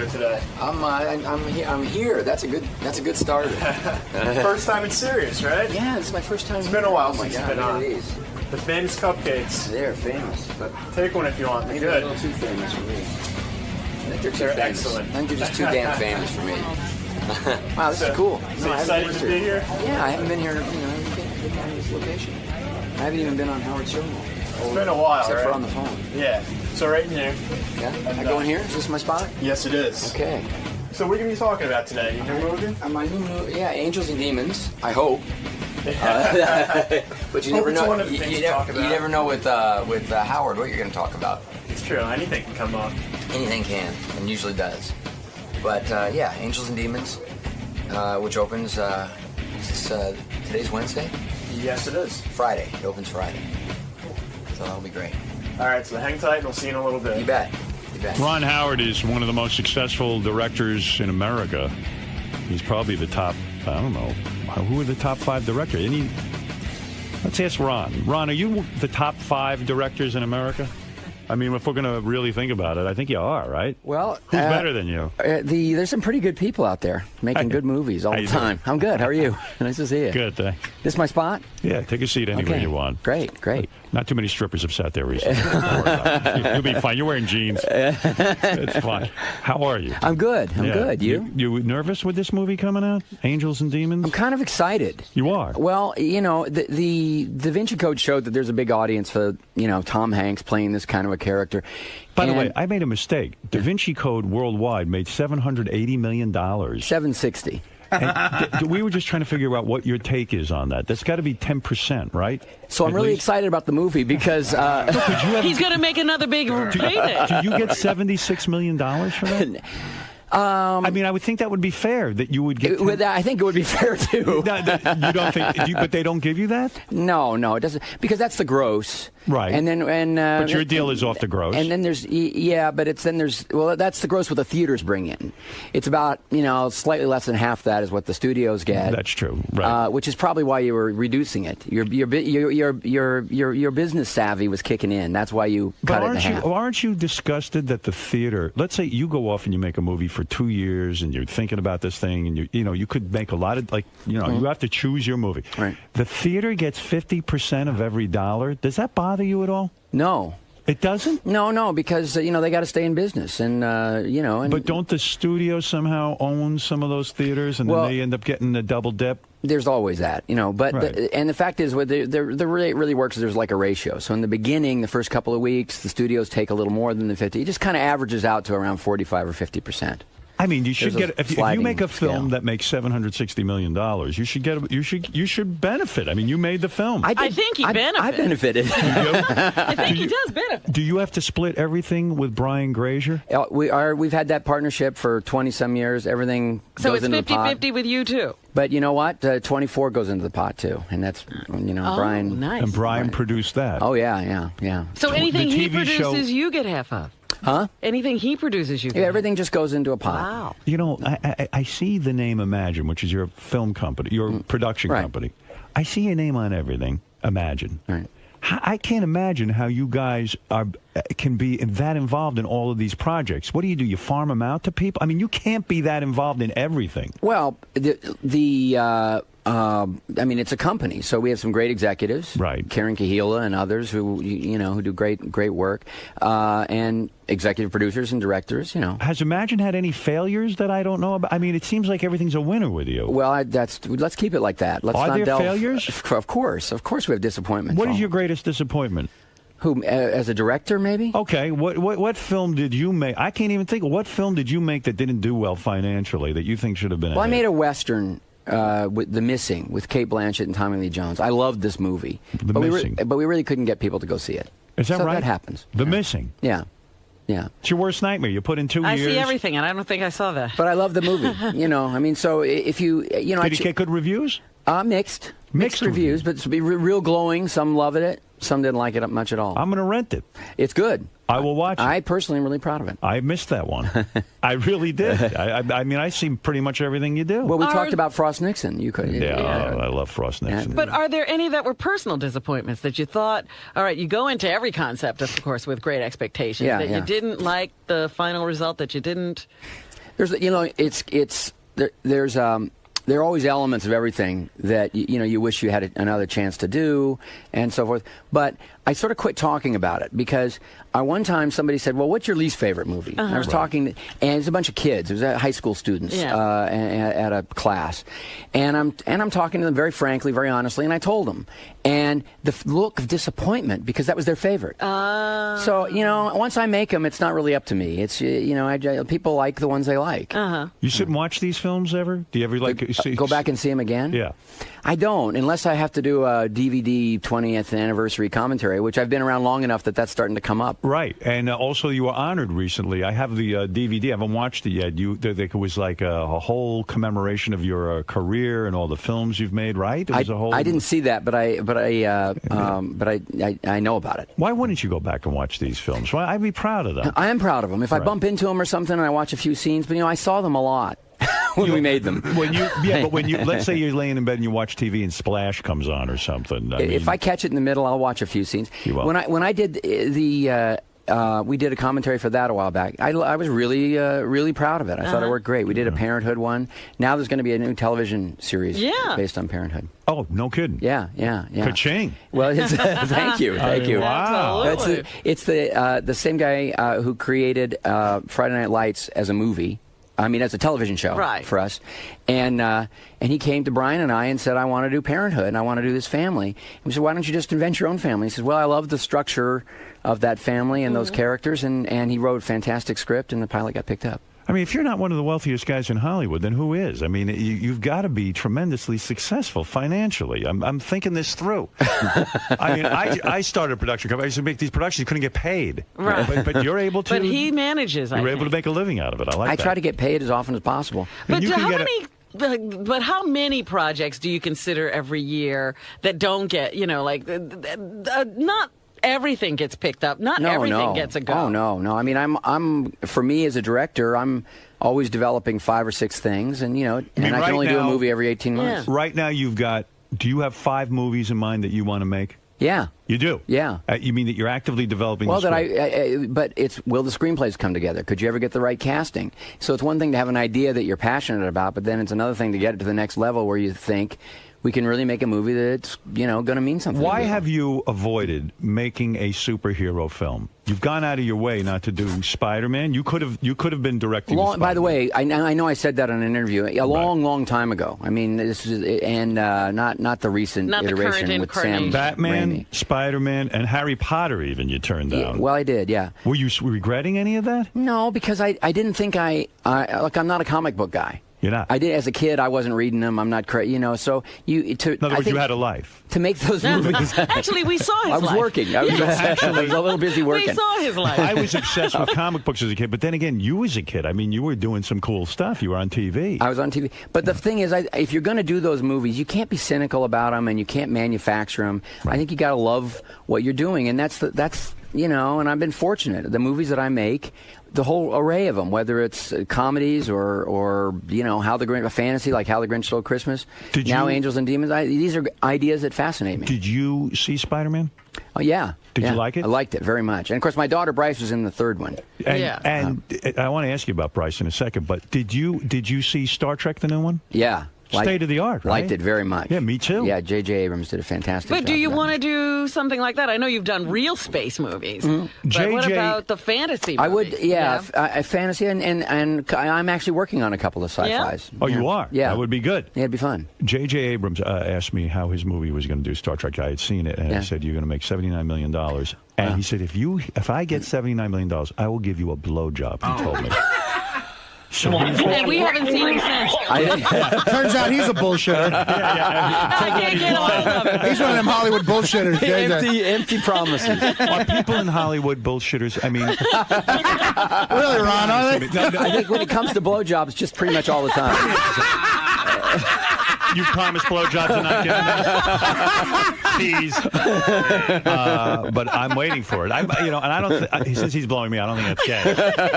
there today? I'm here. That's a good starter. First time in Sirius, right? Yeah, this is my first time. It's been a while since God, you've been on. These. The famous cupcakes. They're famous, but take one if you want. They're maybe good. a little too famous for me. I think they're excellent. I think they're just too damn famous for me. Wow, this is cool. So excited to be here? Yeah, I haven't been here. I haven't been on this location. I haven't even been on Howard's show. It's been a while, except right? for on the phone. Yeah. So right in here. Yeah. I go in here. Is this my spot? Yes, it is. Okay. So what are you going to be talking about today? Your new movie? My new movie. Yeah, Angels and Demons. I hope. But you never know. One of the things You never know with Howard what you're going to talk about. It's true. Anything can come up. Anything can, and usually does. But yeah, Angels and Demons, which opens. Today's Wednesday. Yes, it is. Friday. It opens Friday. So that'll be great. All right. So hang tight, and we'll see you in a little bit. You bet. You bet. Ron Howard is one of the most successful directors in America. He's probably the top. I don't know. Who are the top 5 directors? Let's ask Ron. Ron, are you the top 5 directors in America? I mean, if we're going to really think about it, I think you are, right? Well, who's better than you? There's some pretty good people out there making good movies all the time. I'm good. How are you? Nice to see you. Good, thanks. This is my spot? Yeah, take a seat anywhere you want. Great. Not too many strippers have sat there recently. You'll be fine. You're wearing jeans. It's fine. How are you? I'm good. I'm good. You nervous with this movie coming out? Angels and Demons? I'm kind of excited. You are? Well, the Da Vinci Code showed that there's a big audience for, Tom Hanks playing this kind of a character. By the way, I made a mistake. Da Vinci Code worldwide made $780 million. 760. And we were just trying to figure out what your take is on that. That's got to be 10%, right? So I'm really excited about the movie because... he's going to make another big payday. Do you get $76 million for that? I mean, I would think that would be fair, that you would get... I think it would be fair, too. You don't think... but they don't give you that? No, it doesn't. Because that's the gross. Right. But your deal is off the gross. And then there's... that's the gross what the theaters bring in. It's about, slightly less than half that is what the studios get. That's true, right. Which is probably why you were reducing it. Your business savvy was kicking in. That's why you cut it in half. Aren't you disgusted that the theater... Let's say you go off and you make a movie for 2 years and you're thinking about this thing and you could make a lot of you have to choose your movie. Right. The theater gets 50% of every dollar. Does that bother you at all? No. It doesn't? No, because they got to stay in business, and But don't the studios somehow own some of those theaters, and then they end up getting the double dip? There's always that, But right. And the fact is, the way it really works is there's like a ratio. So in the beginning, the first couple of weeks, the studios take a little more than the 50. It just kind of averages out to around 45 or 50%. I mean, you should get if you make a film that makes $760 million, you should benefit. I mean, you made the film. I think he benefited. I benefited. I think he does benefit. Do you have to split everything with Brian Grazer? We've had that partnership for 20-some years. Everything goes into the pot. So it's 50-50 with you, too? But you know what? 24 goes into the pot, too. And that's, Brian. Nice. And Brian produced that. Oh, yeah. So anything he produces, show... you get half of? Huh? Anything he produces, you get half. Everything just goes into a pot. Wow. I see the name Imagine, which is your film company, your production company. I see your name on everything, Imagine. Right. I can't imagine how you guys can be that involved in all of these projects. What do? You farm them out to people? I mean, you can't be that involved in everything. Well, I mean, it's a company, so we have some great executives, right? Karen Kahila and others who who do great work, and executive producers and directors. Has Imagine had any failures that I don't know about? I mean, it seems like everything's a winner with you. Well, let's keep it like that. Are there failures? Of course, we have disappointments. What is your greatest disappointment? Who, as a director, maybe? Okay, what film did you make? I can't even think. What film did you make that didn't do well financially that you think should have been? Well, I made a Western. With The Missing, with Cate Blanchett and Tommy Lee Jones. I loved this movie. But we really couldn't get people to go see it. Is that right? That happens. The Missing? Yeah. It's your worst nightmare. You put in 2 years. I see everything, and I don't think I saw that. But I love the movie. I mean, so if you, Did it get good reviews? Mixed reviews, but it's real glowing. Some loved it. Some didn't like it much at all. I'm going to rent it. It's good. I will watch it. I personally am really proud of it. I missed that one. I really did. I mean, I see pretty much everything you do. Well, we talked about Frost Nixon. You could. Yeah, I love Frost Nixon. But are there any that were personal disappointments that you thought, all right, you go into every concept, of course, with great expectations, that you didn't like the final result, that you didn't... There's, there are always elements of everything that you wish you had another chance to do, and so forth. But I sort of quit talking about it because one time somebody said, "Well, what's your least favorite movie?" And I was talking, and it was a bunch of kids. It was high school students at a class, and I'm talking to them very frankly, very honestly, and I told them, and the look of disappointment because that was their favorite. So once I make them, it's not really up to me. It's people like the ones they like. You sit and watch these films ever? Do you ever go back and see them again? Yeah. I don't, unless I have to do a DVD 20th anniversary commentary, which I've been around long enough that that's starting to come up. Right, and also you were honored recently. I have the DVD. I haven't watched it yet. There was like a whole commemoration of your career and all the films you've made. Right? It was a whole. I didn't see that, but I know about it. Why wouldn't you go back and watch these films? Well, I'd be proud of them. I am proud of them. If I bump into them or something, and I watch a few scenes, but I saw them a lot. When we made them. But when you let's say you're laying in bed and you watch TV and Splash comes on or something. If I catch it in the middle, I'll watch a few scenes. You will. When I did we did a commentary for that a while back. I was really proud of it. I thought it worked great. We did a Parenthood one. Now there's going to be a new television series based on Parenthood. Oh, no kidding. Yeah. Ka-ching. Well, thank you. Wow. It's the same guy who created Friday Night Lights as a movie. I mean, as a television show for us. And he came to Brian and I and said, I want to do Parenthood, and I want to do this family. And we said, why don't you just invent your own family? He says, well, I love the structure of that family and those characters. And he wrote a fantastic script, and the pilot got picked up. I mean, if you're not one of the wealthiest guys in Hollywood, then who is? I mean, you've got to be tremendously successful financially. I'm thinking this through. I mean, I started a production company. I used to make these productions. You couldn't get paid. Right. But you're able to. But he manages, You're able to make a living out of it. I try to get paid as often as possible. But how many projects do you consider every year that don't get, not everything gets picked up. Not everything gets a go. Oh, no. I mean, for me as a director, I'm always developing 5 or 6 things, and I can only do a movie every 18 months. Right now, do you have 5 movies in mind that you want to make? Yeah. You do? Yeah. You mean that you're actively developing the script? But will the screenplays come together? Could you ever get the right casting? So it's one thing to have an idea that you're passionate about, but then it's another thing to get it to the next level where you think, we can really make a movie that's, going to mean something. Why have you avoided making a superhero film? You've gone out of your way not to do Spider-Man. You could have been directing. By the way, I know I said that in an interview a long time ago. I mean, this is not the recent iteration with Sam. Batman, Raimi. Spider-Man, and Harry Potter. Even you turned down. Yeah, well, I did. Yeah. Were you regretting any of that? No, because I didn't think look. I'm not a comic book guy. You're not. I did as a kid. I wasn't reading them. I'm not crazy. So in other words, you had a life to make those movies. Actually, we saw his life. I was working. I was a little busy working. We saw his life. I was obsessed with comic books as a kid, but then again, you as a kid, I mean, you were doing some cool stuff. You were on TV. I was on TV. But the thing is, if you're going to do those movies, you can't be cynical about them, and you can't manufacture them. Right. I think you got to love what you're doing, and that's and I've been fortunate. The movies that I make, the whole array of them, whether it's comedies or How the Grinch, fantasy like How the Grinch Stole Christmas, Angels and Demons. These are ideas that fascinate me. Did you see Spider-Man? Oh yeah. Did you like it? I liked it very much. And of course, my daughter Bryce was in the third one. And I want to ask you about Bryce in a second. But did you see Star Trek, the new one? Yeah. State of the art, right? Liked it very much. Yeah, me too. Yeah, J.J. Abrams did a fantastic job. But do you want to do something like that? I know you've done real space movies. Mm-hmm. But what about the fantasy movies? I would, fantasy, and I'm actually working on a couple of sci-fis. Yeah? Oh, you are? Yeah. That would be good. Yeah, it'd be fun. J.J. Abrams asked me how his movie was going to do Star Trek. I had seen it, and I said, you're going to make $79 million. And he said, if I get $79 million, I will give you a blowjob, he told me. And we haven't seen him since. Turns out he's a bullshitter. I can't get all of it. He's one of them Hollywood bullshitters. Empty promises. Are people in Hollywood bullshitters? I mean, really, Ron? Are they? I think when it comes to blowjobs, just pretty much all the time. You promised blowjobs and not giving them. Tease. But I'm waiting for it. And I don't. Since he's blowing me, I don't think that's gay.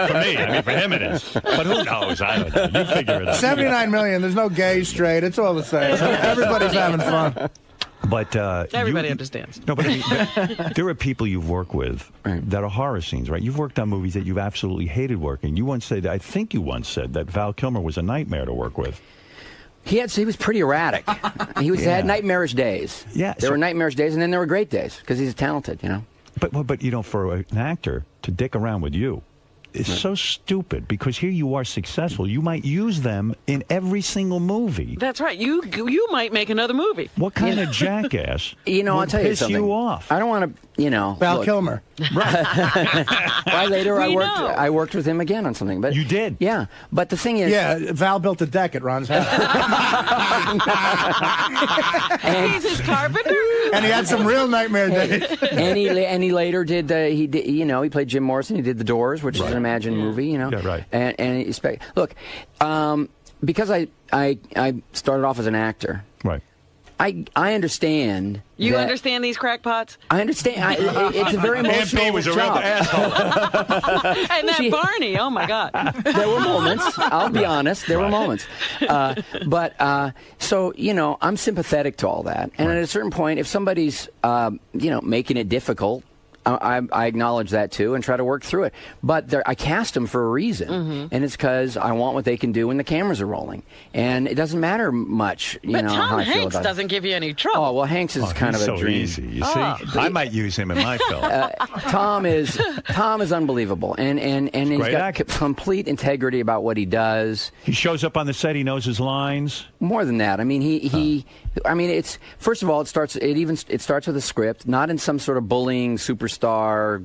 For me, I mean, for him it is. But who knows? I don't know. You figure it out. 79 million. There's no gay, straight. It's all the same. Everybody's having fun. But Everybody understands. No, but I mean, there are people you've worked with that are horror scenes, right? You've worked on movies that you've absolutely hated working. You once said, I think you once said that Val Kilmer was a nightmare to work with. He was pretty erratic. He had nightmarish days. Yeah, there were nightmarish days, and then there were great days because he's talented, you know. But you know, for an actor to dick around with you is so stupid, because here you are successful. You might use them in every single movie. That's right. You might make another movie. What kind of jackass? I'll tell you something. You off? I don't want to, Val Kilmer. Why later I worked with him again on something. But you did? Yeah. But the thing is, Val built a deck at Ron's house. and he's his carpenter. And he had some real nightmare days. and he later did he played Jim Morrison. He did The Doors, which is an Imagine movie, you know. Yeah, right. And look, because I started off as an actor. Right. I understand. You understand these crackpots? I understand. It's a very emotional Aunt B was a real job. asshole. And that Barney, oh my God. There were moments. I'll be honest. There were moments. So, I'm sympathetic to all that. And at a certain point, if somebody's, making it difficult, I acknowledge that too and try to work through it. But I cast them for a reason, and it's because I want what they can do when the cameras are rolling. And it doesn't matter much, but how Tom I feel Hanks about doesn't give you any trouble. Oh well, Hanks is kind of a so dream. easy. You see, I might use him in my film. Tom is unbelievable, and he's Great got actor. complete integrity about what he does. He shows up on the set. He knows his lines. More than that, I mean, it's first of all, it starts with a script, not in some sort of bullying superstar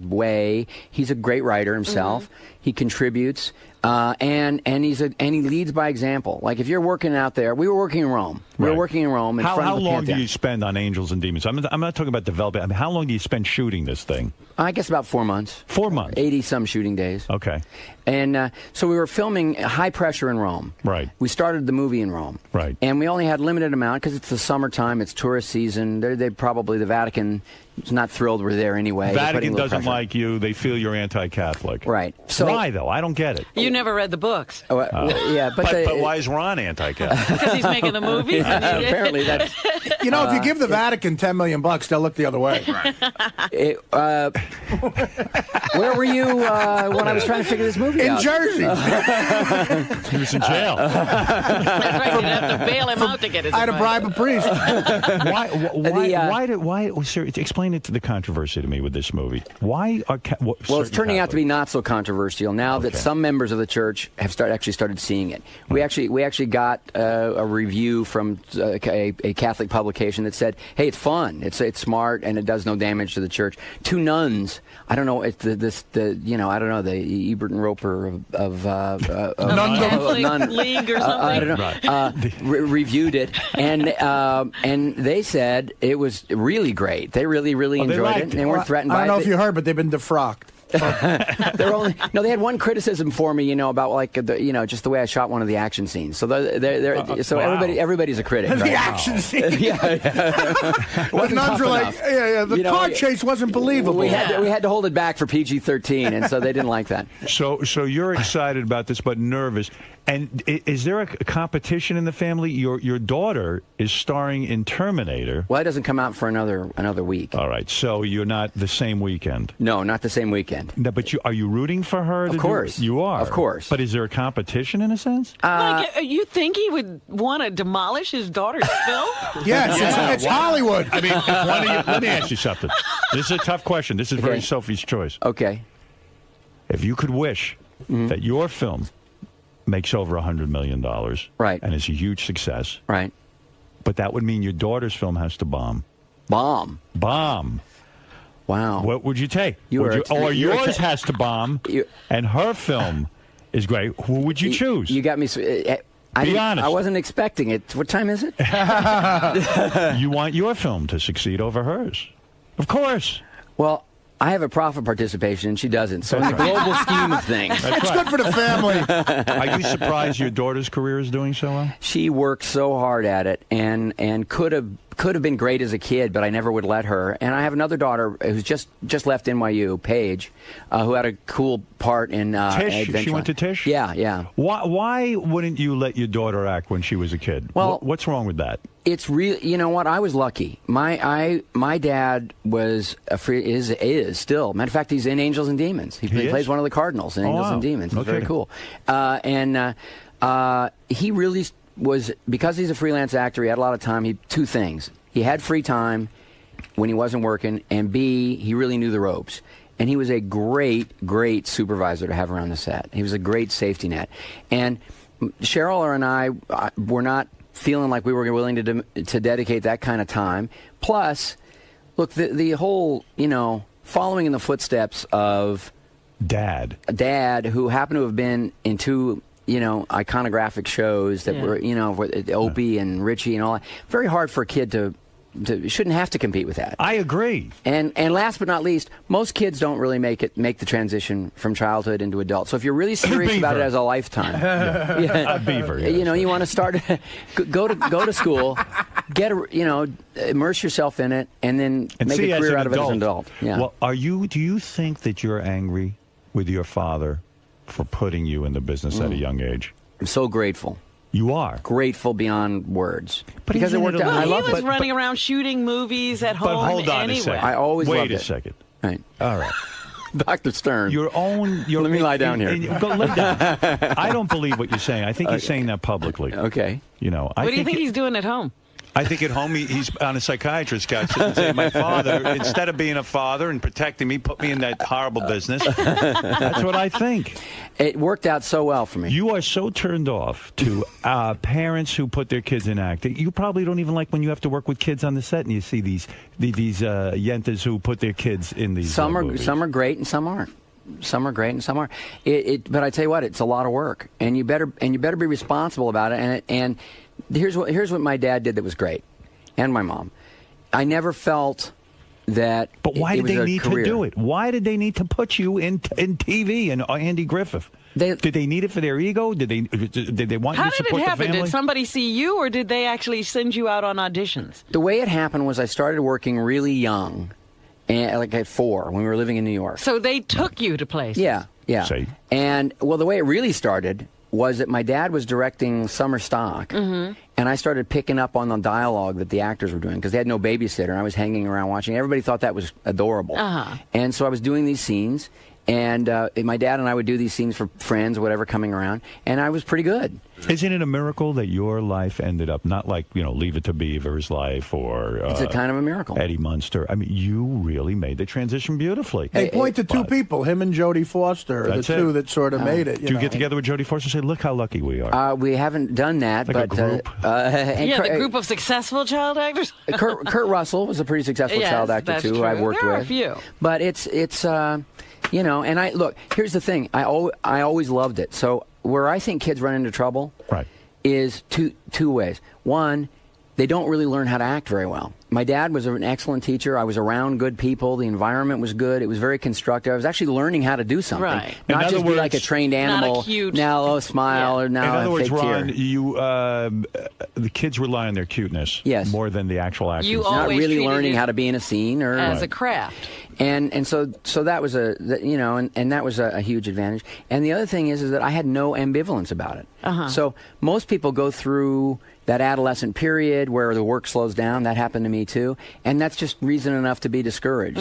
way. He's a great writer himself. He contributes, and he leads by example. Like if you're working out there, we were working in Rome. We were working in Rome. In front How of the long Pantheon. do you spend on Angels and Demons? I'm not talking about developing. I mean, how long do you spend shooting this thing? I guess about 4 months. 4 months. 80-some shooting days. Okay. And so we were filming high pressure in Rome. Right. We started the movie in Rome. Right. And we only had limited amount because it's the summertime. It's tourist season. They probably the Vatican is not thrilled we're there anyway. Vatican doesn't like you. They feel you're anti-Catholic. Right. So why though? I don't get it. You never read the books. Yeah, but why is Ron anti-Catholic? Because he's making the movies. apparently that's. If you give the Vatican $10 million, they'll look the other way. Where were you when I was trying to figure this movie out? In Jersey. He was in jail. That's right. You'd have to bail him out to get his I had to advice. bribe a priest. Why? Sir, explain it to the controversy to me with this movie. Why are well, it's turning out to be not so controversial now that some members of the church have actually started seeing it. We actually got a review from a Catholic publication that said, "Hey, it's fun. It's smart and it does no damage to the church." Two nuns. I don't know. It's I don't know, the Ebert and Roper of Catholic League or something. I don't know. Reviewed it, and they said it was really great. They really enjoyed it. And they weren't threatened by it. I don't know if you heard, but they've been defrocked. They had one criticism for me, about just the way I shot one of the action scenes. So everybody's a critic. The right? action scene. The nuns were like, the car chase wasn't believable. We had to hold it back for PG-13, and so they didn't like that. So you're excited about this, but nervous. And is there a competition in the family? Your daughter is starring in Terminator. Well, it doesn't come out for another week. All right, so you're not the same weekend. No, not the same weekend. No, but are you rooting for her? Of course, you are. Of course. But is there a competition in a sense? You think he would want to demolish his daughter's film? Yes, it's Hollywood. I mean, let me ask you something. This is a tough question. This is very Sophie's choice. Okay. If you could wish that your film makes over $100 million, right, and is a huge success, right, but that would mean your daughter's film has to bomb. Wow. What would you take? Or yours has to bomb, and her film is great. Who would you choose? You got me. Be honest. I wasn't expecting it. What time is it? You want your film to succeed over hers. Of course. Well, I have a profit participation, and she doesn't. So in the global scheme of things, it's good for the family. Are you surprised your daughter's career is doing so well? She worked so hard at it, and could could have been great as a kid, but I never would let her. And I have another daughter who's just left NYU, Paige, who had a cool part in Tisch. Adventure. She went to Tisch? Yeah. Why wouldn't you let your daughter act when she was a kid? Well, what's wrong with that? It's real. You know what? I was lucky. My dad was is still. Matter of fact, he's in Angels and Demons. He plays one of the Cardinals in Angels and Demons. It's very cool. He really was, because he's a freelance actor. He had a lot of time. Two things: he had free time when he wasn't working, and B, he really knew the ropes. And he was a great supervisor to have around the set. He was a great safety net. And Cheryl and I were not feeling like we were willing to dedicate that kind of time. Plus, look, the whole, following in the footsteps of Dad, who happened to have been in two, iconographic shows that were, with Opie and Richie and all that. Very hard for a kid to shouldn't have to compete with that. I agree. And last but not least, most kids don't really make the transition from childhood into adult. So if you're really serious about it as a lifetime, a beaver, you want to start go to school, immerse yourself in it, and then make a career out of it as an adult. Yeah. Well, do you think that you're angry with your father for putting you in the business at a young age? I'm so grateful. You are grateful beyond words, but because it worked out. I love it. He was running around shooting movies at home. But hold on anyway. a second. I always wait loved a it. second. Right. All right. Dr. Stern. Let me lie down here. Go lay down. I don't believe what you're saying. I think he's saying that publicly. Okay. What do you think he's doing at home? I think at home he's on a psychiatrist couch and saying, my father, instead of being a father and protecting me, put me in that horrible business. That's what I think. It worked out so well for me. You are so turned off to parents who put their kids in acting. You probably don't even like when you have to work with kids on the set and you see these yentas who put their kids in these movies. Some are great and some aren't. Some are great and some aren't. But I tell you what, it's a lot of work, and you better be responsible about it. And here's what my dad did that was great, and my mom. I never felt that. But why did they need career. to do it? Why did they need to put you in TV and Andy Griffith? Did they need it for their ego? Did they want you to support How did it happen? the family? Did somebody see you, or did they actually send you out on auditions? The way it happened was I started working really young. And like at 4, when we were living in New York. So they took you to places. Yeah. See? And the way it really started was that my dad was directing summer stock, and I started picking up on the dialogue that the actors were doing because they had no babysitter, and I was hanging around watching. Everybody thought that was adorable, and so I was doing these scenes, and my dad and I would do these scenes for friends, whatever, coming around, and I was pretty good. Isn't it a miracle that your life ended up not like, Leave It to Beaver's life or it's a kind of a miracle. Eddie Munster. I mean, you really made the transition beautifully. They point to two people, him and Jodie Foster, the two that sort of made it. Do you get together with Jodie Foster and say, look how lucky we are? We haven't done that. Like but, a group? The group of successful child actors? Kurt Russell was a pretty successful child actor, too, who I've worked there with. Are a few. But it's and look, here's the thing. I always loved it. So where I think kids run into trouble is two ways. One, they don't really learn how to act very well. My dad was an excellent teacher. I was around good people. The environment was good. It was very constructive. I was actually learning how to do something. Right. Not just be like a trained animal. Not a cute. Now, smile, or now in other words, fake Ron, tear. the kids rely on their cuteness more than the actual acting. You not always really treated learning it how to be in a scene or as a craft. And so that was and that was a huge advantage. And the other thing is that I had no ambivalence about it. So most people go through that adolescent period where the work slows down. That happened to me too, and that's just reason enough to be discouraged.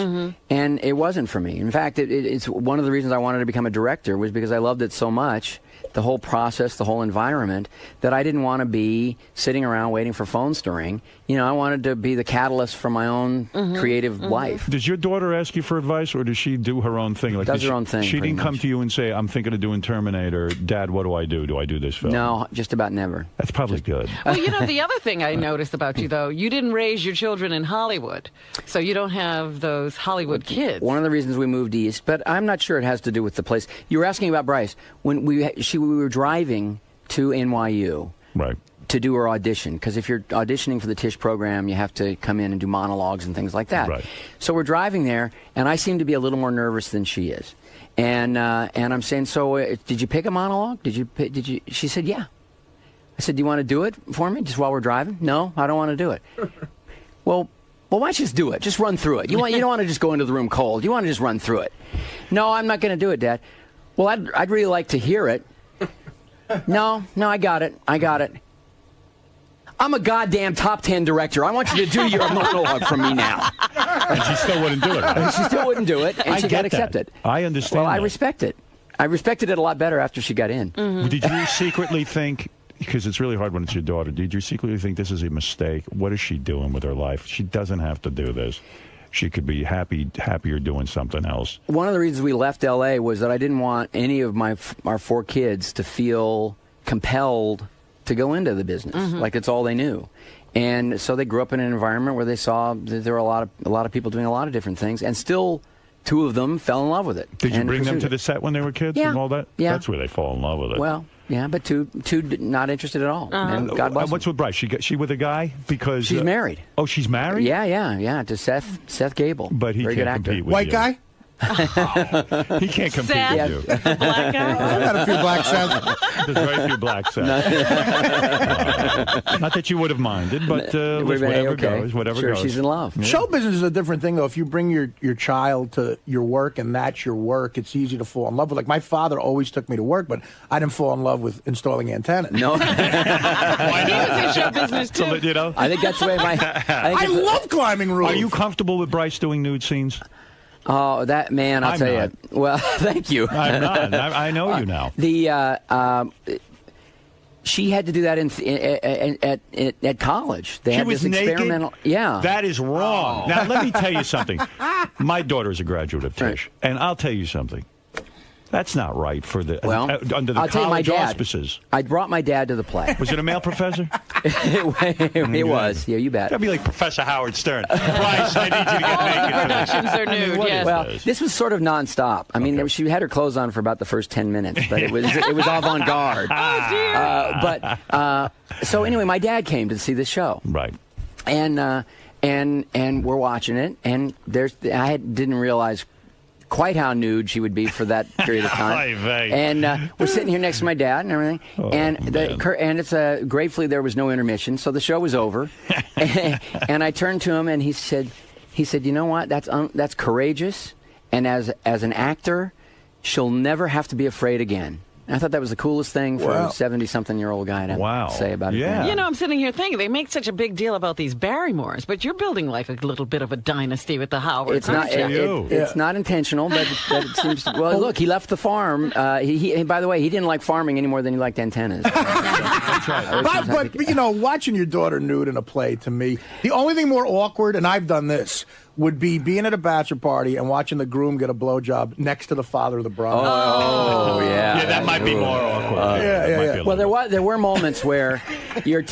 And it wasn't for me. In fact, it's one of the reasons I wanted to become a director was because I loved it so much, the whole process, the whole environment, that I didn't want to be sitting around waiting for phones to ring. I wanted to be the catalyst for my own creative life. Does your daughter ask you for advice, or does she do her own thing? Does her own thing. She didn't come to you and say, I'm thinking of doing Terminator. Dad, what do I do? Do I do this film? No, just about never. That's probably good. Well, the other thing I noticed about you, though, you didn't raise your children in Hollywood, so you don't have those Hollywood kids. One of the reasons we moved east, but I'm not sure it has to do with the place. You were asking about Bryce. When we were driving to NYU. Right. To do her audition, because if you're auditioning for the Tisch program, you have to come in and do monologues and things like that. Right. So we're driving there, and I seem to be a little more nervous than she is. And I'm saying, so did you pick a monologue? Did you? She said, yeah. I said, do you want to do it for me just while we're driving? No, I don't want to do it. well, why don't you just do it? Just run through it. You don't want to just go into the room cold. You want to just run through it. No, I'm not going to do it, Dad. Well, I'd really like to hear it. No, I got it. I'm a goddamn top 10 director. I want you to do your monologue from me now. And she still wouldn't do it. Right? She still wouldn't do it, and she got accepted. I understand. Well, I that. respect it. I respected it a lot better after she got in. Mm-hmm. Did you secretly think, because it's really hard when it's your daughter, did you secretly think this is a mistake? What is she doing with her life? She doesn't have to do this. She could be happier doing something else. One of the reasons we left L.A. was that I didn't want any of our 4 kids to feel compelled to go into the business. Like it's all they knew. And so they grew up in an environment where they saw that there were a lot of people doing a lot of different things, and still 2 of them fell in love with it. Did you bring them to the set when they were kids and all that? Yeah. That's where they fall in love with it. Well, yeah, but two not interested at all. And God bless what's them. with Bryce? She with a guy? Because She's married. Oh, she's married? Yeah, to Seth Gable. But he Very can't good actor. compete with White you. guy? He can't compete Seth, with you. the black guy. I've got a few black Seths. There's very few black sets. Not that you would have minded, but whatever goes. Whatever sure, goes. she's in love. Yeah. Show business is a different thing, though. If you bring your child to your work and that's your work, it's easy to fall in love with. Like, my father always took me to work, but I didn't fall in love with installing antennas. No. Why He not? was in show business too. So, you know, I think that's the way I love climbing roofs. are you comfortable with Bryce doing nude scenes? Oh, that man! I'll I'm tell not. you. Well, thank you. I'm not. I know you now. She had to do that at college. They She had was this naked? experimental. Yeah. That is wrong. Now, let me tell you something. My daughter is a graduate of Tisch, Right. and I'll tell you something. That's not right for the under the I'll tell you, my college dad. auspices. I brought my dad to the play. Was it a male professor? It was. Yeah, you bet. That'd be like Professor Howard Stern. Bryce, I need you to get naked. for this. Productions are nude, what yes. is Well, this? this was sort of nonstop. I mean, she had her clothes on for about the first 10 minutes, but it was avant-garde. So anyway, my dad came to see the show, Right. and we're watching it, and didn't realize quite how nude she would be for that period of time. Oy vey. And we're sitting here next to my dad and everything, and it's gratefully there was no intermission, so the show was over. And I turned to him and he said, you know what? That's courageous, and as an actor, she'll never have to be afraid again. And I thought that was the coolest thing for a 70-something-year-old guy to say about it. Yeah. You know, I'm sitting here thinking they make such a big deal about these Barrymores, but you're building like a little bit of a dynasty with the Howards. It's not. It's not intentional, but it seems. Well, look, he left the farm. He by the way, he didn't like farming any more than he liked antennas. That's right. But you know, watching your daughter nude in a play, to me, the only thing more awkward, and I've done this, would be being at a bachelor party and watching the groom get a blowjob next to the father of the bride. Oh yeah. Yeah, that might be more awkward. Yeah. Well, there were moments where you're,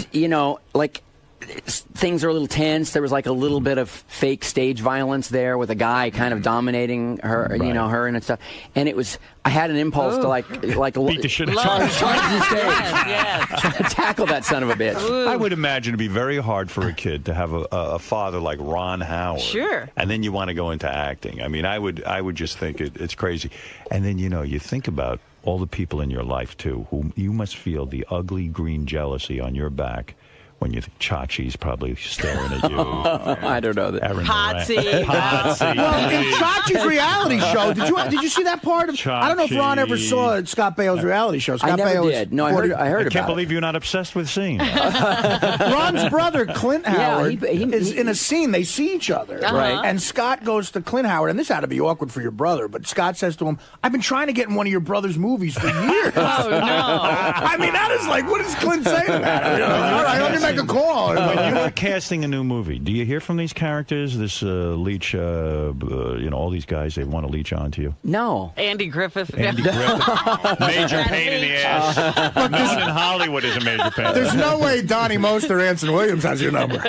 like things are a little tense. There was like a little bit of fake stage violence there with a guy kind of dominating her, her and stuff. And it was, I had an impulse to like Beat the shit out of charge the stage, Yes. tackle that son of a bitch. I would imagine it'd be very hard for a kid to have a father like Ron Howard. Sure. And then you want to go into acting. I mean, I would just think it's crazy. And then, you think about all the people in your life, too, who you must feel the ugly green jealousy on your back when you think Chachi's probably staring at you. I don't know that. Potsy. Well, in Chachi's reality show, did you see that part of? I don't know if Ron ever saw Scott Bale's reality show. Scott I never Bale did. No, I heard I about can't it. believe you're not obsessed with seeing that. Ron's brother, Clint Howard, is in a scene. They see each other. Right. And Scott goes to Clint Howard, and this had to be awkward for your brother, but Scott says to him, I've been trying to get in one of your brother's movies for years. Oh, no. I mean, that is like, what does Clint say to that? All right, let me make a call. When you are casting a new movie, do you hear from these characters, this leech, all these guys, they want to leech onto you? No. Andy Griffith. Andy Griffith, major pain in the ass. No one in Hollywood is a major pain. There's no way Donnie Most or Anson Williams has your number.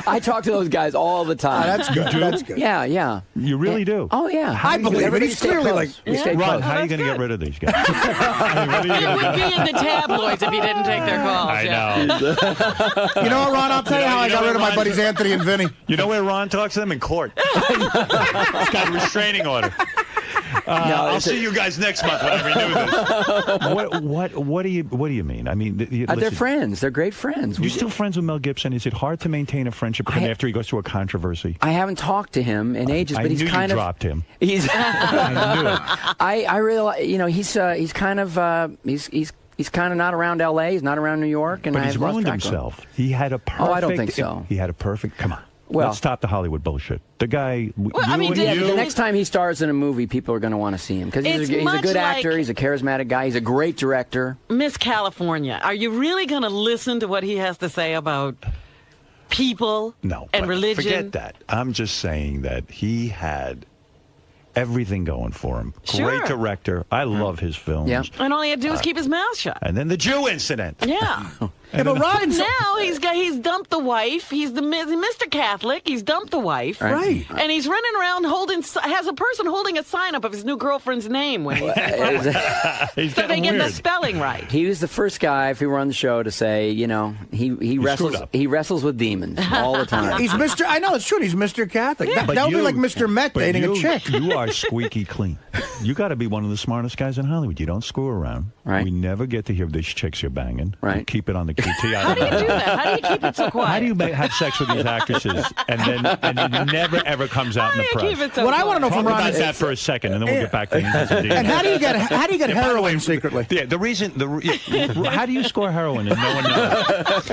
I talk to those guys all the time. That's good. That's good. Yeah. You really do? Oh yeah. I believe it. He's clearly like. We stay Ron, close. how are you going to get rid of these guys? I mean, It would be in the tabloids if you didn't take their calls. I yeah. know. You know what, Ron? I'll tell you how I got rid of my buddies Anthony and Vinny. You know where Ron talks to them? In court. He's got a restraining order. I'll see you guys next month when I renew this. What do you mean? I mean, they're friends. They're great friends. You're still friends with Mel Gibson? Is it hard to maintain a friendship with him after he goes through a controversy? I haven't talked to him in ages, but he's kind of dropped him. He's. I knew it. I really, he's kind of he's kind of not around L.A. He's not around New York, and but he's ruined himself. He had a perfect. Oh, I don't think so. He had a perfect. Come on. Well, let's stop the Hollywood bullshit. The guy. The next time he stars in a movie, people are going to want to see him because he's a good actor. He's a charismatic guy. He's a great director. Miss California. Are you really going to listen to what he has to say about people and religion? Forget that. I'm just saying that he had everything going for him. Sure. Great director. I love his films. Yeah. And all he had to do was keep his mouth shut. And then the Jew incident. Yeah. Yeah, but Ron, now he's dumped the wife. He's Mr. Catholic. He's dumped the wife. Right. And he's running around has a person holding a sign up of his new girlfriend's name when he's so they get the spelling right. He was the first guy, if he were on the show, to say, he wrestles with demons all the time. He's Mr. I know it's true. He's Mr. Catholic. Yeah. That would be like Mr. Met dating a chick. You are squeaky clean. You got to be one of the smartest guys in Hollywood. You don't screw around. Right. We never get to hear these chicks you're banging. Right. You keep it on the QT. How do you do that? How do you keep it so quiet? How do you have sex with these actresses and it never ever comes out in the press? Keep it so What I want to know Talk from Ron about is that for a second, and then we'll get back to Angels and Demons. and how do you get heroin secretly? Yeah, how do you score heroin and no one knows?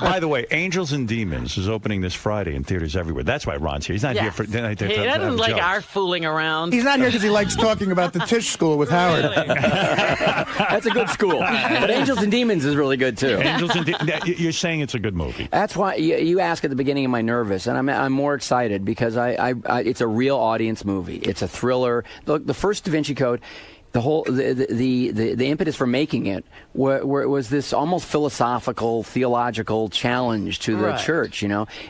By the way, Angels and Demons is opening this Friday in theaters everywhere. That's why Ron's here. He's not here for. He doesn't like our fooling around. He's not here because he likes talking about the Tisch School with Howard. That's a good school. But Angels and Demons is really good, too. Angels and you're saying it's a good movie. That's why you ask at the beginning, am I nervous? And I'm more excited because it's a real audience movie. It's a thriller. The first Da Vinci Code, the impetus for making it was this almost philosophical, theological challenge to the church,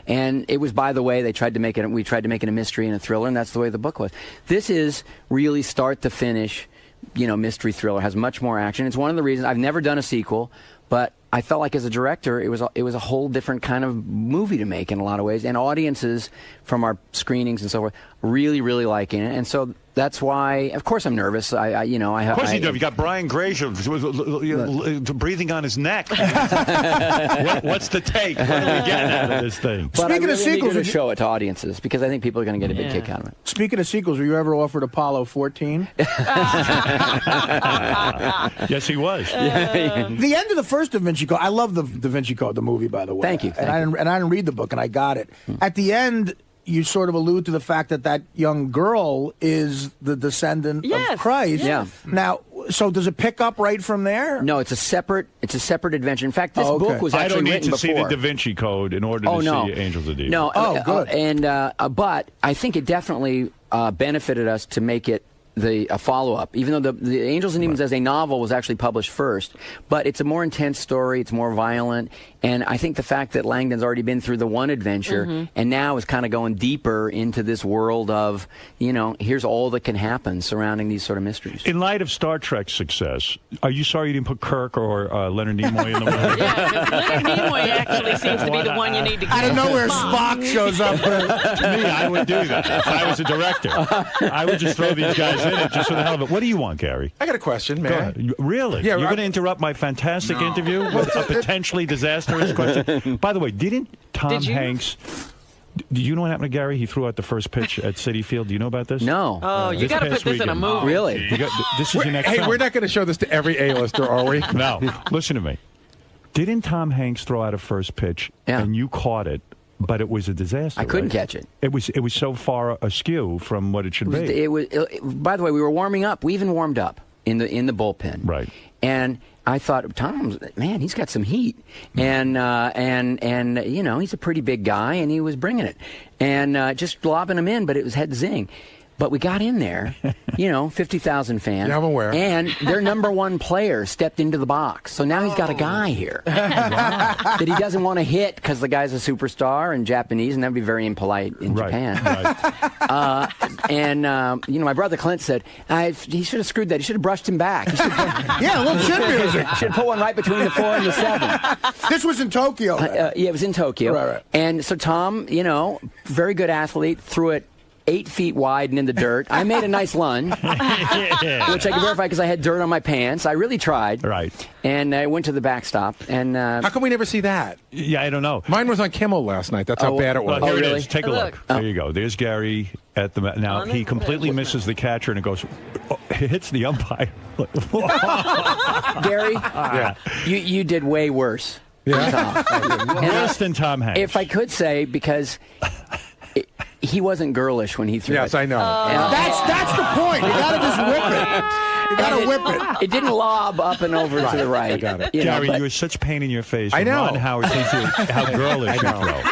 And it was, by the way, we tried to make it a mystery and a thriller, and that's the way the book was. This is really start to finish, mystery thriller. Has much more action. It's one of the reasons I've never done a sequel, but I felt like as a director, it was a whole different kind of movie to make in a lot of ways, and audiences from our screenings and so forth really, really liking it, and so that's why, of course, I'm nervous. Of course you do. You got Brian Grazer breathing on his neck. What's the take? What are we getting out of this thing? But Speaking I of sequels, to show it to audiences because I think people are going to get a big kick out of it. Speaking of sequels, were you ever offered Apollo 14? Yes, he was. The end of the first Da Vinci Code. I love the Da Vinci Code, the movie, by the way. Thank you. I didn't read the book, and I got it. At the end, you sort of allude to the fact that young girl is the descendant of Christ. Yeah. Now, so does it pick up right from there? No, it's a separate adventure. In fact, this book was I actually don't need written to see before. the Da Vinci Code in order to see Angels of Demons. No, good. But I think it definitely benefited us to make it a follow-up, even though the Angels and Demons as a novel was actually published first. But it's a more intense story. It's more violent. And I think the fact that Langdon's already been through the one adventure and now is kind of going deeper into this world of, here's all that can happen surrounding these sort of mysteries. In light of Star Trek's success, are you sorry you didn't put Kirk or Leonard Nimoy in the movie? Yeah, because Leonard Nimoy actually seems to be the one you need to get. Out of nowhere, Spock shows up. To me, I would do that if I was a director. I would just throw these guys in it just for the hell of it. What do you want, Gary? I got a question, man. Go ahead. Really? Yeah, You're going to interrupt my fantastic interview with a potentially disastrous question? By the way, didn't Tom Hanks... Did you know what happened to Gary? He threw out the first pitch at Citi Field. Do you know about this? No. Oh, you got to put this in a movie. Really? This is your next film. We're not going to show this to every A-lister, are we? No. Listen to me. Didn't Tom Hanks throw out a first pitch and you caught it, but it was a disaster? I couldn't catch it. It was so far askew from what it should be. By the way, we were warming up. We even warmed up in the bullpen. Right. And I thought, Tom, man, he's got some heat, and he's a pretty big guy, and he was bringing it, and just lobbing him in, but it was head zing. But we got in there, 50,000 fans. Yeah, I'm aware. And their number one player stepped into the box. So now he's got a guy here that he doesn't want to hit because the guy's a superstar and Japanese, and that would be very impolite in Japan. Right. My brother Clint said, he should have screwed that. He should have brushed him back. Yeah, a little chin music. Should have put one right between the 4 and the 7. This was in Tokyo. Yeah, it was in Tokyo. Right. And so Tom, very good athlete, threw it 8 feet wide and in the dirt. I made a nice lunge, which I can verify because I had dirt on my pants. I really tried. Right. And I went to the backstop. And How come we never see that? Yeah, I don't know. Mine was on Kimmel last night. That's how bad it was. Well, here really? it is. Take a look. There you go. There's Gary at the now. He completely misses the catcher and it goes, it hits the umpire. Gary, Yeah. you did way worse. Yeah. Worse than Tom Hanks. If I could say, because he wasn't girlish when he threw Yes, it. I know. That's the point. You gotta just whip it. You gotta whip it. It didn't lob up and over to the right. I got it. You know, Gary, but- you're such pain in your face. I know. Ron Howard thinks how girlish you throw.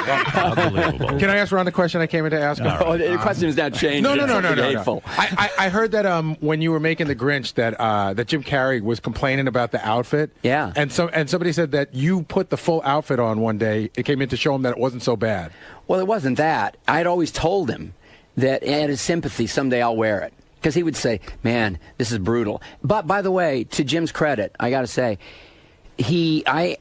Unbelievable. Can I ask Ron the question I came in to ask him? Oh, the question is now changed. No. It's something hateful. I heard that when you were making the Grinch that Jim Carrey was complaining about the outfit. Yeah. And somebody said that you put the full outfit on one day. It came in to show him that it wasn't so bad. Well, it wasn't that. I'd always told him that out of sympathy, someday I'll wear it. Because he would say, man, this is brutal. But, by the way, to Jim's credit, I got to say,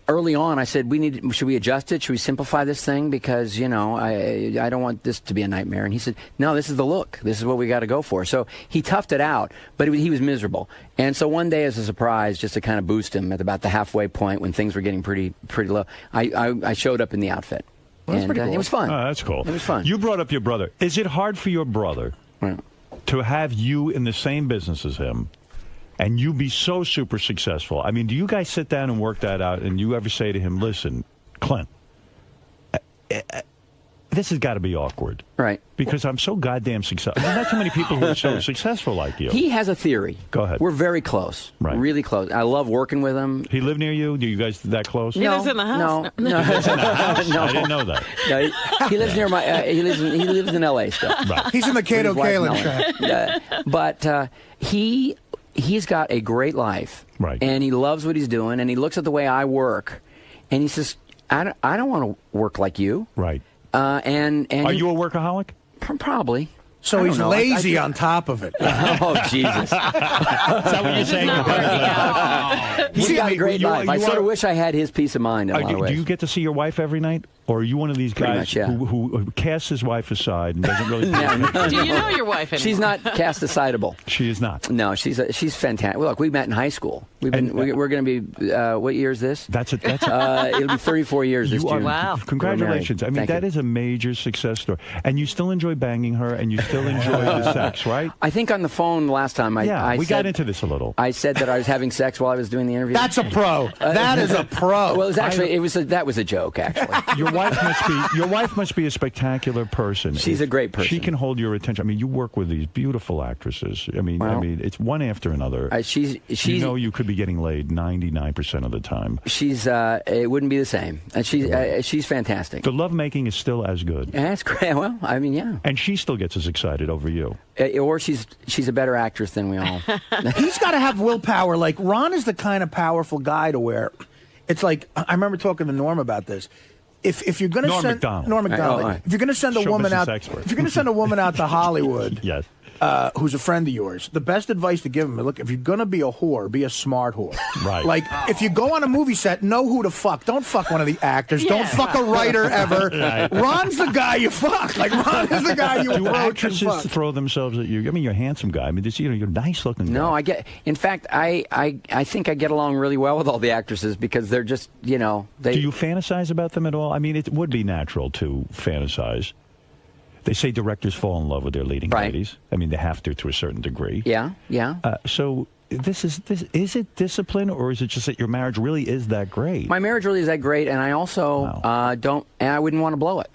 early on, I said, should we adjust it? Should we simplify this thing? Because, you know, I don't want this to be a nightmare. And he said, no, this is the look. This is what we got to go for. So he toughed it out, but he was miserable. And so one day, as a surprise, just to kind of boost him at about the halfway point when things were getting pretty low, I showed up in the outfit. Well, that's and pretty cool. it was fun. Oh, that's cool. It was fun. You brought up your brother. Is it hard for your brother to have you in the same business as him and you be so super successful? I mean, do you guys sit down and work that out and you ever say to him, listen, Clint, this has got to be awkward. Right. Because I'm so goddamn successful. There's not too many people who are so successful like you. He has a theory. Go ahead. We're very close. Right. Really close. I love working with him. He live near you? Do you guys that close? He lives in the house. No. In the house? No. I didn't know that. No, he lives near my. He lives in L.A. still. Right. He's in the Cato His wife's Kalin in LA. trap. But he's got a great life. Right. And he loves what he's doing. And he looks at the way I work, and he says, "I don't want to work like you." Right. And Are you a workaholic? Probably. So I don't he's know. lazy on top of it. Oh Jesus! Is that what you're saying? He's got a great you- life. I you sort are- of wish I had his peace of mind in a lot of Do ways. you get to see your wife every night? Or are you one of these Pretty guys much, yeah. who casts his wife aside and doesn't really Do you know your wife anymore? She's not cast decidable. She is not. No, she's fantastic. Well, look, we met in high school. We're going to be. What year is this? That's it. It'll be 34 years this You are, June. Wow. Congratulations. I mean, Thank that you. is a major success story. And you still enjoy banging her and you still enjoy the sex, right? I think on the phone last time, Yeah, I we said, got into this a little. I said that I was having sex while I was doing the interview. That's a pro. That is a pro. Well, it was actually that was a joke. Actually, Your wife must be a spectacular person. She's a great person. She can hold your attention. I mean, you work with these beautiful actresses. I mean, Well, it's one after another. she's you know you could be getting laid 99% of the time. she's it wouldn't be the same. And she's fantastic. The lovemaking is still as good. And that's great. Well, I mean, yeah. And she still gets as excited over you. Or she's a better actress than we all. He's got to have willpower. Like, Ron is the kind of powerful guy to where it's like, I remember talking to Norm about this. If you're going to Norm send Macdonald. Norm Macdonald, right. if you're going to send a Show woman business out, expert. if you're going to send a woman out to Hollywood, Yes. who's a friend of yours, the best advice to give him is, look, if you're going to be a whore, be a smart whore. Right. Like, if you go on a movie set, know who to fuck. Don't fuck one of the actors. Don't fuck a writer ever. Right. Ron's the guy you fuck. Like, Ron is the guy you Do approach and actresses fuck. throw themselves at you? I mean, you're a handsome guy. I mean, you're a nice looking guy. No, in fact, I think I get along really well with all the actresses because they're just, they. Do you fantasize about them at all? I mean, it would be natural to fantasize. They say directors fall in love with their leading Right. ladies. I mean, they have to a certain degree. Yeah. So is it discipline, or is it just that your marriage really is that great? My marriage really is that great, and I also I wouldn't want to blow it.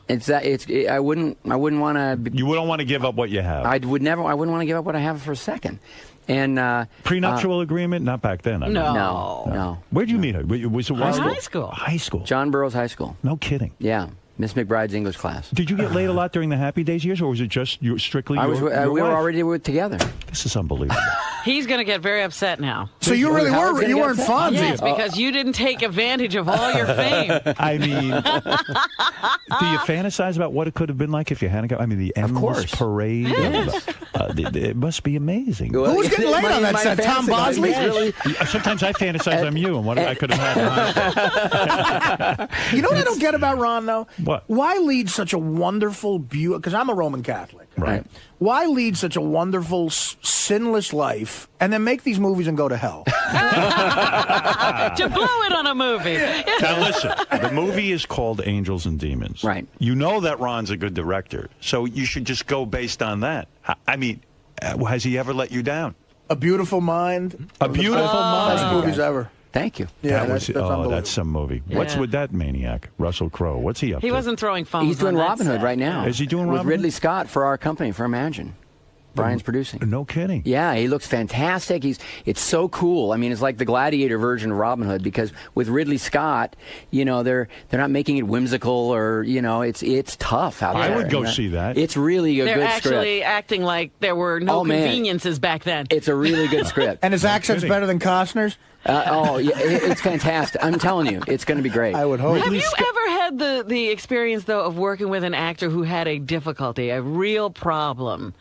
I wouldn't want to. You wouldn't want to give up what you have. I wouldn't want to give up what I have for a second. And Prenuptial agreement? Not back then. I mean. no. Where'd you meet her? Was it High school. High school. John Burroughs High School. No kidding. Yeah, Miss McBride's English class. Did you get laid a lot during the Happy Days years, or was it just strictly We your were wife? already together. This is unbelievable. He's going to get very upset now. So you really Howard's were, gonna you get weren't upset? Fonzie. Yes, because you didn't take advantage of all your fame. I mean, do you fantasize about what it could have been like if you hadn't got? I mean, the endless course. parade. It must be amazing. Who was getting laid on that My set? Tom fantasy- Bosley? Really- Sometimes I fantasize I'm you and what I could have had. You know what I don't get about Ron, though? What? Why lead such a wonderful, because I'm a Roman Catholic. Right. Why lead such a wonderful, sinless life and then make these movies and go to hell? To blow it on a movie. Now listen, the movie is called Angels and Demons. Right. You know that Ron's a good director, so you should just go based on that. I mean, has he ever let you down? A Beautiful Mind. A Beautiful Mind. Best movies ever. Thank you. Yeah, that's unbelievable. that's some movie. What's Yeah. with that maniac, Russell Crowe? What's he up to? He wasn't throwing phones. He's doing on that Robin Hood set. right now. Is he doing with Robin Ridley Hood? Scott for our company, for Imagine. Brian's producing. No kidding. Yeah, he looks fantastic. It's so cool. I mean, it's like the Gladiator version of Robin Hood, because with Ridley Scott, you know, they're not making it whimsical, or, you know, it's tough out there. I would go You know? see that. It's really a They're good actually script. acting like there were no Oh, man. conveniences back then. It's a really good script. And his accent's kidding. better than Costner's? Oh, yeah, it's fantastic. I'm telling you, it's going to be great. I would hope. Have you ever had the experience, though, of working with an actor who had a difficulty, a real problem,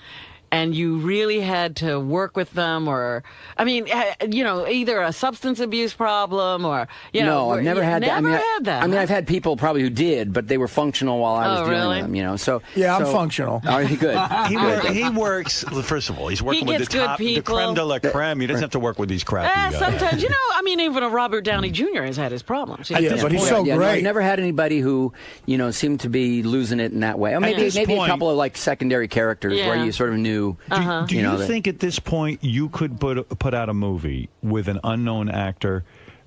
and you really had to work with them, or, I mean, you know, either a substance abuse problem, or, you know. No, I've never had that. Never had that. I mean, I've had people probably who did, but they were functional while I was Oh, dealing really? with them, you know. So Yeah, I'm so- functional. Are you good? He works. First of all, he's working with gets the good top, the people. creme de la creme. He doesn't have to work with these crappy guys. Sometimes, you know, I mean, even a Robert Downey Jr. has had his problems. Yeah, but he's so Yeah, no, I've great. never had anybody who, you know, seemed to be losing it in that way. Or maybe this maybe point- a couple of like secondary characters where Yeah. you sort of knew. Do you know, that- think at this point you could put out a movie with an unknown actor?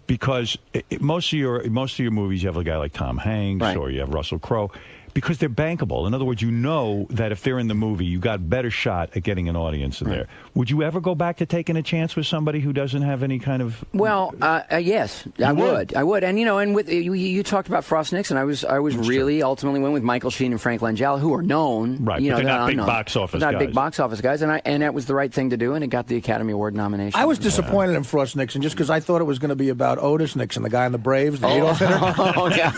Because most of your movies, you have a guy like Tom Hanks, Right. or you have Russell Crowe, because they're bankable. In other words, you know that if they're in the movie, you got better shot at getting an audience in there. Would you ever go back to taking a chance with somebody who doesn't have any kind of? Well, yes, I would. And you know, and with you talked about Frost Nixon. I was really ultimately went with Michael Sheen and Frank Langella, who are known, Right, You but know, they're not big unknown. box office not guys. big box office guys, and that was the right thing to do, and it got the Academy Award nomination. I was disappointed in Frost Nixon just because I thought it was going to be about Otis Nixon, the guy in the Braves, the leadoff hitter. Oh yeah.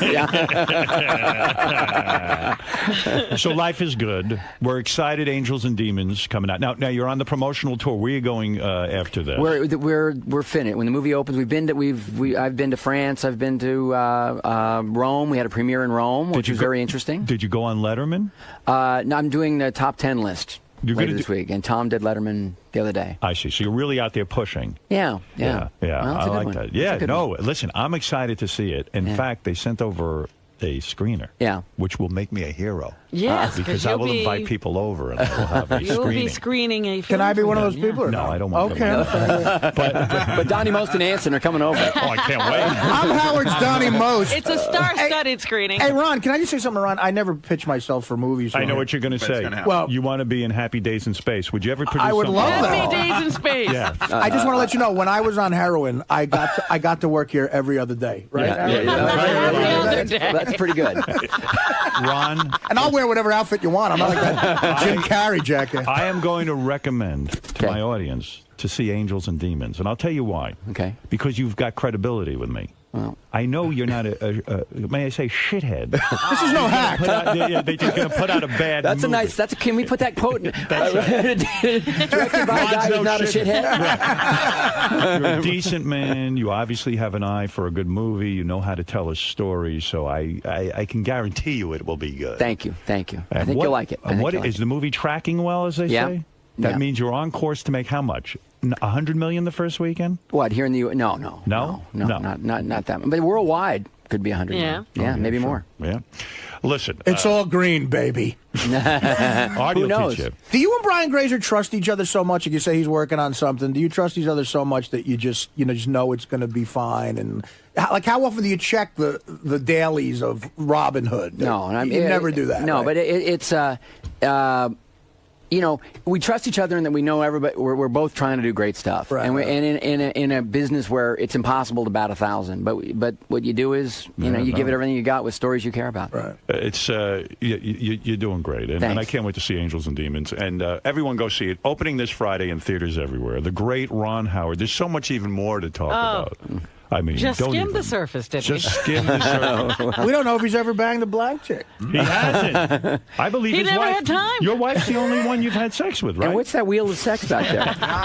So life is good. We're excited. Angels and Demons coming out now. You're on the promotional tour. Where are you going after this? We're finished. When the movie opens, I've been to France. I've been to Rome. We had a premiere in Rome, which was very interesting. Did you go on Letterman? No, I'm doing the top 10 list You're later gonna this week, and Tom did Letterman the other day. I see. So you're really out there pushing. Yeah. Yeah. Well, it's a I good like one. that. It's Yeah. a good No, one. listen, I'm excited to see it. In fact, they sent over a screener. Yeah. Which will make me a hero. Yes, Because I will invite people over and I will have a You'll screening. be screening a film. Can I be one of those from people? Or No, not? I don't want Okay. to. But Donnie Most and Anson are coming over. Oh, I can't wait. I'm Howard's Donnie Most. It's a star-studded screening. Hey, Ron, can I just say something, Ron? I never pitch myself for movies. I know what you're going to say. Well- you want to be in Happy Days in Space. Would you ever produce I would something? love that. Happy Days in Space. Yeah. I just want to let you know, when I was on heroin, I got to work here every other day. Right? Every other day. That's pretty good. Ron, And I'll wear whatever outfit you want. I'm not like that Jim Carrey jacket. I am going to recommend to Okay. my audience to see Angels and Demons, and I'll tell you why. Okay. Because you've got credibility with me. Well. I know you're not may I say, shithead. This is no hack. They're just going to put out a bad That's a movie. nice. Can we put that quote? Directed by a guy Ron's who's not a shithead. You're a decent man. You obviously have an eye for a good movie. You know how to tell a story. So I can guarantee you it will be good. Thank you. I And think you'll like it. I think What you'll like is the movie tracking well, as they Yeah. say? That Yeah. means you're on course to make how much? $100 million the first weekend? What, here in the U.S.? No, No? not that. But worldwide could be 100. Yeah. Maybe sure. more. Yeah. Listen, It's all green, baby. Artie will knows? teach you. Do you and Brian Grazer trust each other so much? If you say he's working on something, do you trust each other so much that you just know it's going to be fine? And how often do you check the dailies of Robin Hood? No, and you never do that. No, right? but it's we trust each other and that we know everybody. We're both trying to do great stuff, Right, and right. in a business where it's impossible to bat 1,000. But what you do is you give it everything you got with stories you care about. Right. It's you're doing great, and I Thanks. can't wait to see Angels and Demons. And everyone go see it. Opening this Friday in theaters everywhere. The great Ron Howard. There's so much even more to talk about. I mean, Just don't skim even- the surface, didn't he? Just skim the surface. We don't know if he's ever banged a black chick. He hasn't. I believe He his never wife. had time. Your wife's the only one you've had sex with, right? And what's that wheel of sex back there?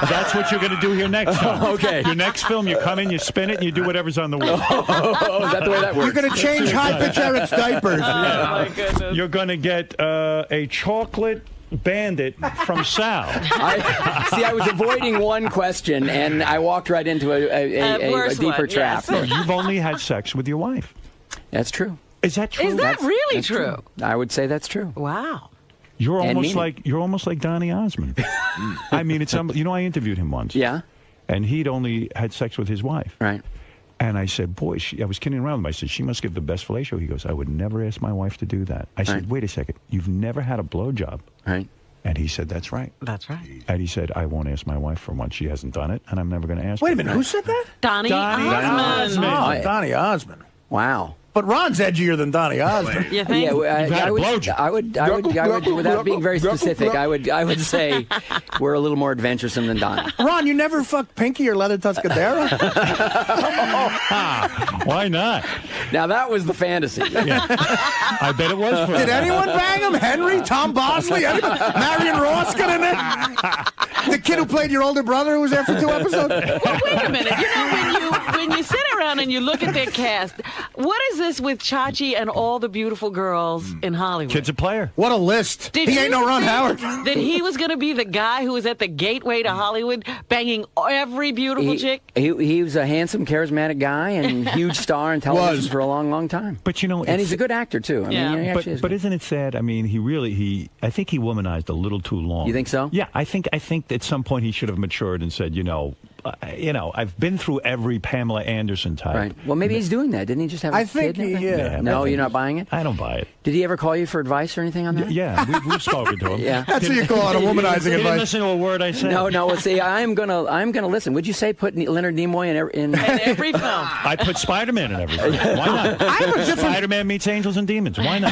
That's what you're going to do here next time. Okay. Your next film, you come in, you spin it, and you do whatever's on the wheel. Oh, is that the way that works? You're going to change high-pitch Eric's diapers. Oh, my goodness. You're going to get a chocolate bandit from Sal. I was avoiding one question, and I walked right into a worse deeper one, trap. yes. You've only had sex with your wife. That's true. Is that true? Is that really That's true? I would say that's true. Wow. You're And almost meaning. like Donny Osmond. I mean, it's I interviewed him once. Yeah. And he'd only had sex with his wife. Right. And I said, boy, I was kidding around with him. I said, she must give the best fellatio. He goes, I would never ask my wife to do that. I said, Right. wait a second. You've never had a blowjob? Right. And he said, that's right. That's right. And he said, I won't ask my wife for one. She hasn't done it, and I'm never going to ask Wait her. a minute, who said that? Donny Osmond. Oh, Donny Osmond. Wow. But Ron's edgier than Donny Osmond. You think? Yeah, You've had a blowjob. I would, without being very specific, I would say we're a little more adventuresome than Donnie. Ron, you never fucked Pinky or Leather Tuscadero? Why not? Now that was the fantasy. I bet it was for Did him. anyone bang him? Henry? Tom Bosley? Anybody? Marion Ross got in there? The kid who played your older brother who was there for 2 episodes? Well, wait a minute. You know, when you sit around and you look at their cast, what is this with Chachi and all the beautiful girls in Hollywood? Kid's a player. What a list. Did He you ain't no Ron think Howard. That he was going to be the guy who was at the gateway to Hollywood banging every beautiful chick? He was a handsome, charismatic guy and huge star in television Was. for a long, long time. But, you know, And he's a good actor, too. I mean, Yeah. he actually is But good. isn't it sad? I mean, I think he womanized a little too long. You think so? Yeah, I think at some point he should have matured and said, I've been through every Pamela Anderson type. Right. Well, maybe he's doing that. Didn't he just have a I think kid? he- yeah. No, you're not buying it? I don't buy it. Did he ever call you for advice or anything on that? Yeah, we've spoken to him. Yeah. That's what you call it, a womanizing He didn't advice. listen to a word I said. No. Well, see, I'm gonna listen. Would you say put Leonard Nimoy in? In every film. I put Spider-Man in everything. Why not? I have a different... Spider-Man meets Angels and Demons. Why not?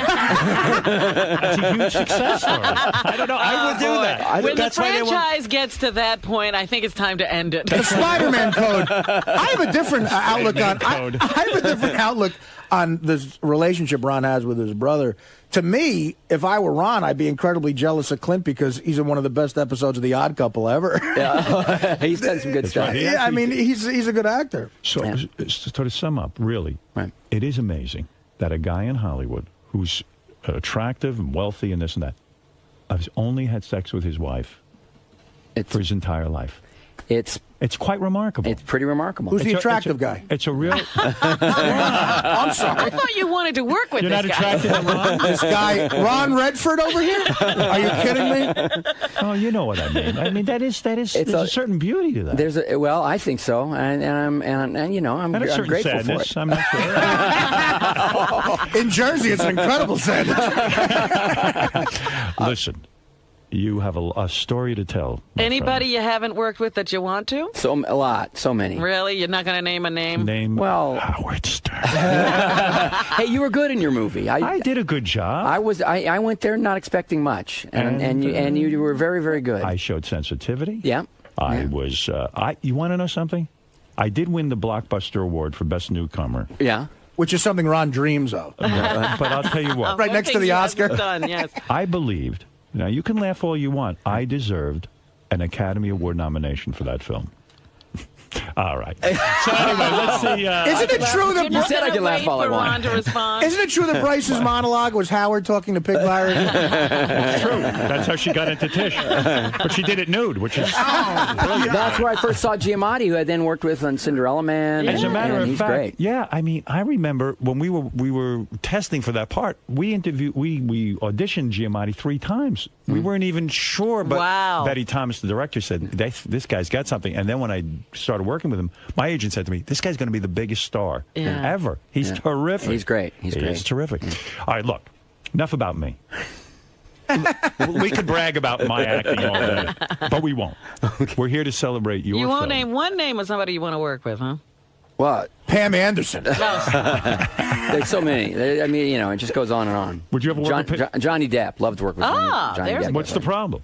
That's a huge success story. I don't know. I would do that. When the That's why they want- franchise gets to that point, I think it's time to end it. The Spider-Man code. I have a different outlook on. Spider-Man code. I have a different outlook on this relationship Ron has with his brother. To me, if I were Ron, I'd be incredibly jealous of Clint because he's in one of the best episodes of The Odd Couple ever. Yeah. He's done some good stuff. right. Yeah, I mean, he's a good actor. So to sum up, really, Right. it is amazing that a guy in Hollywood who's attractive and wealthy and this and that has only had sex with his wife for his entire life. It's quite remarkable. It's pretty remarkable. Who's the It's a- attractive guy? It's a real. I'm sorry. I thought you wanted to work with You're this not guy. attracted to Ron? This guy, Ron Redford over here? Are you kidding me? Oh, you know what I mean. I mean there's a certain beauty to that. Well, I think so, and I'm And a certain grateful for sadness. it. I'm not sure. In Jersey, it's an incredible sandwich. Listen, you have a story to tell. my Anybody you haven't worked with that you want to? So many. Really? You're not going to name a name? friend. Name Well- Howard Stern. Hey, you were good in your movie. I did a good job. I went there not expecting much, and you were very, very good. I showed sensitivity. Yeah. I was. You want to know something? I did win the Blockbuster Award for Best Newcomer. Yeah. Which is something Ron dreams of. But I'll tell you what. Right One next to thing the he Oscar. hasn't Done, yes. I believed. Now you can laugh all you want. I deserved an Academy Award nomination for that film. All right. So anyway, let's see. Isn't it true that You said I could laugh all I for want. Ron to respond. Isn't it true that Bryce's monologue was Howard talking to Pig Virus? It's true. That's how she got into Tish. But she did it nude, which is brilliant. That's where I first saw Giamatti, who I then worked with on Cinderella Man. As a and- matter and of he's fact, great. yeah. I mean, I remember when we were testing for that part. We auditioned Giamatti 3 times. We weren't even sure, but Wow. Betty Thomas, the director, said this guy's got something. And then when I started working with him, my agent said to me, "This guy's going to be the biggest star ever. He's terrific. He's great. He's He great. is terrific." All right, look. Enough about me. We could brag about my acting all day, but we won't. We're here to celebrate your You won't film. name one name of somebody you want to work with, huh? Well, Pam Anderson. There's so many. I mean, it just goes on and on. Would you ever work with Johnny Depp? Loved to work with Johnny Depp. What's the problem?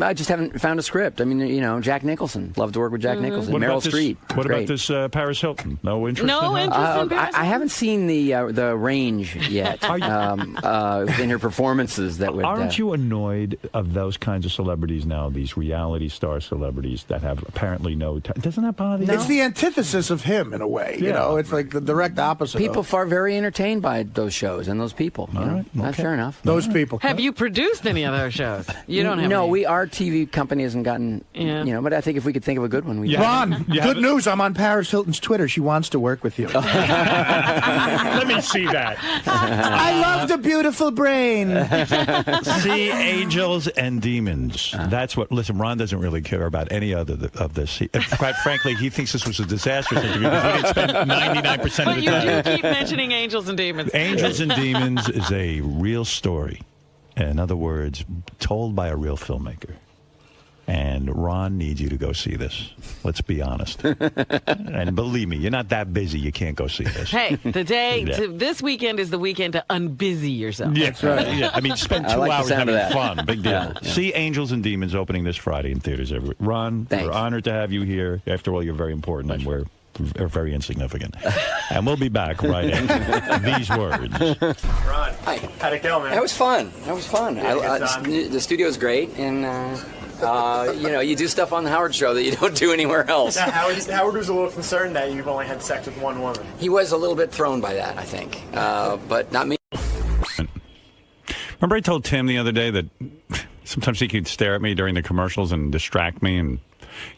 I just haven't found a script. I mean, Jack Nicholson. Loved to work with Jack Nicholson. Meryl Streep. What about this Paris Hilton? No interest in her? In Paris I haven't seen the range yet in her performances. Aren't you annoyed of those kinds of celebrities now, these reality star celebrities that have apparently no doesn't that bother you? It's the antithesis of him in a way. It's like the direct opposite. People are very entertained by those shows and those people. That's fair enough. Those people. Have you produced any of those shows? You don't have No, any. our TV company hasn't gotten, but I think if we could think of a good one, we Ron, good news. I'm on Paris Hilton's Twitter. She wants to work with you. Let me see that. I love the beautiful brain. See Angels and Demons. That's what. Listen, Ron doesn't really care about any other of this. Quite frankly, he thinks this was a disastrous interview because we didn't spend 99% of But the you time. do keep mentioning Angels and Demons. Angels and Demons is a real story. In other words, told by a real filmmaker. And Ron needs you to go see this. Let's be honest. And believe me, you're not that busy. You can't go see this. Hey, this weekend is the weekend to unbusy yourself. Yeah, that's right. Yeah. I mean, spend 2 like the hours sound having of that. fun. Big deal. Yeah. See Angels and Demons opening this Friday in theaters everywhere. Ron, Thanks. we're honored to have you here. After all, you're very important and we're very insignificant. And we'll be back right after these words. Ron, Hi. how'd it go, man? That was fun. good time. The studio's great, and you do stuff on the Howard Show that you don't do anywhere else. Now, Howard was a little concerned that you've only had sex with one woman. He was a little bit thrown by that, I think, but not me. Remember I told Tim the other day that sometimes he could stare at me during the commercials and distract me, and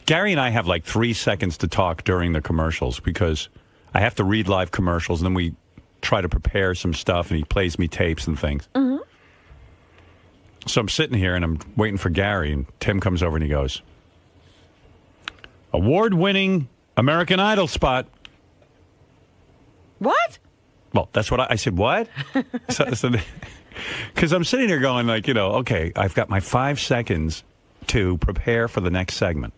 Gary and I have like 3 seconds to talk during the commercials because I have to read live commercials, and then we try to prepare some stuff, and he plays me tapes and things. Mm-hmm. So I'm sitting here, and I'm waiting for Gary, and Tim comes over, and he goes, award-winning American Idol spot. What? Well, that's what I said, what? Because I'm sitting here going like, okay, I've got my 5 seconds to prepare for the next segment.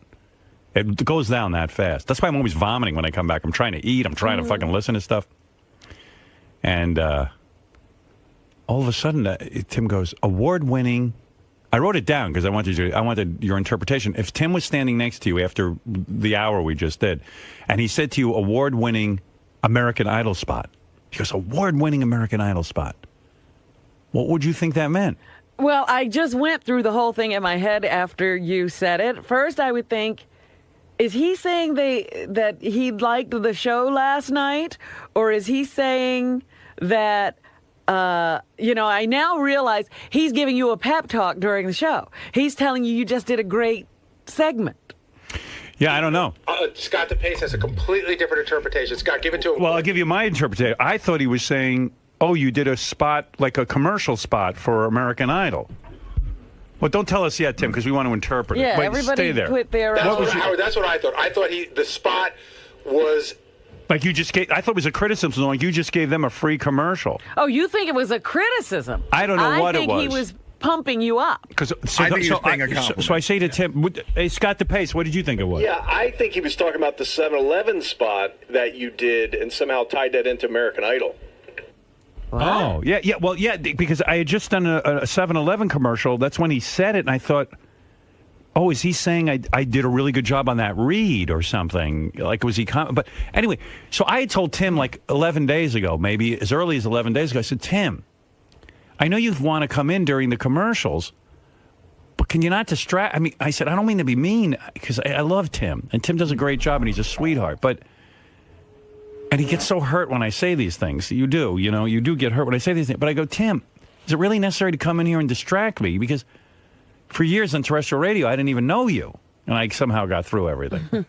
It goes down that fast. That's why I'm always vomiting when I come back. I'm trying to eat. I'm trying to fucking listen to stuff. And all of a sudden, Tim goes, award-winning. I wrote it down because I wanted your interpretation. If Tim was standing next to you after the hour we just did, and he said to you, award-winning American Idol spot. He goes, award-winning American Idol spot. What would you think that meant? Well, I just went through the whole thing in my head after you said it. First, I would think, is he saying that he liked the show last night? Or is he saying that, I now realize he's giving you a pep talk during the show. He's telling you just did a great segment. Yeah, I don't know. Scott DePace has a completely different interpretation. Scott, give it to him. Well, I'll give you my interpretation. I thought he was saying, oh, you did a spot, like a commercial spot for American Idol. Well, don't tell us yet, Tim, because we want to interpret it. Yeah, Wait, everybody stay there. put their... That's what I thought. I thought the spot was... Like you just gave, I thought it was a criticism, like you just gave them a free commercial. Oh, you think it was a criticism? I don't know what it was. I think he was pumping you up. I think he was paying a compliment. So I say to Tim, hey, Scott DePace, what did you think it was? Yeah, I think he was talking about the 7-Eleven spot that you did and somehow tied that into American Idol. What? Oh, yeah, well, yeah, because I had just done a 7-Eleven commercial. That's when he said it, and I thought, oh, is he saying I did a really good job on that read or something? Like, was he... But anyway, so I had told Tim like 11 days ago, maybe as early as 11 days ago, I said, Tim, I know you want to come in during the commercials, but can you not distract... I mean, I said, I don't mean to be mean, because I love Tim, and Tim does a great job, and he's a sweetheart, but... And he gets so hurt when I say these things. You do, you do get hurt when I say these things. But I go, Tim, is it really necessary to come in here and distract me? Because for years on terrestrial radio, I didn't even know you. And I somehow got through everything.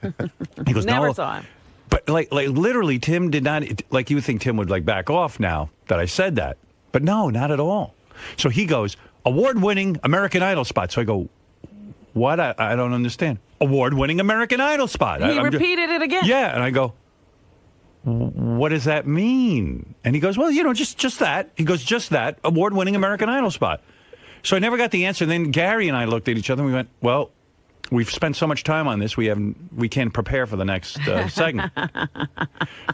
He goes, Never no. saw him. But like literally, Tim did not, like you would think Tim would like back off now that I said that. But no, not at all. So he goes, award-winning American Idol spot. So I go, what? I don't understand. Award-winning American Idol spot. He repeated it again. Yeah, and I go, what does that mean? And he goes, well, just that. He goes, just that, award-winning American Idol spot. So I never got the answer. Then Gary and I looked at each other and we went, well, we've spent so much time on this, we can't prepare for the next segment.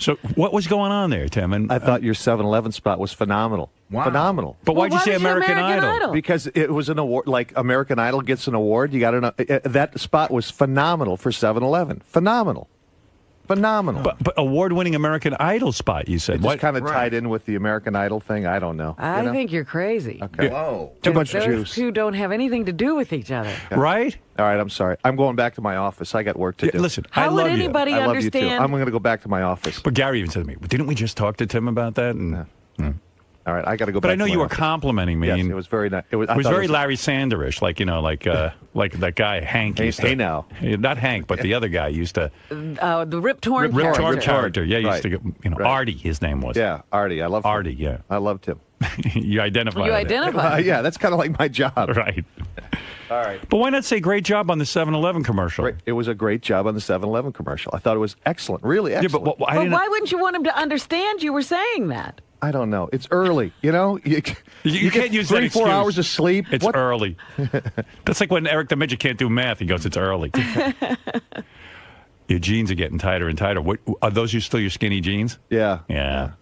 So what was going on there, Tim? And I thought your 7-Eleven spot was phenomenal. Wow. Phenomenal. But why'd you say did American Idol? Because it was an award, like American Idol gets an award. You got to know that spot was phenomenal for 7-Eleven. Phenomenal. But award-winning American Idol spot, you said. It just kind of tied in with the American Idol thing. I don't know. I think you're crazy. Okay. Whoa. Too much Those juice. two don't have anything to do with each other. Right? All right, I'm sorry. I'm going back to my office. I got work to do. Listen, I How would love you. anybody I love you too. understand? I'm going to go back to my office. But Gary even said to me, didn't we just talk to Tim about that? And, All right, I got to go back But I to know my you were office. complimenting me. Yes, and it was very nice. It was very Larry Sanderish, like that guy Hank used to. Hey now. Not Hank, but the other guy used to. The Rip Torn Rip character. Torn character. Yeah, he used Right. to get, Right. Artie, his name was. Yeah, Artie. I love Artie, yeah. I loved him. You identify You with it. identify. Yeah, that's kind of like my job. Right. All right. But why not say great job on the 7-Eleven commercial? It was a great job on the 7-Eleven commercial. I thought it was excellent, really Yeah, excellent. but I But didn't. why wouldn't you want him to understand you were saying that? I don't know. It's early, you know. You You get can't use that 3-4 excuse. hours of sleep. It's What? early. That's like when Eric the Midget can't do math. He goes, it's early. Your jeans are getting tighter and tighter. What, are those still your skinny jeans? Yeah. Yeah.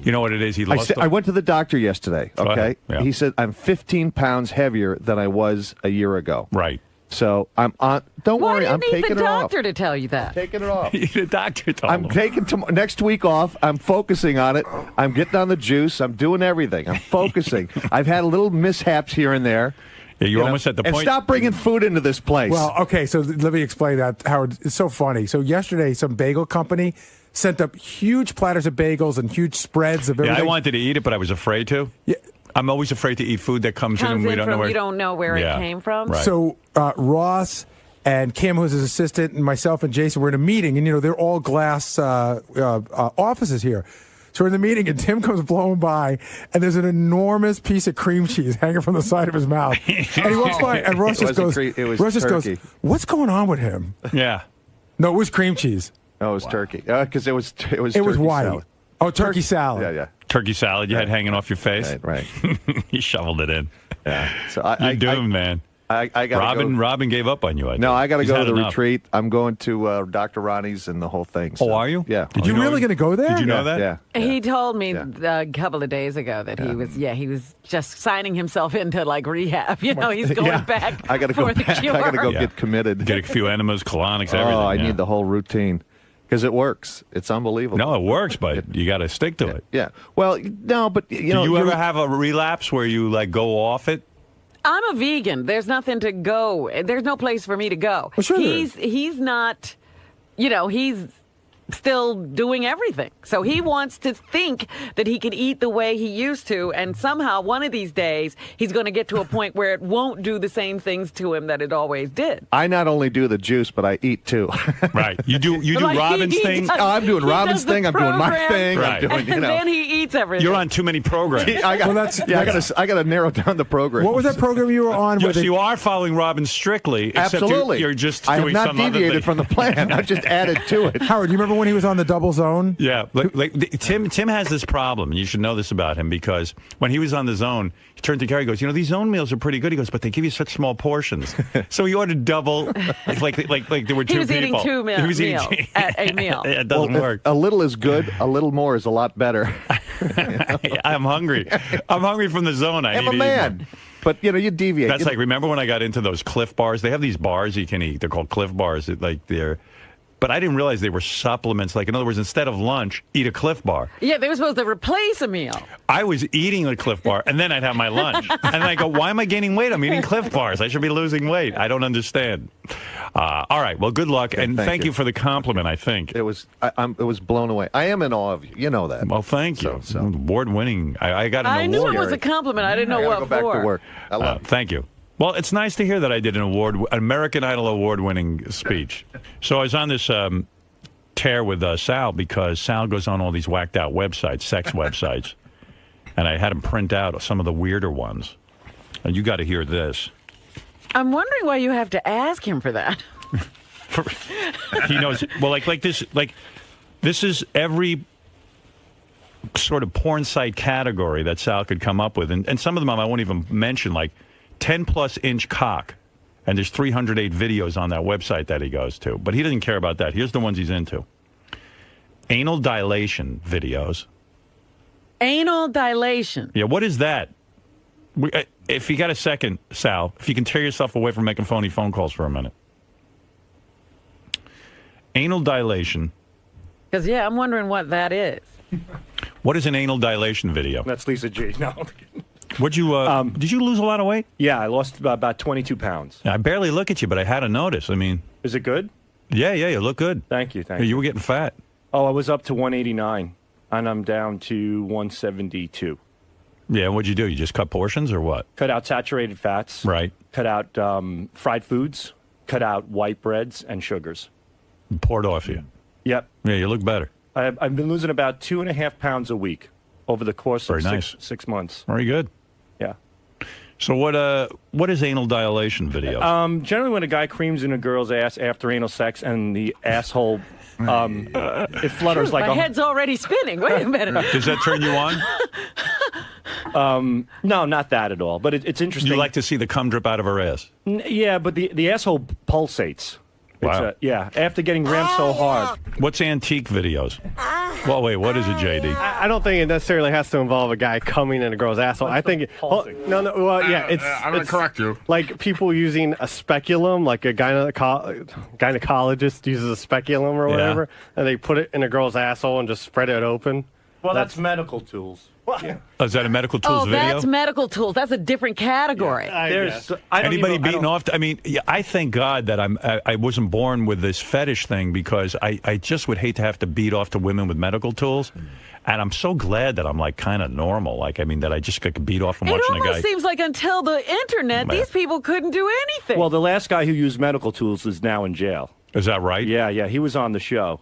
You know what it is? He I, lost. I went to the doctor yesterday. Go Okay. ahead. Yeah. He said I'm 15 pounds heavier than I was a year ago. Right. So I'm on. Don't Why worry. do you I'm need taking the it off. doctor to tell you that? Taking it off. The doctor told I'm him. taking next week off. I'm focusing on it. I'm getting on the juice. I'm doing everything. I'm focusing. I've had little mishaps here and there. Yeah, you're You know? almost at the and point. stop bringing food into this place. Well, okay, so let me explain that, Howard. It's so funny. So yesterday, some bagel company sent up huge platters of bagels and huge spreads of Yeah, everything. I wanted to eat it, but I was afraid to. Yeah. I'm always afraid to eat food that comes in and we don't know where. you don't know where Yeah. it came from. Right. So Ross and Kim, who's his assistant, and myself and Jason were in a meeting, and they're all glass offices here. So we're in the meeting, and Tim comes blowing by, and there's an enormous piece of cream cheese hanging from the side of his mouth. And he walks by, and Ross It just goes, wasn't it was Ross just goes, turkey. "What's going on with him?" Yeah. No, it was cream cheese. No, it was turkey. Because it was It was turkey white. salad. Oh, turkey salad. Yeah, yeah. Turkey salad you had hanging off your face. Right. You shoveled it in. Yeah. So You're doomed, man. I got Robin gave up on you. No, I got to He's go to had the enough. retreat. I'm going to Dr. Ronnie's and the whole thing. Oh, are you? Yeah. Did You know really he- going to go there? Did you know that? Yeah. He told me Yeah. a couple of days ago that he was just signing himself into like rehab. He's going back I got to for go the back. cure. I got to go Yeah. get committed. Get a few enemas, colonics, everything. Oh, I yeah. need the whole routine because it works. It's unbelievable. No, it works, but you got to stick to it. Yeah. Well, no, but Do you ever have a relapse where you like go off it? I'm a vegan. There's nothing to go. There's no place for me to go. Well, sure there He's not, he's still doing everything. So he wants to think that he can eat the way he used to, and somehow one of these days he's going to get to a point where it won't do the same things to him that it always did. I not only do the juice, but I eat too. Right. You do Like, Robin's he thing. does- I'm doing he Robin's does the thing. I'm doing my program, thing. Right. I'm doing, And then he eats everything. You're on too many programs. I got. Well, that's- I got to narrow down the program. What was that program you were on? Yes, you are following Robin strictly. Except Absolutely. You're just I have doing not some other deviated thing. from the plan. I just added to it. Howard, you remember when he was on the Double Zone? Yeah, Tim has this problem. You should know this about him because when he was on the Zone, he turned to Gary. He goes, "The Zone meals are pretty good." He goes, "But they give you such small portions." So he ordered double, like there were two he was people. eating two He was meals eating at a meal. It doesn't work. A little is good. A little more is a lot better. I'm hungry. I'm hungry from the Zone. I I'm need a to eat man. more. But you deviate. That's like, remember when I got into those Cliff bars? They have these bars you can eat. They're called Cliff bars. But I didn't realize they were supplements. Like, in other words, instead of lunch, eat a Cliff bar. Yeah, they were supposed to replace a meal. I was eating a Cliff bar, and then I'd have my lunch. And I go, why am I gaining weight? I'm eating Cliff bars. I should be losing weight. I don't understand. All right. Well, good luck, and thank you for the compliment, I think. it was. It was blown away. I am in awe of you. You know that. Well, thank you. So- Award-winning. I got an I knew award. it was a compliment. I didn't know I gotta what go back for. to work. I love it. Thank you. Well, it's nice to hear that I did an American Idol award-winning speech. So I was on this tear with Sal because Sal goes on all these whacked-out websites, sex websites, and I had him print out some of the weirder ones. And you got to hear this. I'm wondering why you have to ask him for that. He knows. Well, like this is every sort of porn site category that Sal could come up with, and some of them I won't even mention, like 10-plus inch cock. And there's 308 videos on that website that he goes to. But he doesn't care about that. Here's the ones he's into. Anal dilation videos. Anal dilation. Yeah, what is that? If you got a second, Sal, if you can tear yourself away from making phony phone calls for a minute. Anal dilation. Because, yeah, I'm wondering what that is. What is an anal dilation video? That's Lisa G. No. Did you lose a lot of weight? Yeah, I lost about 22 pounds. I barely look at you, but I had to notice. I mean, is it good? Yeah, you look good. Thank you. You were getting fat. Oh, I was up to 189, and I'm down to 172. Yeah, what'd you do? You just cut portions or what? Cut out saturated fats. Right. Cut out fried foods. Cut out white breads and sugars. Poured off you. Yep. Yeah, you look better. I've been losing about 2.5 pounds a week over the course of nice. six months. Very good. Yeah. So what is anal dilation video? Generally when a guy creams in a girl's ass after anal sex and the asshole, it flutters like My head's already spinning. Wait a minute. Does that turn you on? No, not that at all. But it's interesting. You like to see the cum drip out of her ass? Yeah, but the asshole pulsates. Wow. Yeah, after getting rammed so hard. What's antique videos? Well, wait, what is it, JD? I don't think it necessarily has to involve a guy coming in a girl's asshole. I think well, yeah, I'm going to correct you. Like people using a speculum, like a gynecologist uses a speculum or whatever, and they put it in a girl's asshole and just spread it open. Well, that's medical tools. Oh, is that a medical tools video? Oh, that's medical tools. That's a different category. Anybody beating off? I mean, I thank God that I wasn't born with this fetish thing because I just would hate to have to beat off to women with medical tools. And I'm so glad that I'm like kind of normal. Like, I mean, that I just could beat off from watching a guy. It almost seems like until the internet, these people couldn't do anything. Well, the last guy who used medical tools is now in jail. Is that right? Yeah. He was on the show.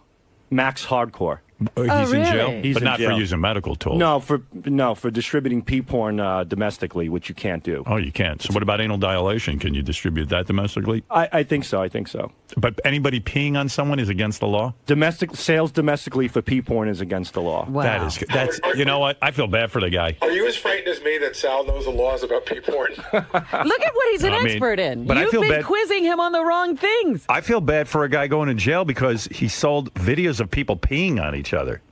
Max Hardcore. He's in jail? He's but in not jail. for using medical tools. No, for distributing pee porn domestically, which you can't do. Oh, you can't. So what about anal dilation? Can you distribute that domestically? I think so. But anybody peeing on someone is against the law? Domestic sales domestically for pee porn is against the law. Wow. That's you know what? I feel bad for the guy. Are you as frightened as me that Sal knows the laws about pee porn? Look at what he's an expert in. But You've I feel been bad. quizzing him on the wrong things. I feel bad for a guy going to jail because he sold videos of people peeing on each other.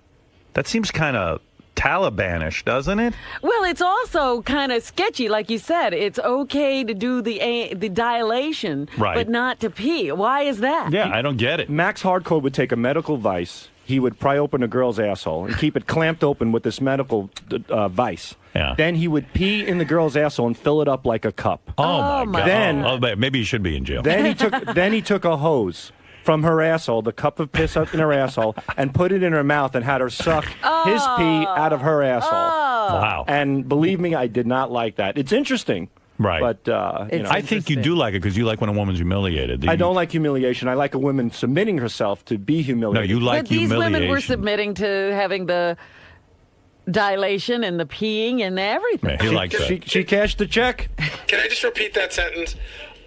That seems kind of Talibanish, doesn't it? Well, it's also kind of sketchy, like you said. It's okay to do the dilation, but not to pee. Why is that? Yeah, I don't get it. Max Hardcore would take a medical vice. He would pry open a girl's asshole and keep it clamped open with this medical vice. Yeah. Then he would pee in the girl's asshole and fill it up like a cup. Oh my God! Then maybe he should be in jail. Then he took a hose from her asshole, the cup of piss up in her asshole, and put it in her mouth and had her suck his pee out of her asshole. Wow. And believe me, I did not like that. It's interesting. Right. But, I think you do like it because you like when a woman's humiliated. I don't like humiliation. I like a woman submitting herself to be humiliated. No, you like humiliation. But these women were submitting to having the dilation and the peeing and everything. Yeah, he likes that. She cashed the check. Can I just repeat that sentence?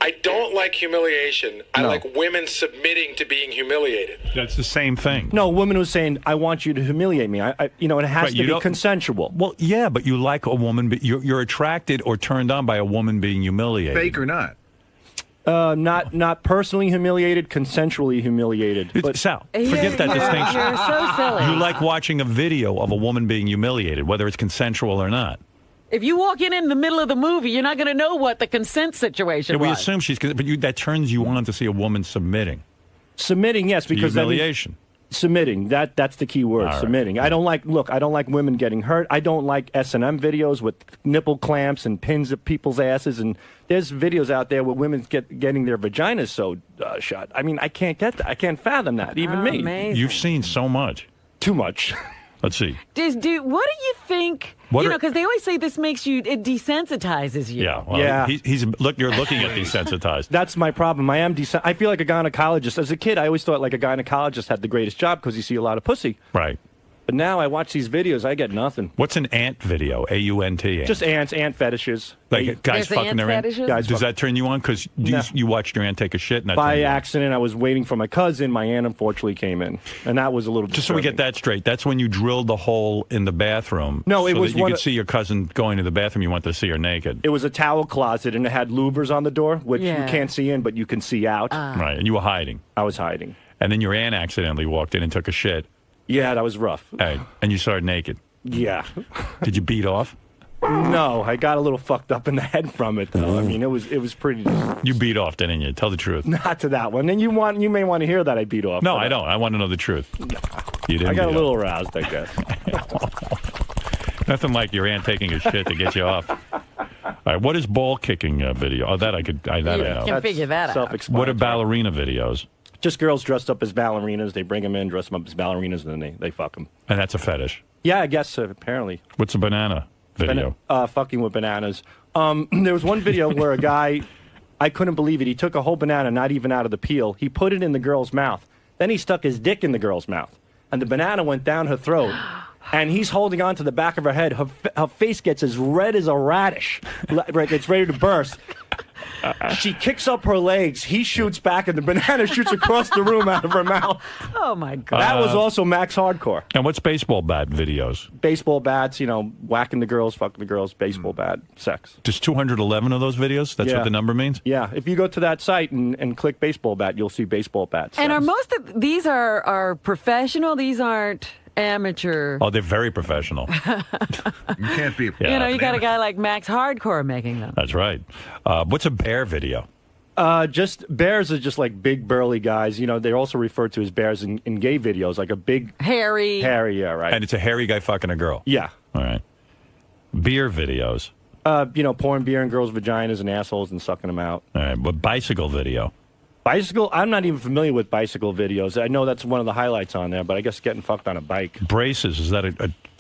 I don't like humiliation. I like women submitting to being humiliated. That's the same thing. No, a woman was saying, I want you to humiliate me. It has to be consensual. Well, yeah, but you like a woman, but you're attracted or turned on by a woman being humiliated. Fake or not? Not personally humiliated, consensually humiliated. But Sal, forget that distinction. You're so silly. You like watching a video of a woman being humiliated, whether it's consensual or not. If you walk in the middle of the movie, you're not going to know what the consent situation was. We assume she's, but that turns you on to see a woman submitting. Submitting, yes, because humiliation. Submitting, that's the key word. Right. Submitting. I don't like women getting hurt. I don't like S&M videos with nipple clamps and pins at people's asses. And there's videos out there where women getting their vaginas sewed shut. I mean, I can't get that. I can't fathom that. Even me. Amazing. You've seen so much. Too much. Let's see. What do you think? Because they always say this makes you, it desensitizes you. Yeah. Well, yeah. You're looking at desensitized. That's my problem. I feel like a gynecologist. As a kid, I always thought like a gynecologist had the greatest job because you see a lot of pussy. Right. But now I watch these videos, I get nothing. What's an ant video? A-U-N-T. Just ants, ant fetishes. Like guys There's fucking ant their ant. fetishes? Does that turn you on? Because you watched your aunt take a shit. And that turned By you on. accident, I was waiting for my cousin. My aunt unfortunately came in, and that was a little. Just so we get that straight, that's when you drilled the hole in the bathroom. No, it so was that you one could see your cousin going to the bathroom. You wanted to see her naked. It was a towel closet, and it had louvers on the door, which Yeah. you can't see in, but you can see out. Right, and you were hiding. I was hiding. And then your aunt accidentally walked in and took a shit. Yeah, that was rough. Hey, and you saw her naked. Yeah. Did you beat off? No, I got a little fucked up in the head from it, though. I mean, it was pretty. You beat off, didn't you? Tell the truth. Not to that one. And you may want to hear that I beat off. No, but, I don't. I want to know the truth. You didn't. I got a beat little off. aroused, I guess. Nothing like your aunt taking a shit to get you off. All right, what is ball kicking video? Oh, that I could. I know. Can figure that out. Self-explanatory. What are ballerina videos? Just girls dressed up as ballerinas. They bring them in, dress them up as ballerinas, and then they fuck them. And that's a fetish. Yeah, I guess apparently. What's a banana video? Fucking with bananas. There was one video where a guy, I couldn't believe it. He took a whole banana, not even out of the peel. He put it in the girl's mouth. Then he stuck his dick in the girl's mouth, and the banana went down her throat. And he's holding on to the back of her head. Her face gets as red as a radish. Right, it's ready to burst. She kicks up her legs. He shoots back, and the banana shoots across the room out of her mouth. Oh, my God. That was also Max Hardcore. And what's baseball bat videos? Baseball bats, whacking the girls, fucking the girls, baseball bat, sex. Just 211 of those videos? That's what the number means? Yeah. If you go to that site and click baseball bat, you'll see baseball bats. And are most of these are professional? These aren't amateur. Oh, they're very professional. You can't be. Yeah. You got a guy like Max Hardcore making them. That's right. What's a bear video? Just bears are just like big burly guys. They're also referred to as bears in gay videos, like a big hairy. Yeah, right. And it's a hairy guy fucking a girl. Yeah. All right. Beer videos. Pouring beer in girls' vaginas and assholes and sucking them out. All right. But bicycle video. Bicycle? I'm not even familiar with bicycle videos. I know that's one of the highlights on there, but I guess getting fucked on a bike. Braces. Is that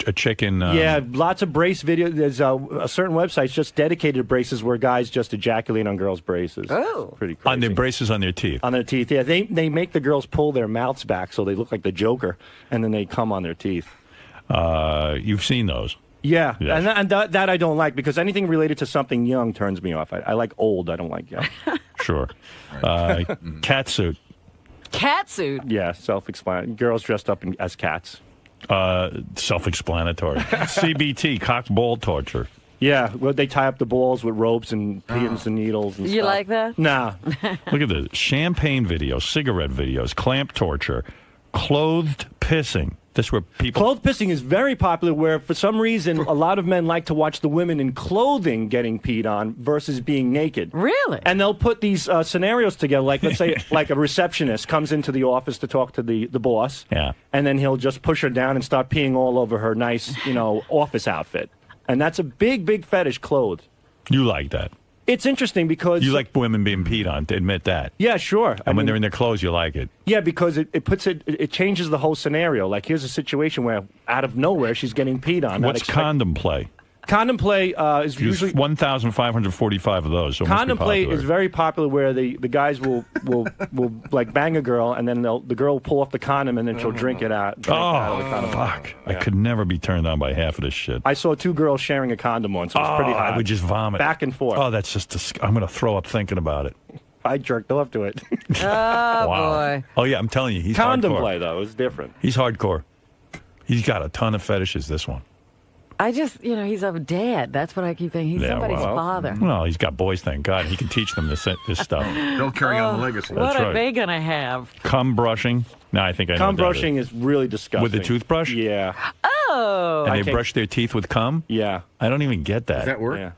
a chicken? Yeah, lots of brace videos. There's a certain websites just dedicated to braces where guys just ejaculate on girls' braces. Oh. Pretty crazy. On their braces on their teeth. On their teeth, yeah. They make the girls pull their mouths back so they look like the Joker, and then they come on their teeth. You've seen those. Yeah, Yes. and that I don't like because anything related to something young turns me off. I like old. I don't like young. Sure. Cat suit. Cat suit. Yeah, self-explanatory. Girls dressed up as cats. Self-explanatory. CBT, cock ball torture. Yeah, well, they tie up the balls with ropes and pins and needles and You stuff. like that? Nah. Look at this. Champagne videos, cigarette videos, clamp torture, clothed pissing. This where people... Clothed pissing is very popular where, for some reason, a lot of men like to watch the women in clothing getting peed on versus being naked. Really? And they'll put these scenarios together, like, let's say, like a receptionist comes into the office to talk to the boss. Yeah. And then he'll just push her down and start peeing all over her nice, office outfit. And that's a big, big fetish, clothed. You like that. It's interesting because... You like women being peed on, to admit that. Yeah, sure. And when they're in their clothes, you like it. Yeah, because it changes the whole scenario. Like, here's a situation where, out of nowhere, she's getting peed on. What's condom play? Condom play is usually... 1,545 of those. So it must be Condom play popular. is very popular where the guys will like bang a girl and then the girl will pull off the condom and then she'll drink it out. Out of the condom. Fuck. I could never be turned on by half of this shit. I saw two girls sharing a condom once. It was pretty hot. I would just vomit. Back and forth. Oh, that's just... I'm going to throw up thinking about it. I jerked off to it. Oh, Wow. boy. Oh, yeah, I'm telling you, he's Condom hardcore. play, though, is different. He's hardcore. He's got a ton of fetishes, this one. I just, he's a dad. That's what I keep thinking. He's somebody's father. Well, he's got boys, thank God. He can teach them this stuff. They'll carry on the legacy. What That's are right. they going to have? Cum brushing. No, I think I know Cum what that brushing is really disgusting. With the toothbrush? Yeah. Oh. And I they can't- brush their teeth with cum? Yeah. I don't even get that. Does that work? Yeah.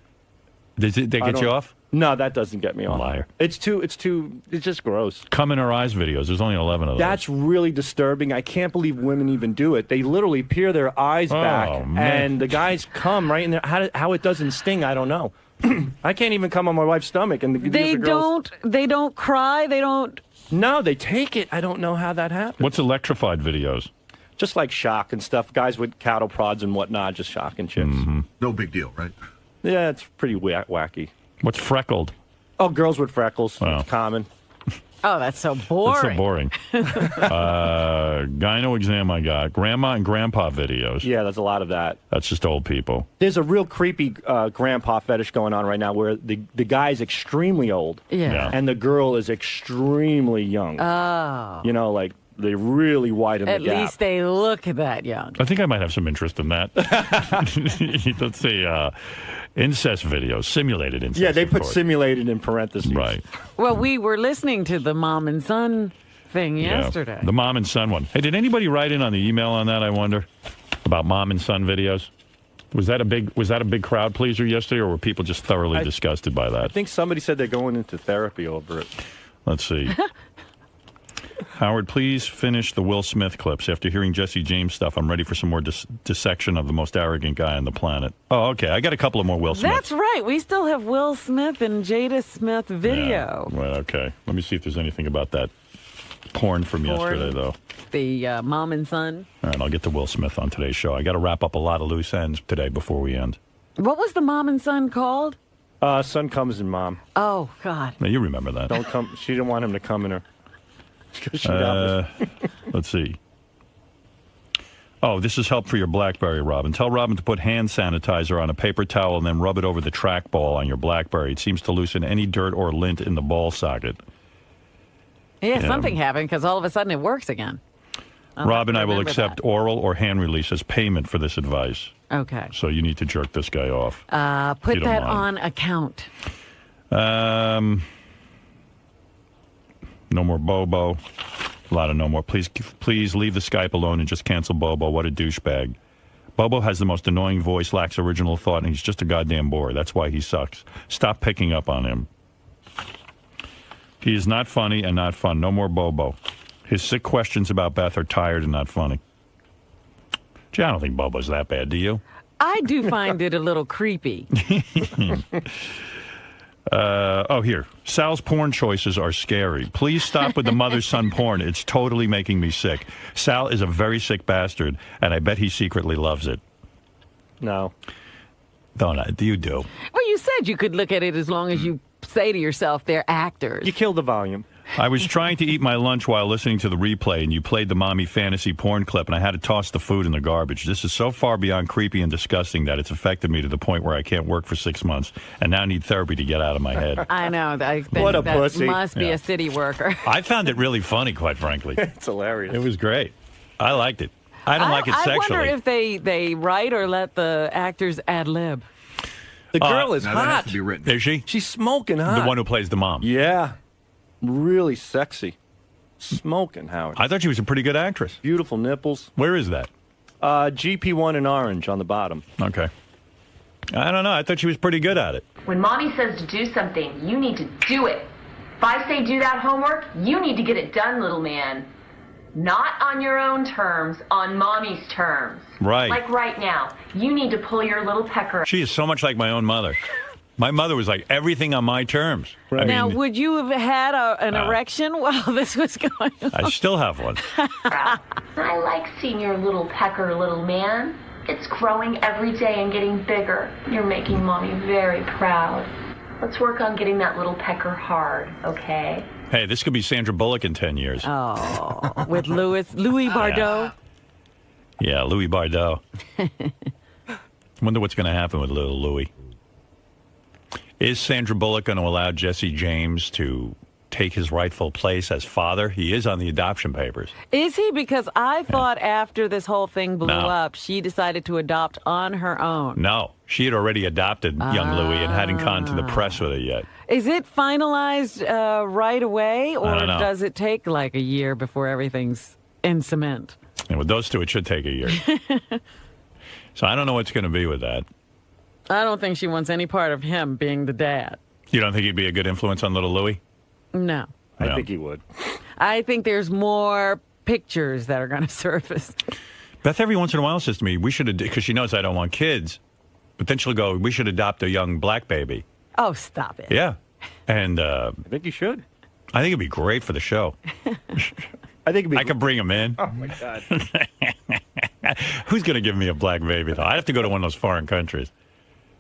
Does it I get you don't- off? No, that doesn't get me off. Liar. It's just gross. Cum in her eyes videos. There's only 11 of those. That's really disturbing. I can't believe women even do it. They literally peer their eyes back, man. and the guys come right in there. How it doesn't sting, I don't know. I can't even come on my wife's stomach, and They don't cry. They don't. No, they take it. I don't know how that happens. What's electrified videos? Just like shock and stuff. Guys with cattle prods and whatnot, just shocking chicks. Mm-hmm. No big deal, right? Yeah, it's pretty wacky. What's freckled? Oh, girls with freckles. Wow. It's common. Oh, that's so boring. That's so boring. Gyno exam I got. Grandma and grandpa videos. Yeah, there's a lot of that. That's just old people. There's a real creepy grandpa fetish going on right now where the guy's extremely old. Yeah. And the girl is extremely young. Oh. You know, like they really widen At the gap. least they look that young. I think I might have some interest in that. Let's see. Incest videos, simulated incest. Yeah, they of put course. simulated in parentheses. Right. Well, we were listening to the mom and son thing yesterday. The mom and son one. Hey, did anybody write in on the email on that, I wonder? About mom and son videos? Was that a big crowd pleaser yesterday, or were people just thoroughly disgusted by that? I think somebody said they're going into therapy over it. Let's see. Howard, please finish the Will Smith clips. After hearing Jesse James stuff, I'm ready for some more dissection of the most arrogant guy on the planet. Oh, okay. I got a couple of more Will Smith. That's right. We still have Will Smith and Jada Smith video. Yeah. Well, okay. Let me see if there's anything about that porn from yesterday, though. The mom and son. All right, I'll get to Will Smith on today's show. I got to wrap up a lot of loose ends today before we end. What was the mom and son called? Son comes in mom. Oh, God. Now, you remember that. Don't come. She didn't want him to come in her. Let's see. Oh, this is help for your BlackBerry, Robin. Tell Robin to put hand sanitizer on a paper towel and then rub it over the trackball on your BlackBerry. It seems to loosen any dirt or lint in the ball socket. Yeah, something happened because all of a sudden it works again. Robin, I will accept oral or hand release as payment for this advice. Okay. So you need to jerk this guy off. Put that on account. No more Bobo. A lot of no more. Please leave the Skype alone and just cancel Bobo. What a douchebag. Bobo has the most annoying voice, lacks original thought, and he's just a goddamn bore. That's why he sucks. Stop picking up on him. He is not funny and not fun. No more Bobo. His sick questions about Beth are tired and not funny. Gee, I don't think Bobo's that bad, do you? I do find it a little creepy. Here. Sal's porn choices are scary. Please stop with the mother-son porn. It's totally making me sick. Sal is a very sick bastard, and I bet he secretly loves it. No. Don't I? You do. Well, you said you could look at it as long as you say to yourself they're actors. You killed the volume. I was trying to eat my lunch while listening to the replay, and you played the mommy fantasy porn clip, and I had to toss the food in the garbage. This is so far beyond creepy and disgusting that it's affected me to the point where I can't work for 6 months, and now need therapy to get out of my head. I know. I think What a that pussy. must be a city worker. I found it really funny, quite frankly. It's hilarious. It was great. I liked it. I don't like it sexually. I wonder if they write or let the actors ad lib. The girl is Now that has hot. to be written. Is she? She's smoking hot. The one who plays the mom. Yeah. Really sexy. Smoking, Howard. I thought she was a pretty good actress. Beautiful nipples. Where is that? GP1 in orange on the bottom. Okay. I don't know. I thought she was pretty good at it. When mommy says to do something, you need to do it. If I say do that homework, you need to get it done, little man. Not on your own terms, on mommy's terms. Right. Like right now, you need to pull your little pecker. She is so much like my own mother. My mother was like, everything on my terms. I Now, mean, would you have had an erection while this was going on? I still have one. I like seeing your little pecker, little man. It's growing every day and getting bigger. You're making mommy very proud. Let's work on getting that little pecker hard, okay? Hey, this could be Sandra Bullock in 10 years. Oh, with Louis Bardot. Yeah, Louis Bardot. Wonder what's going to happen with little Louis. Is Sandra Bullock going to allow Jesse James to take his rightful place as father? He is on the adoption papers. Is he? Because I thought after this whole thing blew No. up, she decided to adopt on her own. No, she had already adopted young Louis and hadn't gone to the press with it yet. Is it finalized right away, or don't know. does it take like a year before everything's in cement? And with those two, it should take a year. So I don't know what's going to be with that. I don't think she wants any part of him being the dad. You don't think he'd be a good influence on little Louis? No. I think he would. I think there's more pictures that are going to surface. Beth every once in a while says to me, we should, because she knows I don't want kids, but then she'll go, we should adopt a young black baby. Oh, stop it. Yeah. And I think you should. I think it'd be great for the show. I think it'd be I could bring him in. Oh, my God. Who's going to give me a black baby, though? I'd have to go to one of those foreign countries.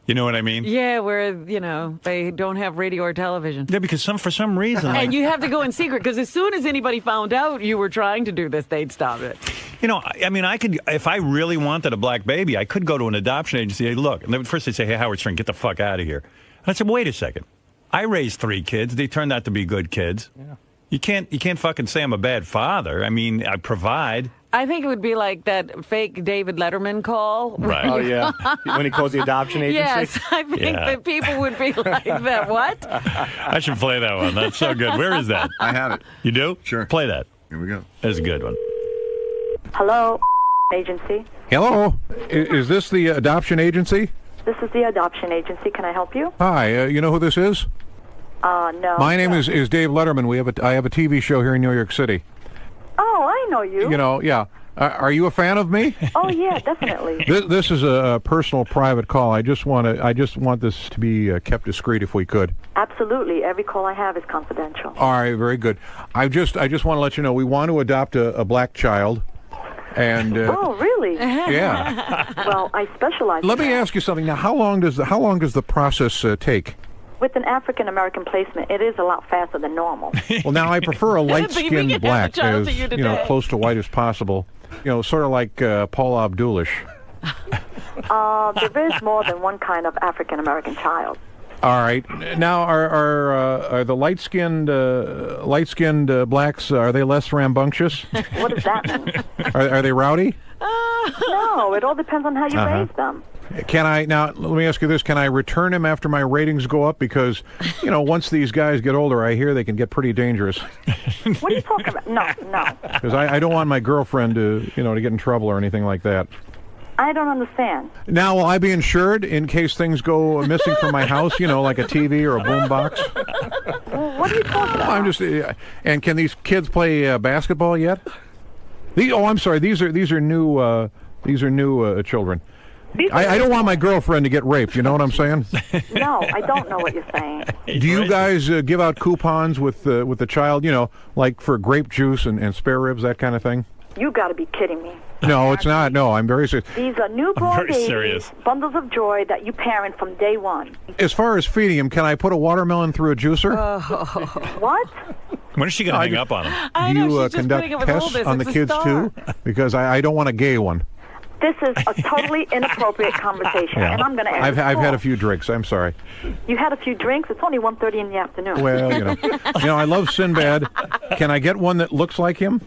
You know what I mean? Yeah, where, they don't have radio or television. Yeah, because for some reason... And you have to go in secret, because as soon as anybody found out you were trying to do this, they'd stop it. I mean, I could, if I really wanted a black baby, I could go to an adoption agency. Hey, look, and first they'd say, hey, Howard Stern, get the fuck out of here. And I said, wait a second. I raised 3 kids. They turned out to be good kids. Yeah. You can't fucking say I'm a bad father. I mean, I provide. I think it would be like that fake David Letterman call. Right. Oh, yeah. When he calls the adoption agency? Yes, I think that people would be like that. What? I should play that one. That's so good. Where is that? I have it. You do? Sure. Play that. Here we go. That's a good one. Hello, agency. Hello. Is this the adoption agency? This is the adoption agency. Can I help you? Hi. You know who this is? No. My name is Dave Letterman. I have a TV show here in New York City. Oh, I know you. Yeah. Are you a fan of me? Oh, yeah, definitely. This is a personal, private call. I just want this to be kept discreet if we could. Absolutely. Every call I have is confidential. All right, very good. I just want to let you know we want to adopt a black child. And oh, really? Yeah. Well, I specialize. Let me ask you something. Now, how long does the process take? With an African American placement, it is a lot faster than normal. Well, now I prefer a light-skinned black, as close to white as possible. Sort of like Paul Abdulish. There is more than one kind of African American child. All right. Now, are the light-skinned blacks, are they less rambunctious? What does that mean? Are they rowdy? No, it all depends on how you raise them. Now, let me ask you this. Can I return him after my ratings go up? Because, once these guys get older, I hear they can get pretty dangerous. What are you talking about? No. Because I don't want my girlfriend to get in trouble or anything like that. I don't understand. Now, will I be insured in case things go missing from my house, like a TV or a boombox? Well, what are you talking about? I'm just, and can these kids play basketball yet? I'm sorry. These are new children. I don't want my girlfriend to get raped. You know what I'm saying? No, I don't know what you're saying. Do you guys give out coupons with the child? Like for grape juice and spare ribs, that kind of thing? You got to be kidding me. No, it's not. No, I'm very serious. These are newborn babies, bundles of joy that you parent from day one. As far as feeding him, can I put a watermelon through a juicer? What? When is she going to hang up on him? Do you conduct tests on the kids too? Because I don't want a gay one. This is a totally inappropriate conversation, and I'm going to end I've had a few drinks. I'm sorry. You had a few drinks? It's only 1:30 in the afternoon. Well, I love Sinbad. Can I get one that looks like him?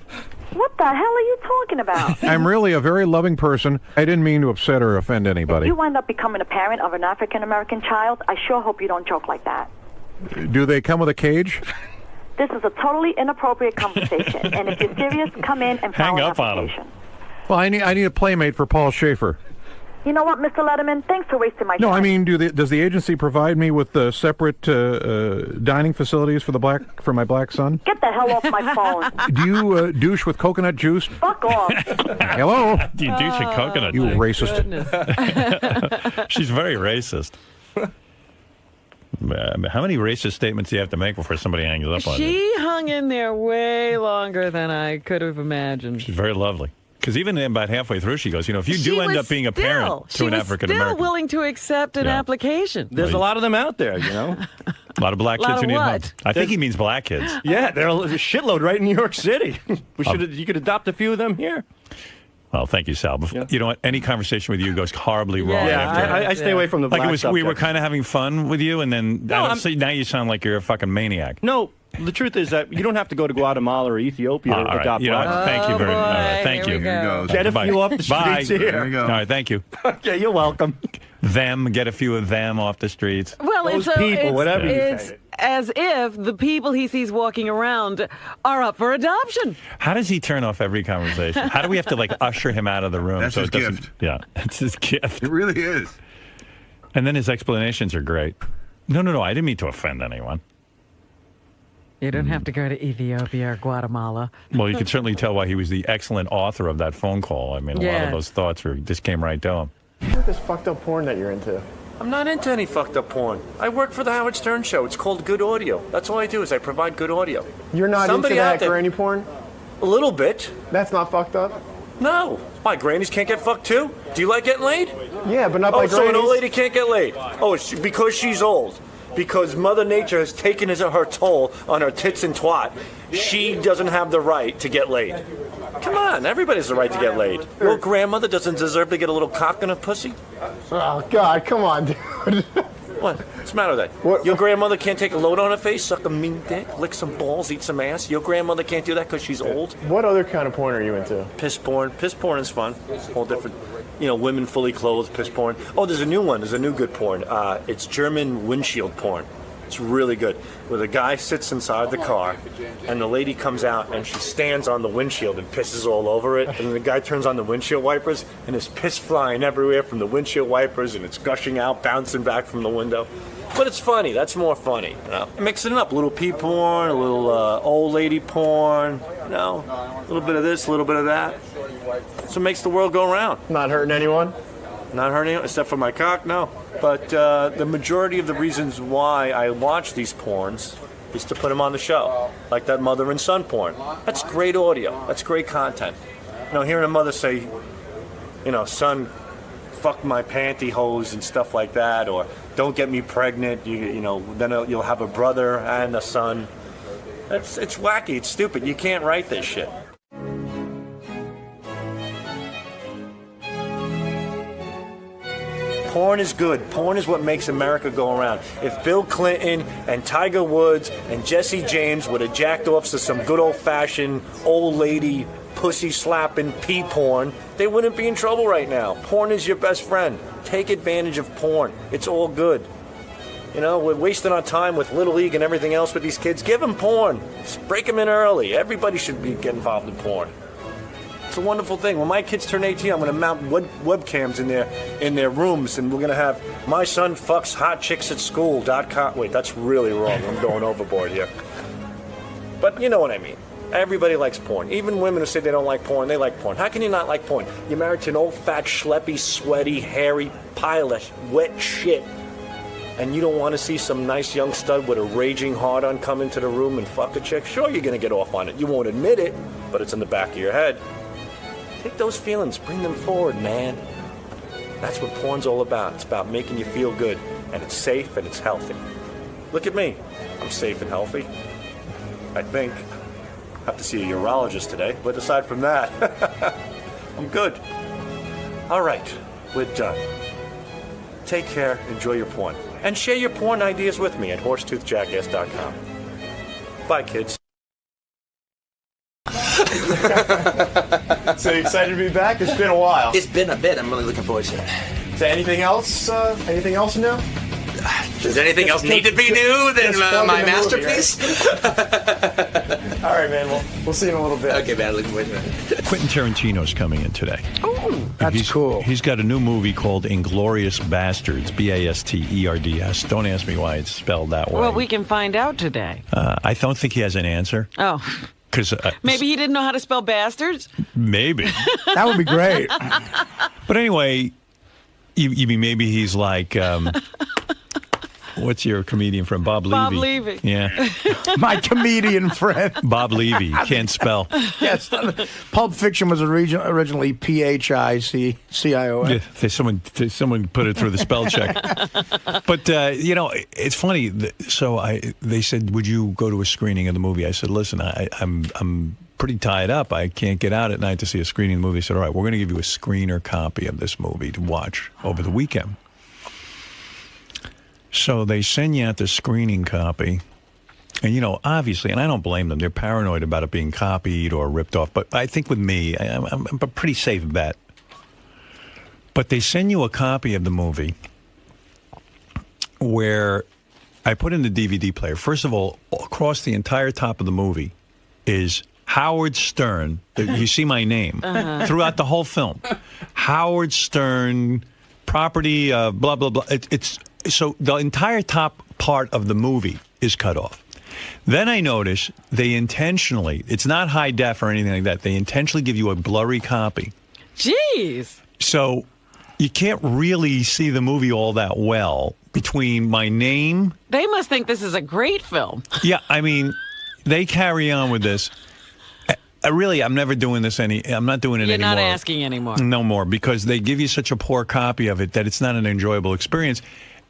What the hell are you talking about? I'm really a very loving person. I didn't mean to upset or offend anybody. If you wind up becoming a parent of an African-American child, I sure hope you don't joke like that. Do they come with a cage? This is a totally inappropriate conversation, and if you're serious, come in and file an application. Well, I need a playmate for Paul Schaefer. You know what, Mr. Letterman? Thanks for wasting my time. No, I mean, does the agency provide me with separate dining facilities for my black son? Get the hell off my phone. Do you douche with coconut juice? Fuck off. Hello? Do you douche with coconut juice? You racist. She's very racist. How many racist statements do you have to make before somebody hangs up on you? She hung in there way longer than I could have imagined. She's very lovely. Because even about halfway through, she goes, if you do end up being a parent to an African American, still willing to accept an application. There's a lot of them out there, A lot of black kids who need help. I think he means black kids. Yeah, there's a shitload right in New York City. You could adopt a few of them here. Well, thank you, Sal. You know what? Any conversation with you goes horribly wrong. Yeah, I stay away from the black we were kind of having fun with you, and then now you sound like you're a fucking maniac. No. The truth is that you don't have to go to Guatemala or Ethiopia to adopt black. Thank you very much. Thank you. Here he goes. Get a few off the streets here. There we go. All right, thank you. Okay, you're welcome. Get a few of them off the streets. Well, it's as if the people he sees walking around are up for adoption. How does he turn off every conversation? How do we have to usher him out of the room? That's his gift. Yeah, that's his gift. It really is. And then his explanations are great. No, I didn't mean to offend anyone. You don't have to go to Ethiopia or Guatemala. Well, you can certainly tell why he was the excellent author of that phone call. I mean, a lot of those thoughts just came right to him. Look at this fucked up porn that you're into. I'm not into any fucked up porn. I work for the Howard Stern Show. It's called Good Audio. That's all I do is I provide good audio. You're not into that granny porn? A little bit. That's not fucked up? No. Why, grannies can't get fucked too? Do you like getting laid? Yeah, but not by so an grannies. old lady can't get laid. Oh, it's because she's old. Because Mother Nature has taken her toll on her tits and twat. She doesn't have the right to get laid. Come on, everybody has the right to get laid. Your grandmother doesn't deserve to get a little cock in her pussy? Oh, God, come on, dude. What? What's the matter with that? Your grandmother can't take a load on her face, suck a mean dick, lick some balls, eat some ass? Your grandmother can't do that because she's old? What other kind of porn are you into? Piss porn. Piss porn is fun. Whole different, women fully clothed, piss porn. Oh, there's a new one. There's a new good porn. It's German windshield porn. It's really good. Where the guy sits inside the car, and the lady comes out, and she stands on the windshield and pisses all over it. And then the guy turns on the windshield wipers, and there's piss flying everywhere from the windshield wipers, and it's gushing out, bouncing back from the window. But it's funny. That's more funny. Mixing it up. A little pee porn, a little old lady porn. A little bit of this, a little bit of that. That's what makes the world go round. Not hurting anyone? Not hurting anyone, except for my cock, no. But the majority of the reasons why I watch these porns is to put them on the show. Like that mother and son porn. That's great audio. That's great content. Hearing a mother say, son, fuck my pantyhose and stuff like that, or don't get me pregnant, then you'll have a brother and a son. It's wacky, it's stupid. You can't write this shit. Porn is good. Porn is what makes America go around. If Bill Clinton and Tiger Woods and Jesse James would have jacked off to some good old-fashioned old lady pussy-slapping pee porn, they wouldn't be in trouble right now. Porn is your best friend. Take advantage of porn. It's all good. We're wasting our time with Little League and everything else with these kids. Give them porn. Just break them in early. Everybody should get involved in porn. It's a wonderful thing. When my kids turn 18, I'm going to mount webcams in their rooms, and we're going to have my son fucks hot chicks at school.com. Wait, that's really wrong. I'm going overboard here. But you know what I mean. Everybody likes porn. Even women who say they don't like porn, they like porn. How can you not like porn? You're married to an old, fat, schleppy, sweaty, hairy pile of wet shit, and you don't want to see some nice young stud with a raging hard-on come into the room and fuck a chick? Sure, you're going to get off on it. You won't admit it, but it's in the back of your head. Take those feelings, bring them forward, man. That's what porn's all about. It's about making you feel good, and it's safe and it's healthy. Look at me. I'm safe and healthy. I think. Have to see a urologist today, but aside from that, I'm good. All right, we're done. Take care, enjoy your porn, and share your porn ideas with me at horsetoothjackass.com. Bye, kids. So you excited to be back? It's been a while. It's been a bit. I'm really looking forward to it. So anything else? Anything else new? Does anything else need to be new than my masterpiece? All right, man. We'll see you in a little bit. Okay, man. Looking forward to it. Quentin Tarantino's coming in today. Oh, that's cool. He's got a new movie called Inglourious Bastards, Basterds. Don't ask me why it's spelled that way. Well, we can find out today. I don't think he has an answer. Oh. Maybe he didn't know how to spell bastards? Maybe. That would be great. But anyway, you mean maybe he's like... what's your comedian friend? Bob Levy. Bob Levy. Yeah. My comedian friend. Bob Levy. Can't spell. Yes. Pulp Fiction was originally P-H-I-C-C-I-O-N. Yeah, someone put it through the spell check. But, it's funny. They said, would you go to a screening of the movie? I said, listen, I'm pretty tied up. I can't get out at night to see a screening of the movie. I said, all right, we're going to give you a screener copy of this movie to watch over the weekend. So they send you out the screening copy. And, obviously, and I don't blame them. They're paranoid about it being copied or ripped off. But I think with me, I'm a pretty safe bet. But they send you a copy of the movie where I put in the DVD player. First of all, across the entire top of the movie is Howard Stern. You see my name throughout the whole film. Howard Stern, property, blah, blah, blah. So the entire top part of the movie is cut off. Then I notice they intentionally, it's not high def or anything like that, they intentionally give you a blurry copy. Jeez. So you can't really see the movie all that well between my name. They must think this is a great film. Yeah, I mean, they carry on with this. I'm never doing this I'm not doing it You're anymore. not asking anymore. No more, because they give you such a poor copy of it that it's not an enjoyable experience.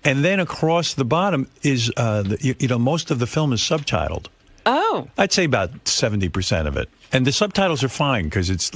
And then across the bottom is, most of the film is subtitled. Oh. I'd say about 70% of it. And the subtitles are fine because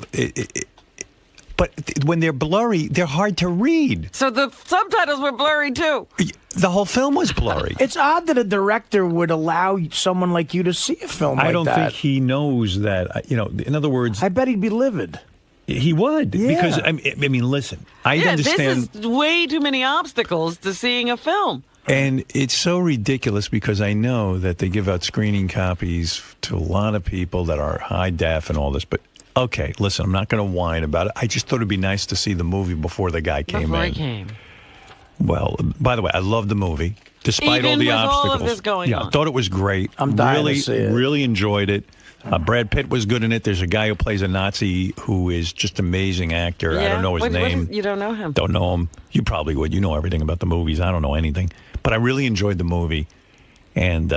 but when they're blurry, they're hard to read. So the subtitles were blurry, too. The whole film was blurry. It's odd that a director would allow someone like you to see a film like that. I don't think he knows that. In other words, I bet he'd be livid. He would. Yeah. Because, I mean, listen, I understand. This is way too many obstacles to seeing a film. And it's so ridiculous because I know that they give out screening copies to a lot of people that are high def and all this, but okay, listen, I'm not going to whine about it. I just thought it'd be nice to see the movie before the guy came Before in. he came. Well, by the way, I love the movie, despite all Even the with obstacles. all of this going on. I thought it was great. I'm dying to see it. Really enjoyed it. Brad Pitt was good in it. There's a guy who plays a Nazi who is just an amazing actor. I don't know his name. You don't know him? Don't know him. You probably would. You know everything about the movies. I don't know anything. But I really enjoyed the movie. And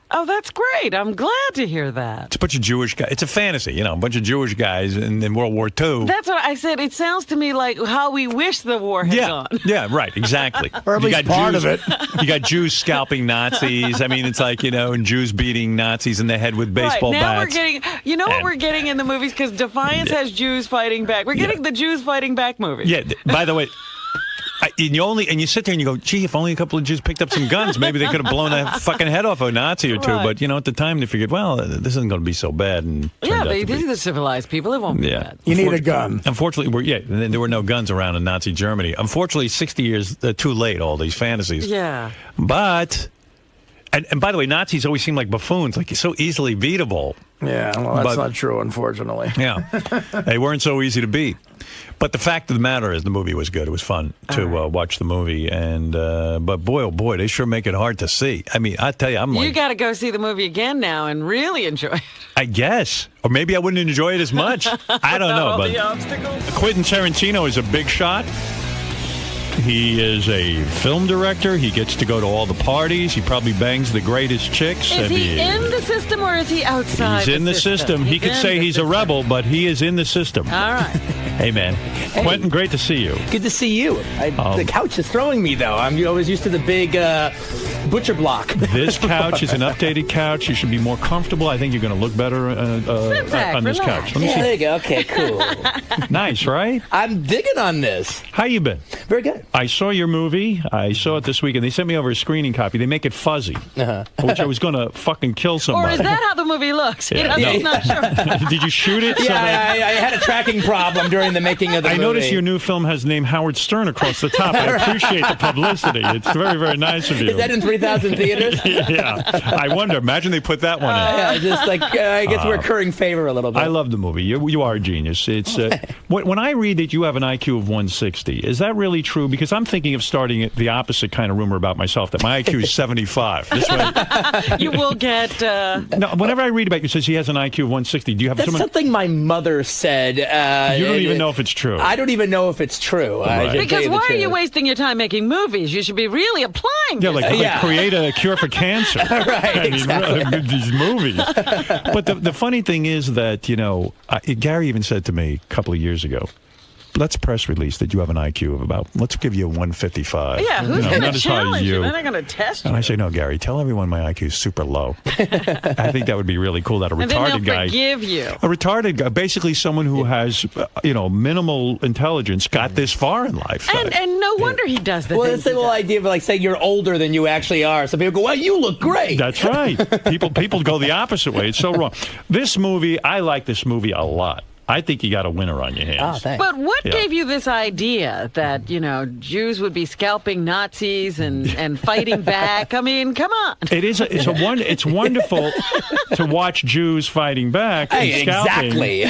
Oh, that's great. I'm glad to hear that. it's a bunch of Jewish guys. It's a fantasy, a bunch of Jewish guys in World War II. That's what I said. It sounds to me like how we wish the war had gone. Yeah, right, exactly. Or at least part of it. You got Jews scalping Nazis. I mean, it's like, and Jews beating Nazis in the head with baseball right, now bats. we're getting, what we're getting in the movies, because Defiance has Jews fighting back. We're getting the Jews fighting back movies. Yeah, by the way... And you sit there and you go, gee, if only a couple of Jews picked up some guns, maybe they could have blown a fucking head off a Nazi or two. Right. But, at the time they figured, well, this isn't going to be so bad. And These are the civilized people. It won't be bad. You need a gun. Unfortunately, there were no guns around in Nazi Germany. Unfortunately, 60 years too late, all these fantasies. Yeah. But, and by the way, Nazis always seem like buffoons, like so easily beatable. Yeah, well, that's not true, unfortunately. Yeah, they weren't so easy to beat. But the fact of the matter is, the movie was good. It was fun to watch the movie, and but boy, oh boy, they sure make it hard to see. I mean, I tell you, You got to go see the movie again now and really enjoy it. I guess, or maybe I wouldn't enjoy it as much. I don't know, All but the obstacles. Quentin Tarantino is a big shot. He is a film director. He gets to go to all the parties. He probably bangs the greatest chicks. Is he in the system or is he outside? He's in the system. He could say he's a rebel, but he is in the system. All right. Hey, man. Hey. Quentin, great to see you. Good to see you. The couch is throwing me, though. I'm always used to the big butcher block. This couch is an updated couch. You should be more comfortable. I think you're going to look better Sit back, on this relax. couch. Let me see. There you go. Okay, cool. Nice, right? I'm digging on this. How you been? Very good. I saw your movie. I saw it this week, and they sent me over a screening copy. They make it fuzzy, which I was going to fucking kill Or somebody. is that how the movie looks? Yeah, He's no. not sure. Did you shoot it? Yeah, I had a tracking problem during the making of the movie. I noticed your new film has named Howard Stern across the top. I appreciate the publicity. It's very, very nice of you. Is that in 3,000 theaters? Yeah. I wonder. Imagine they put that one in. Yeah, just like, I guess we're currying favor a little bit. I love the movie. You are a genius. It's when I read that you have an IQ of 160, is that really true? Because I'm thinking of starting the opposite kind of rumor about myself, that my IQ is 75. This way, You will get... no, whenever I read about you, it says he has an IQ of 160. Do you have That's something my mother said. You don't even know if it's true. I don't even know if it's true. Because why are you wasting your time making movies? You should be really applying. Yeah, like create a cure for cancer. Right, I mean, exactly. these movies. But the funny thing is that, Gary even said to me a couple of years ago, let's press release that you have an IQ of about, let's give you a 155. Yeah, who's going not to as high as challenge you? you. They're not going to test you. And I say, no, Gary, tell everyone my IQ is super low. I think that would be really cool that a And then retarded they'll guy... forgive you. A retarded guy, basically someone who has, minimal intelligence, got this far in life. And no wonder he does the Well, things it's the little idea of like, say you're older than you actually are. So people go, well, you look great. That's right. People go the opposite way. It's so wrong. This movie, I like this movie a lot. I think you got a winner on your hands. Oh, thanks. But what gave you this idea that, Jews would be scalping Nazis and fighting back? I mean, come on. It's wonderful to watch Jews fighting back and scalping. Exactly.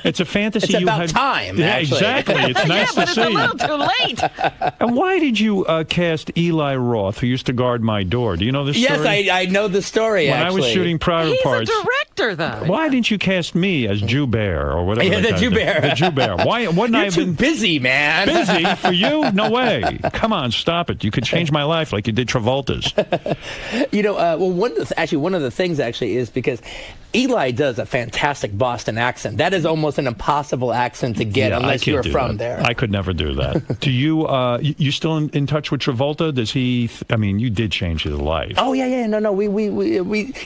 It's a fantasy. It's about time, Yeah, actually. exactly. It's nice but to it's see. a little too late. And why did you cast Eli Roth, who used to guard my door? Do you know this Yes, story? I know the story, When actually. I was shooting Private He's Parts. a director. actor, though. Why didn't you cast me as Jew Bear or whatever? Yeah, the Jew Bear. The Jew Bear. Why wouldn't I have been busy, man? Busy for you? No way. Come on, stop it. You could change my life like you did Travolta's. Well, one of the things is because Eli does a fantastic Boston accent. That is almost an impossible accent to get unless you're from there. I could never do that. Do you? You still in touch with Travolta? Does he? I mean, you did change his life. Oh yeah. No. We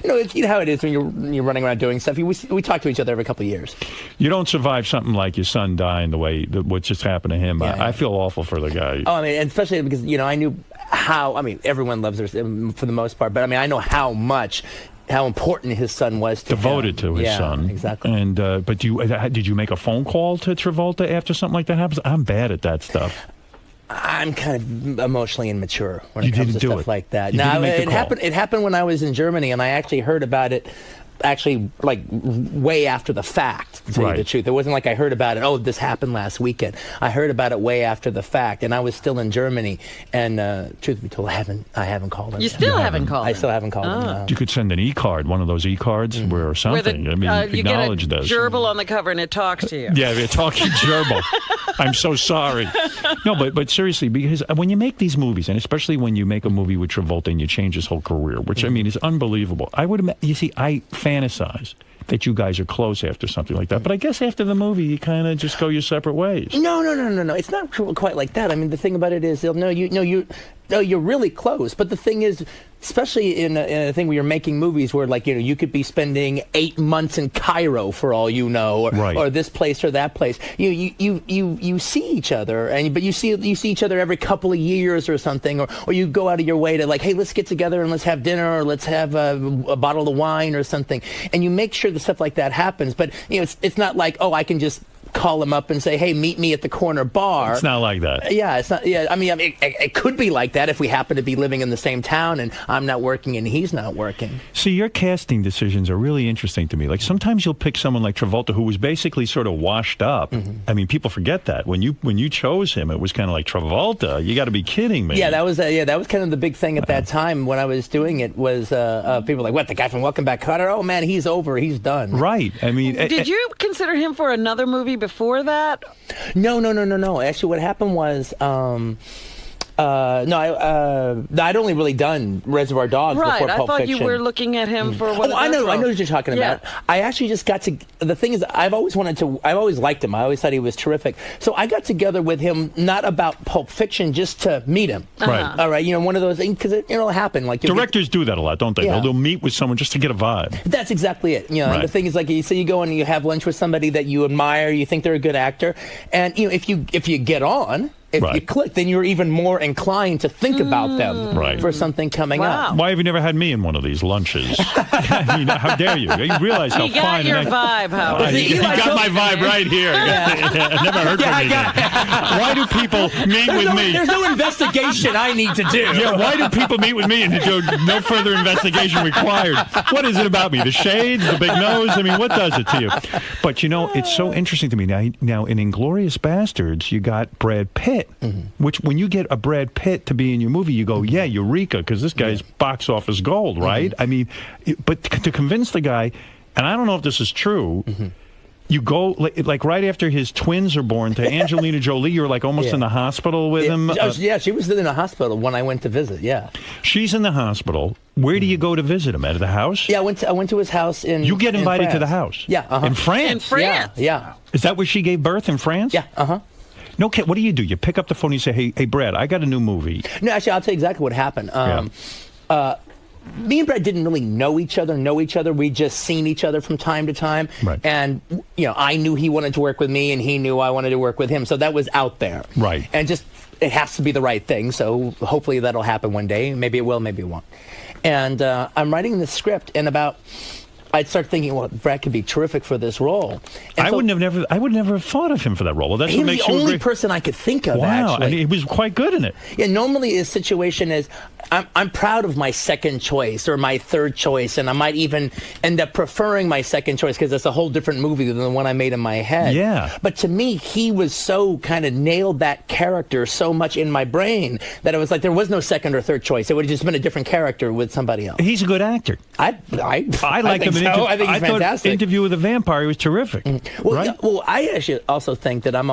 it's, you know how it is when you're running around doing stuff. We talk to each other every couple of years. You don't survive something like your son dying the way what just happened to him. Yeah. I feel awful for the guy. Oh, I mean, and especially because I knew how. I mean, everyone loves her for the most part, but I mean, I know how important his son was to devoted him. to his son. Exactly. And but did you make a phone call to Travolta after something like that happens? I'm bad at that stuff. I'm kind of emotionally immature when You it comes to didn't do stuff it. like that. You didn't make the it call. happened. It happened when I was in Germany, and I actually heard about it. Actually, like way after the fact, to tell you the truth. It wasn't like I heard about it, oh, this happened last weekend. I heard about it way after the fact, and I was still in Germany. And truth be told, I haven't called him. You still haven't called him? I still haven't called him, no. You could send an e-card, one of those e-cards where something. Where I mean, you acknowledge get a this. gerbil on the cover and it talks to you. Yeah, they're talking gerbil. I'm so sorry. No, but seriously, because when you make these movies, and especially when you make a movie with Travolta and you change his whole career, which I mean is unbelievable. You see, I fantasize that you guys are close after something like that. But I guess after the movie, you kind of just go your separate ways. No. It's not quite like that. I mean, the thing about it is, you're really close. But the thing is, especially in a thing where you're making movies where, like, you could be spending 8 months in Cairo for all you know, or this place or that place. You see each other, but you see each other every couple of years or something, or you go out of your way to, like, hey, let's get together and let's have dinner, or let's have a bottle of wine or something, and you make sure that stuff like that happens. But it's not like, oh, I can just call him up and say, hey, meet me at the corner bar. It's not like that. Yeah, it's not. Yeah, I mean, it could be like that if we happen to be living in the same town and I'm not working and he's not working. See, your casting decisions are really interesting to me. Like, sometimes you'll pick someone like Travolta who was basically sort of washed up. I mean, people forget that. When you chose him, it was kind of like, Travolta, you got to be kidding me. Yeah, that was kind of the big thing at that time when I was doing it was people were like, what, the guy from Welcome Back, Kotter? Oh, man, he's over. He's done. Right. I mean... Did you consider him for another movie before that? No. Actually, what happened was, I'd only really done Reservoir Dogs before Pulp Fiction. Right, I thought you were looking at him for one of I know roles. what you're talking about. I actually just got to, the thing is, I've always liked him. I always thought he was terrific. So I got together with him, not about Pulp Fiction, just to meet him. Right. All right, one of those things, because it'll happen. Like, directors do that a lot, don't they? Yeah. They'll meet with someone just to get a vibe. That's exactly it. And the thing is, like, you go and you have lunch with somebody that you admire, you think they're a good actor, and if you get on, if you click, then you're even more inclined to think about them for something coming up. Why have you never had me in one of these lunches? I mean, how dare you? You realize how he got fine... your vibe, Howard. He got my vibe right here. I never heard from you. Why do people meet with me? There's no investigation I need to do. Yeah, why do people meet with me and do no further investigation required? What is it about me? The shades, the big nose? I mean, what does it to you? But, it's so interesting to me. Now in Inglourious Bastards, you got Brad Pitt. Which, when you get a Brad Pitt to be in your movie, you go, yeah, eureka, because this guy's box office gold, right? I mean, but to convince the guy, and I don't know if this is true, you go, like right after his twins are born to Angelina Jolie, you're like almost in the hospital with him. Yeah, she was in the hospital when I went to visit, She's in the hospital. Where do you go to visit him? At the house? Yeah, I went to his house in You get invited in to the house? Yeah. In France? In France? Yeah. Is that where she gave birth, in France? Yeah, No, what do? You pick up the phone and you say, hey, Brad, I got a new movie. No, actually, I'll tell you exactly what happened. Me and Brad didn't really know each other. We just seen each other from time to time. Right. And, I knew he wanted to work with me and he knew I wanted to work with him. So that was out there. Right. And just, it has to be the right thing. So hopefully that'll happen one day. Maybe it will, maybe it won't. And I'm writing the script, and I'd start thinking, well, Brad could be terrific for this role. And I would never have thought of him for that role. Well, that's he what was makes the you only great. person I could think of. Wow, actually. and he was quite good in it. Yeah, normally his situation is, I'm proud of my second choice or my third choice, and I might even end up preferring my second choice because it's a whole different movie than the one I made in my head. Yeah. But to me, he was so kind of nailed that character so much in my brain that it was like there was no second or third choice. It would have just been a different character with somebody else. He's a good actor. I like him. so. I think he's thought fantastic. Interview with a Vampire was terrific. Well, right? yeah, well, I actually also think that I'm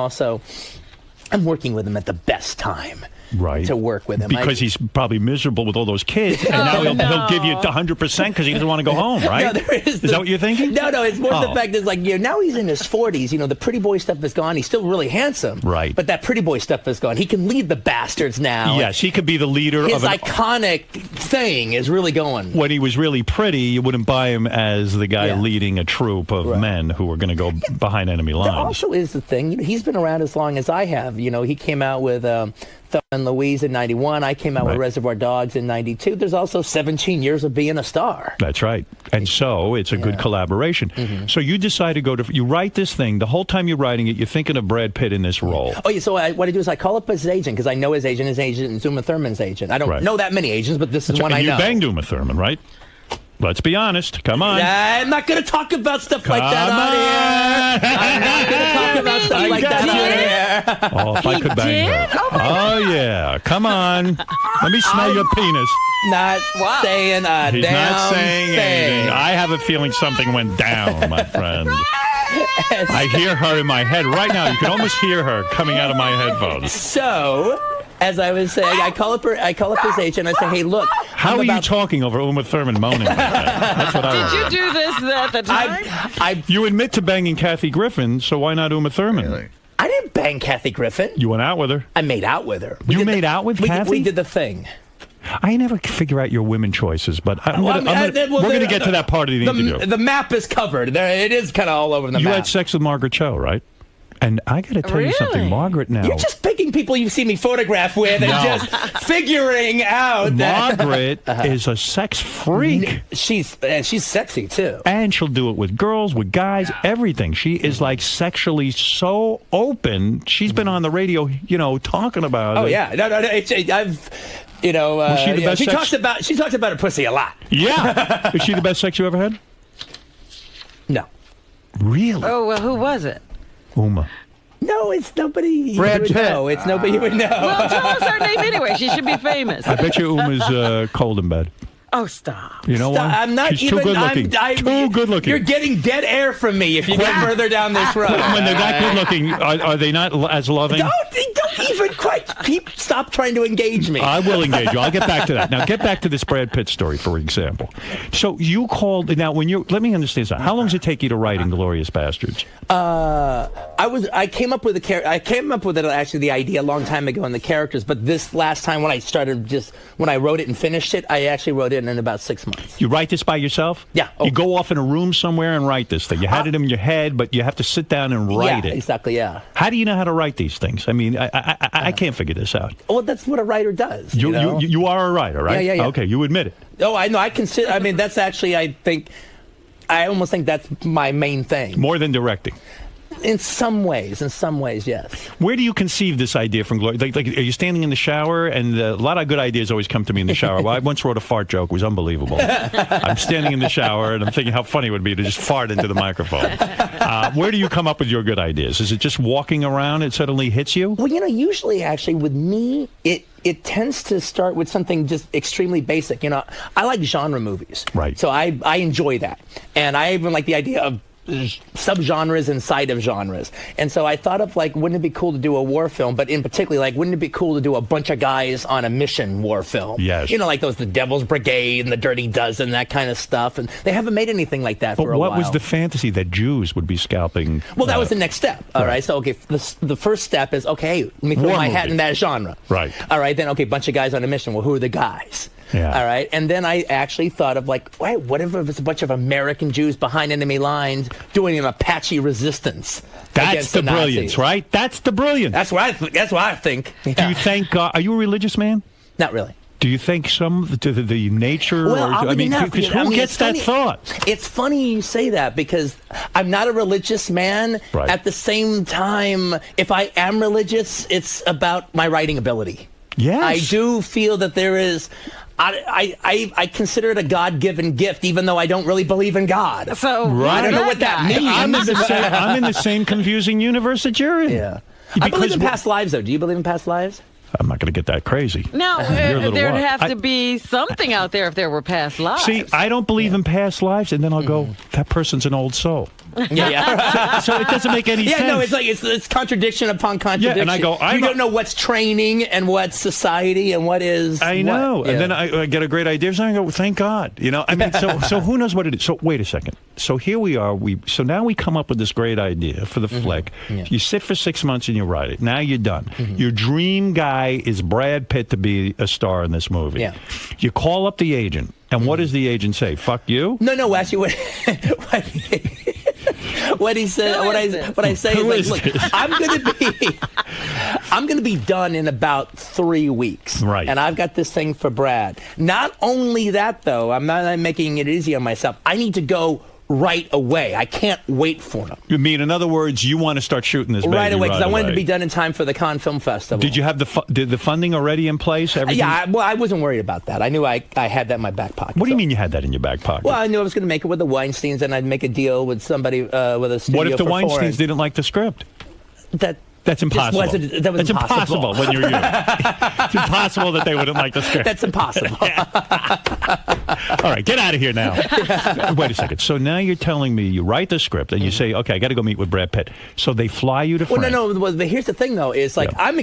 working with him at the best time. Right. To work with him. Because he's probably miserable with all those kids, and now he'll give you 100% because he doesn't want to go home, right? No, is that what you're thinking? No, it's more the fact is like, now he's in his 40s. The pretty boy stuff is gone. He's still really handsome. Right. But that pretty boy stuff is gone. He can lead the bastards now. Yes, he could be the leader his of an iconic thing is really going. When he was really pretty, you wouldn't buy him as the guy leading a troop of men who were going to go behind enemy lines. There also is the thing, he's been around as long as I have. He came out with Thelma and Louise in 91. I came out with Reservoir Dogs in 92. There's also 17 years of being a star. That's right. And so it's a good collaboration. Mm-hmm. So you decide to you write this thing. The whole time you're writing it, you're thinking of Brad Pitt in this role. Oh, yeah. So what I do is I call up his agent because I know his agent is Uma Thurman's agent. I don't know that many agents, but this is one I know. You banged Uma Thurman, right? Let's be honest. Come on. I'm not going to talk about stuff like that on here. I'm not going to talk about stuff like that on here. Oh, if I could bang her. Oh, yeah. Come on. Let me smell your penis. Not saying a He's damn not saying thing. anything. I have a feeling something went down, my friend. I hear her in my head right now. You can almost hear her coming out of my headphones. So, as I was saying, I call up his agent. And I say, hey, look. How are you talking over Uma Thurman moaning like that? That's what I want. Did you do this at the time? You admit to banging Kathy Griffin, so why not Uma Thurman? Really? I didn't bang Kathy Griffin. You went out with her? I made out with her. You made out with Kathy? We did the thing. I never figure out your women choices, but we're going to get to that part of the interview. The map is covered. It is kind of all over the map. You had sex with Margaret Cho, right? And I got to tell you something, Margaret now. You're just picking people you see me photograph with and just figuring out that. Margaret is a sex freak. She's sexy, too. And she'll do it with girls, with guys, everything. She is like sexually so open. She's been on the radio, talking about it. Oh, yeah. No. She talks about her pussy a lot. Yeah. Is she the best sex you ever had? No. Really? Oh, well, who was it? Uma. No, it's nobody you Brad would Pitt. know. It's nobody you would know. Well, tell us her name anyway. She should be famous. I bet you Uma's cold in bed. Oh, stop. You know why? I'm not She's even. too good looking. Too good looking. You're getting dead air from me if you get further down this road. When they're that good looking, are they not as loving? Don't even quite stop trying to engage me. I will engage you. I'll get back to that. Now, get back to this Brad Pitt story, for example. So you called. Now, let me understand something. How long does it take you to write Inglourious Bastards? I came up with actually the idea a long time ago in the characters, but this last time when I wrote it and finished it, I actually wrote it in about 6 months. You write this by yourself? Yeah. You go off in a room somewhere and write this thing. You had it in your head, but you have to sit down and write it. Exactly, yeah. How do you know how to write these things? I mean, I can't figure this out. Well, that's what a writer does. You are a writer, right? Yeah. Okay, you admit it. Oh, I know. That's actually, I almost think that's my main thing. More than directing. In some ways, yes. Where do you conceive this idea from, Gloria? Like, are you standing in the shower? And a lot of good ideas always come to me in the shower. Well, I once wrote a fart joke. It was unbelievable. I'm standing in the shower, and I'm thinking how funny it would be to just fart into the microphone. Where do you come up with your good ideas? Is it just walking around and suddenly hits you? Well, usually, actually, with me, it tends to start with something just extremely basic. I like genre movies. Right. So I enjoy that. And I even like the idea of subgenres inside of genres. And so I thought of wouldn't it be cool to do a war film, but in particular, wouldn't it be cool to do a bunch of guys on a mission war film? Yes. Like those, the Devil's Brigade and the Dirty Dozen, that kind of stuff. And they haven't made anything like that for a while. But what was the fantasy that Jews would be scalping? Well, that was the next step. All right. So, the first step is, let me throw my hat in that genre. Right. All right. Then, bunch of guys on a mission. Well, who are the guys? Yeah. All right. And then I actually thought of what if it's a bunch of American Jews behind enemy lines doing an Apache resistance? That's the brilliance, right? That's the brilliance. That's what I think. Yeah. Do you think? Are you a religious man? Not really. Do you think the nature? Well, because who gets that thought? It's funny you say that because I'm not a religious man. Right. At the same time, if I am religious, it's about my writing ability. Yes. I do feel that there is. I consider it a God-given gift, even though I don't really believe in God. So I don't know what that means. I'm in the same confusing universe that you're in. Yeah. I believe in past lives, though. Do you believe in past lives? I'm not going to get that crazy. No, You're a little there'd what? have to be something out there if there were past lives. See, I don't believe in past lives, and then I'll go, that person's an old soul. Yeah. So it doesn't make any sense. Yeah, no, it's like it's contradiction upon contradiction. Yeah, and I go, you don't know what's training and what's society and what is. I know, what. and then I get a great idea, and I go, thank God. You know, I mean, so who knows what it is? So wait a second. So here we are. So now we come up with this great idea for the flick. Yeah. You sit for 6 months and you write it. Now you're done. Your dream guy is Brad Pitt to be a star in this movie. Yeah. You call up the agent, and what does the agent say? Fuck you? No. Actually, what he said, what I say is like, look, I'm gonna be done in about 3 weeks, right? And I've got this thing for Brad. Not only that, though, I'm not making it easy on myself. I need to go right away. I can't wait for him. You mean, in other words, you want to start shooting this baby right away because I wanted away. to be done in time for the Cannes Film Festival. Did you have the funding already in place? Everything? Yeah, I wasn't worried about that. I knew I had that in my back pocket. What do you mean you had that in your back pocket? Well, I knew I was going to make it with the Weinsteins, and I'd make a deal with somebody with a studio. What if the for Weinsteins foreign. didn't like the script? That's impossible. That was That's impossible when you're you. It's impossible that they wouldn't like the script. That's impossible. All right, get out of here now. Wait a second. So now you're telling me you write the script and you say, okay, I got to go meet with Brad Pitt. So they fly you to France. Well, no. But here's the thing, though, is like I'm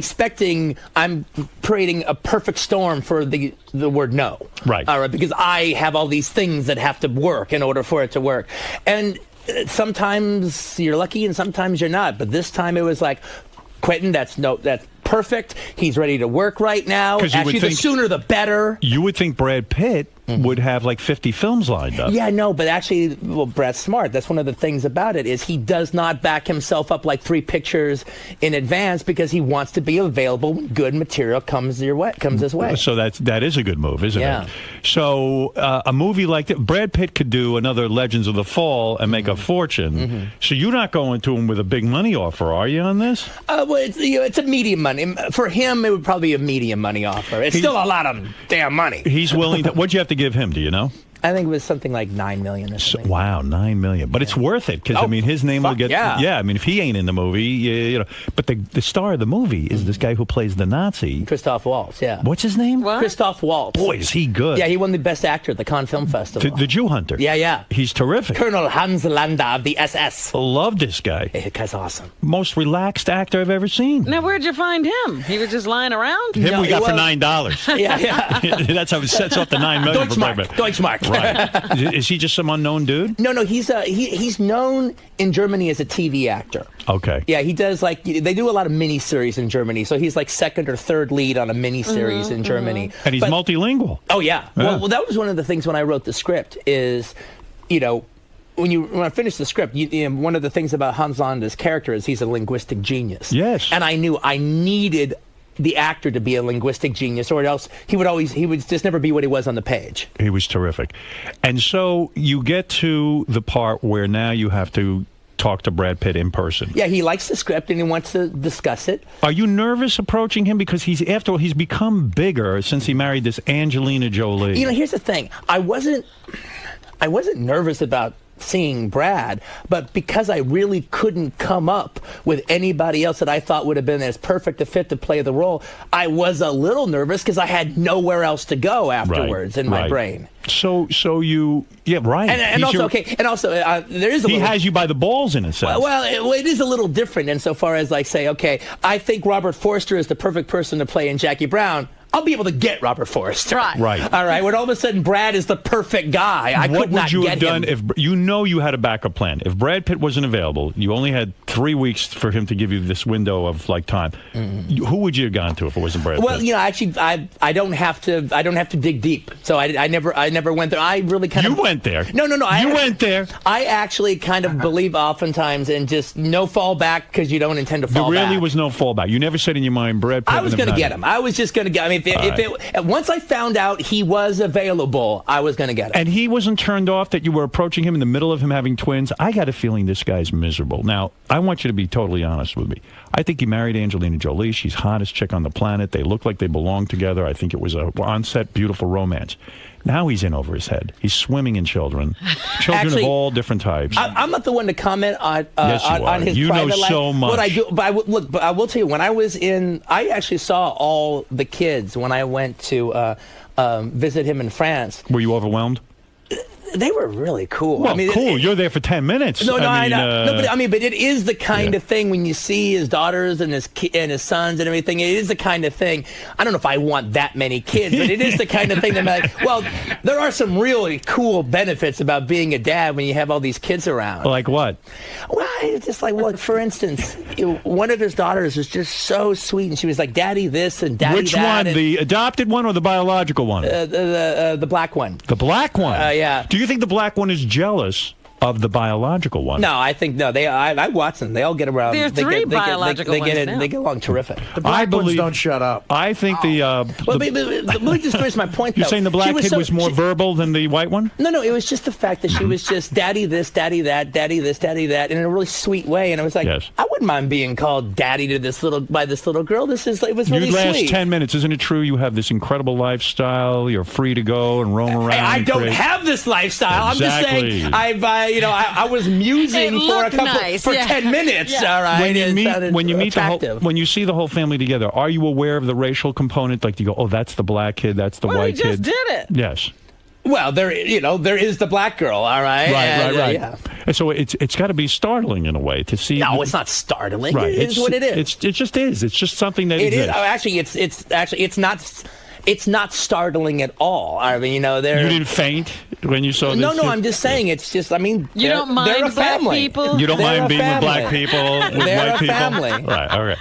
creating a perfect storm for the word no. Right. All right, because I have all these things that have to work in order for it to work. And sometimes you're lucky and sometimes you're not. But this time it was like, Quentin, that's perfect. He's ready to work right now. Actually, the sooner the better. You would think Brad Pitt would have like 50 films lined up. Yeah, no, but actually, well, Brad's smart. That's one of the things about it is he does not back himself up like 3 pictures in advance because he wants to be available when good material comes his way. So that is a good move, isn't it? So a movie like that, Brad Pitt could do another Legends of the Fall and make a fortune. So you're not going to him with a big money offer, are you, on this? Well, it's a medium money. For him, it would probably be a medium money offer. It's still a lot of damn money. He's willing to. What'd you have to give him? Do you know? I think it was something like $9 million or something. Wow, $9 million. But it's worth it because I mean, his name will get. Yeah, I mean, if he ain't in the movie, you know. But the star of the movie is this guy who plays the Nazi, Christoph Waltz. Yeah. What's his name? Christoph Waltz. Boy, is he good. Yeah, he won the Best Actor at the Cannes Film Festival. The Jew Hunter. Yeah. He's terrific. Colonel Hans Landa of the SS. Love this guy. That guy's awesome. Most relaxed actor I've ever seen. Now, where'd you find him? He was just lying around? Him we got for $9. Yeah. That's how it sets off the $9 million for Brad Pitt. Deutschmark. Right. Is he just some unknown dude? No. He's known in Germany as a TV actor. Okay. Yeah, he does they do a lot of miniseries in Germany, so he's like second or third lead on a miniseries in Germany. And he's multilingual. Oh yeah. Well, that was one of the things when I wrote the script is, when I finished the script, one of the things about Hans Landa's character is he's a linguistic genius. Yes. And I knew I needed the actor to be a linguistic genius, or else he would just never be what he was on the page. He was terrific. And so you get to the part where now you have to talk to Brad Pitt in person. Yeah, he likes the script and he wants to discuss it. Are you nervous approaching him? Because after all, he's become bigger since he married this Angelina Jolie. Here's the thing. I wasn't nervous about seeing Brad, but because I really couldn't come up with anybody else that I thought would have been as perfect a fit to play the role, I was a little nervous because I had nowhere else to go afterwards in my brain. So you, right. And also, there is a he has you by the balls in a sense. Well, it is a little different insofar as say, okay, I think Robert Forster is the perfect person to play in Jackie Brown. I'll be able to get Robert Forster. Right. All right. When all of a sudden Brad is the perfect guy, I could not get him. What would you have done if you had a backup plan? If Brad Pitt wasn't available, you only had 3 weeks for him to give you this window of time. Who would you have gone to if it wasn't Brad Pitt? Well, actually, I don't have to dig deep. So I never went there. I really kind of. You went there. No. You went there. I actually kind of believe oftentimes in just no fallback because you don't intend to fall back. There really was no fallback. You never said in your mind, Brad Pitt. I was going to get him. I was just going to get. I mean, Once I found out he was available, I was going to get it. And he wasn't turned off that you were approaching him in the middle of him having twins. I got a feeling this guy's miserable. Now, I want you to be totally honest with me. I think he married Angelina Jolie. She's hottest chick on the planet. They look like they belong together. I think it was a on-set beautiful romance. Now he's in over his head. He's swimming in children Actually, of all different types. I'm not the one to comment on Yes, you on are. his You know private life. so much. But I do. But I will tell you, when I was in, I actually saw all the kids when I went to visit him in France. Were you overwhelmed? They were really cool. Well, I mean, cool. You're there for 10 minutes. No, I mean, but it is the kind of thing when you see his daughters and his sons and everything. It is the kind of thing. I don't know if I want that many kids, but it is the kind of thing that I'm like, well, there are some really cool benefits about being a dad when you have all these kids around. Like what? Well, it's just like, well, for instance, one of his daughters was just so sweet, and she was like, "Daddy this and Daddy Which that." one? The adopted one or the biological one? The black one. The black one? Yeah. Do you think the black one is jealous of the biological one? No, I think no. I watch them. They all get around. There are three biological ones now. They get along terrific. The black ones don't shut up. I think Let me just finish my point. You're though. saying the black kid was more verbal than the white one? No, it was just the fact that she was just daddy this, daddy that, daddy this, daddy that, in a really sweet way. And I was like, I wouldn't mind being called daddy to this little girl. It was really You'd last sweet. 10 minutes. Isn't it true you have this incredible lifestyle? You're free to go and roam around. I don't have this lifestyle. Exactly. I'm just saying, I was musing for 10 minutes. Yeah. All right. When you see the whole family together, are you aware of the racial component? Like, do you go, oh, that's the black kid, that's the white kid? Well, he just did it. Yes. Well, there is the black girl, all right? Right. Yeah. And so it's got to be startling in a way to see. No, it's not startling. Right. It is what it is. It just is. It's just something that it exists. is. It's not. It's not startling at all. I mean, You didn't faint when you saw this? No, I'm just saying. It's just. I mean, you don't mind they're a black family. people. You don't mind being with black people, with they're white a people? family. Right, all right.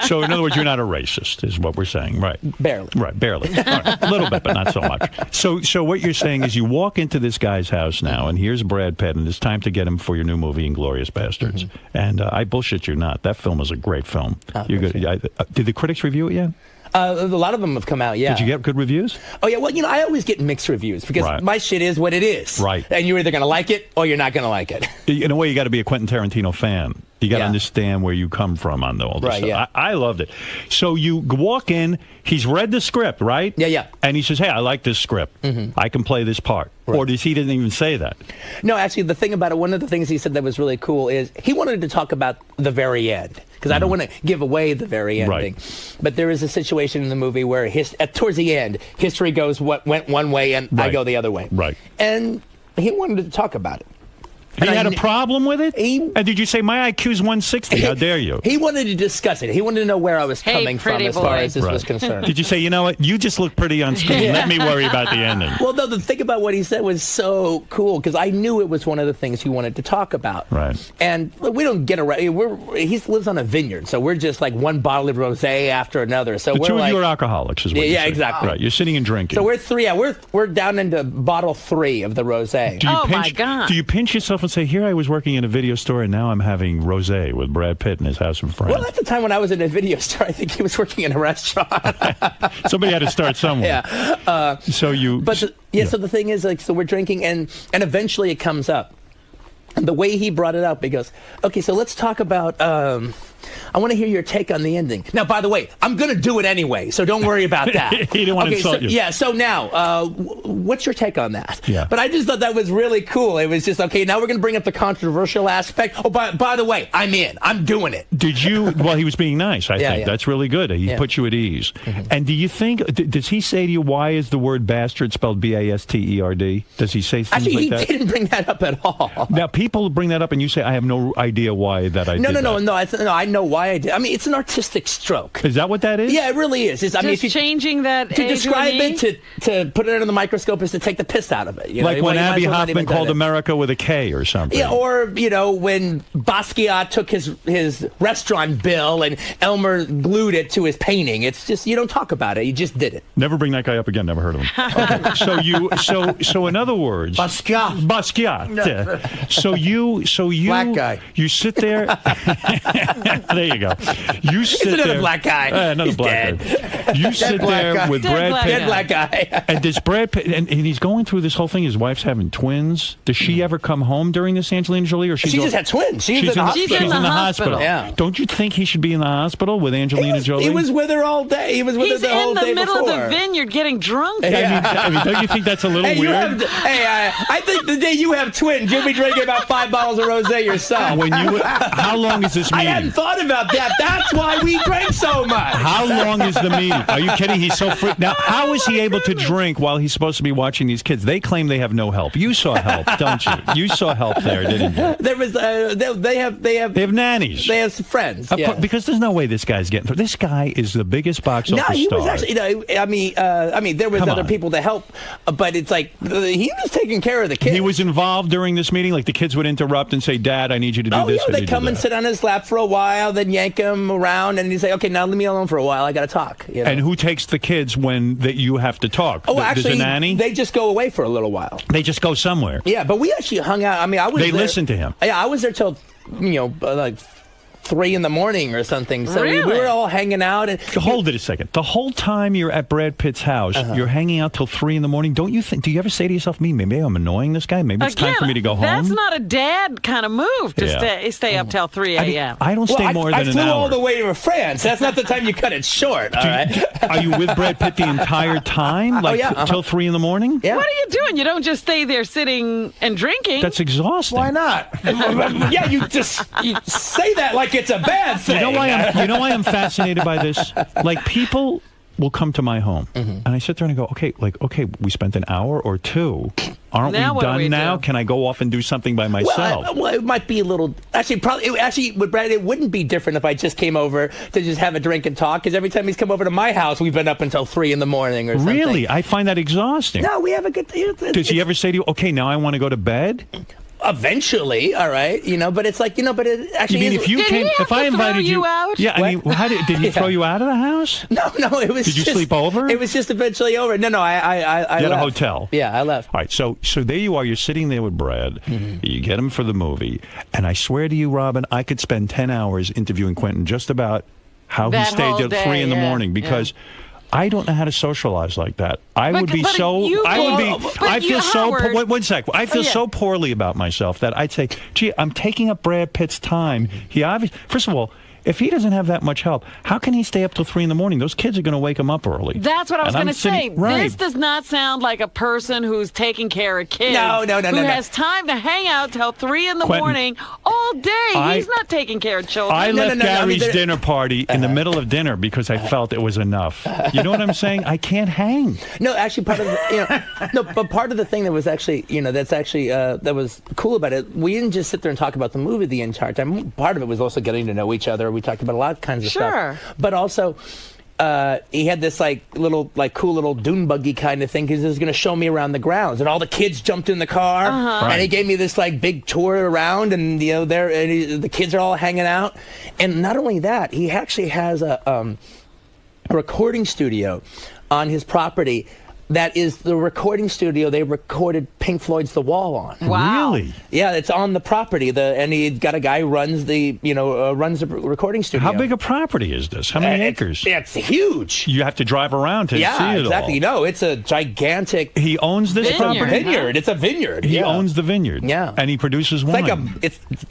So, in other words, you're not a racist, is what we're saying, right? Barely. Right, barely. All right. A little bit, but not so much. So what you're saying is you walk into this guy's house now, and here's Brad Pitt, and it's time to get him for your new movie, Inglourious Bastards. Mm-hmm. And I bullshit you not. That film is a great film. You're good. Did the critics review it yet? A lot of them have come out, yeah. Did you get good reviews? Oh, yeah. Well, I always get mixed reviews because my shit is what it is. Right. And you're either going to like it or you're not going to like it. In a way, you got to be a Quentin Tarantino fan. You got to understand where you come from on all this Right, stuff. yeah. I loved it. So you walk in, he's read the script, right? Yeah. And he says, hey, I like this script. Mm-hmm. I can play this part. Right. Or he didn't even say that? No, actually, the thing about it, one of the things he said that was really cool is he wanted to talk about the very end. Because I don't want to give away the very ending. Right. But there is a situation in the movie where towards the end, history goes went one way and I go the other way. Right. And he wanted to talk about it. He had a problem with it? And did you say, my IQ's 160? How dare you? He wanted to discuss it. He wanted to know where I was coming from as far as this was concerned. Did you say, you know what? You just look pretty on screen. Let me worry about the ending. Well, no, the thing about what he said was so cool because I knew it was one of the things he wanted to talk about. Right. And we don't get around. He lives on a vineyard, so we're just like one bottle of rosé after another. So the two of you are alcoholics, is what you're saying. Exactly. Right. You're sitting and drinking. So we're down into bottle 3 of the rosé. My God. Do you pinch yourself and say, here I was working in a video store and now I'm having rosé with Brad Pitt in his house in France? Well, at the time when I was in a video store, I think he was working in a restaurant. Somebody had to start somewhere. Yeah. So He didn't want to insult you. Yeah, so now, what's your take on that? Yeah. But I just thought that was really cool. It was just, okay, now we're going to bring up the controversial aspect. Oh, by the way, I'm in. I'm doing it. Did you, well, he was being nice, I think. Yeah. That's really good. He put you at ease. Mm-hmm. And do you think, does he say to you, why is the word bastard spelled B-A-S-T-E-R-D? Does he say things Actually, like that? he didn't bring that up at all. Now, people bring that up and you say, I have no idea why that I did that. No, I know why I did. I mean, it's an artistic stroke. Is that what that is? Yeah, it really is. Just changing that to describe it, to put it under the microscope is to take the piss out of it. Like when Abby Hoffman called America with a K or something. Yeah, or, when Basquiat took his restaurant bill and Elmer glued it to his painting. It's just, you don't talk about it. You just did it. Never bring that guy up again. Never heard of him. Okay. So in other words, Basquiat. Yeah. So you black guy. You sit there. There you go. You sit He's another there, black guy. Another He's black dead. guy. You sit there with Brad Pitt. Dead black guy. And does Brad Pitt, and he's going through this whole thing. His wife's having twins. Does she ever come home during this, Angelina Jolie, or She just had twins. She's in the hospital. She's in the hospital. Yeah. Don't you think he should be in the hospital with Angelina Jolie? He was with her all day. He was with her the whole day He's in the middle before. of the vineyard getting drunk. I mean, don't you think that's a little weird? I think the day you have twins, you'll be drinking about 5 bottles of rosé yourself. How long is this I meeting? hadn't thought about that. That's why we drink so much. How long is the meeting? Are you kidding? He's so free. Now, how is he able to drink while he's supposed to be watching these kids? They claim they have no help. You saw help, don't you? You saw help there, didn't you? There was they have nannies. They have some friends. Of Yeah. course, because there's no way this guy's getting through. This guy is the biggest box No, office he star. was actually. I mean, there was Come other on. people to help, but it's like he was taking care of the kids. He was involved during this meeting. Like the kids would interrupt and say, "Dad, I need you to do this." Yeah, I they need come to do and that." sit on his lap for a while, then yank him around, and he'd say, "Okay, now leave me alone for a while. I got to talk." You know? And who takes the kids when that you have to talk? Oh, There's actually, a nanny. they just go away for a little while. They just go somewhere. Yeah, but we actually hung out. I mean, I was. They there, listen to him. Yeah, I was there till like 3 a.m. or something. So we were all hanging out. And Hold it a second. The whole time you're at Brad Pitt's house, you're hanging out till 3 a.m. Don't you think? Do you ever say to yourself, maybe I'm annoying this guy? Maybe it's time for me to go home. That's not a dad kind of move to Yeah. stay up till 3 a.m. I don't stay more than I an flew hour. all the way to France. That's not the time you cut it short. All right. Are you with Brad Pitt the entire time? Like till 3 a.m? Yeah. What are you doing? You don't just stay there sitting and drinking. That's exhausting. Why not? Yeah, you say that like it's a bad thing. You know why I'm fascinated by this? Like people will come to my home, and I sit there and I go, okay, we spent an hour or two. Aren't Now we what do done we now? do? Can I go off and do something by myself? Well, it might be a little. Actually, with Brad, it wouldn't be different if I just came over to just have a drink and talk. Because every time he's come over to my house, we've been up until 3 a.m. or something. Really? I find that exhausting. No, we have a good. Does he ever say to you, okay, now I want to go to bed? Eventually, all right, but it's like, but it actually. You mean is, if you came, if I invited you out? Yeah, I mean, did he throw you out of the house? No, it was. Did you just, sleep over? It was just eventually over. No, I You had left. a hotel. Yeah, I left. All right, so there you are. You're sitting there with Brad. You get him for the movie, and I swear to you, Robin, I could spend 10 hours interviewing Quentin just about how That he stayed whole till day, 3 in the yeah, morning because. I don't know how to socialize like that. I But- would be but so. you- I would be. but I you, feel so. Howard- One sec. I feel yeah. so poorly about myself that I'd say, "Gee, I'm taking up Brad Pitt's time." He obviously. First of all, if he doesn't have that much help, how can he stay up till 3 in the morning? Those kids are going to wake him up early. That's what I was And going I'm to say. sitting- Right. This does not sound like a person who's taking care of kids. No, Who has time to hang out till 3 in the Quentin, morning all day. He's not taking care of children. I left no, I mean, Gary's there- dinner party in the middle of dinner because I felt it was enough. You know what I'm saying? I can't hang. No, actually, part of but part of the thing that was actually, that's actually that was cool about it. We didn't just sit there and talk about the movie the entire time. Part of it was also getting to know each other. We talked about a lot of kinds of stuff. But also, he had this cool little dune buggy kind of thing because he was going to show me around the grounds, and all the kids jumped in the car, and he gave me this big tour around, and the kids are all hanging out, and not only that, he actually has a recording studio on his property. That is the recording studio they recorded Pink Floyd's The Wall on. Wow. Really? Yeah, it's on the property. And he got a guy who runs the recording studio. How big a property is this? How many acres? It's huge. You have to drive around to see it exactly. all. No, it's a gigantic. He owns this property? Vineyard. It's a vineyard. He owns the vineyard. Yeah. And he produces wine.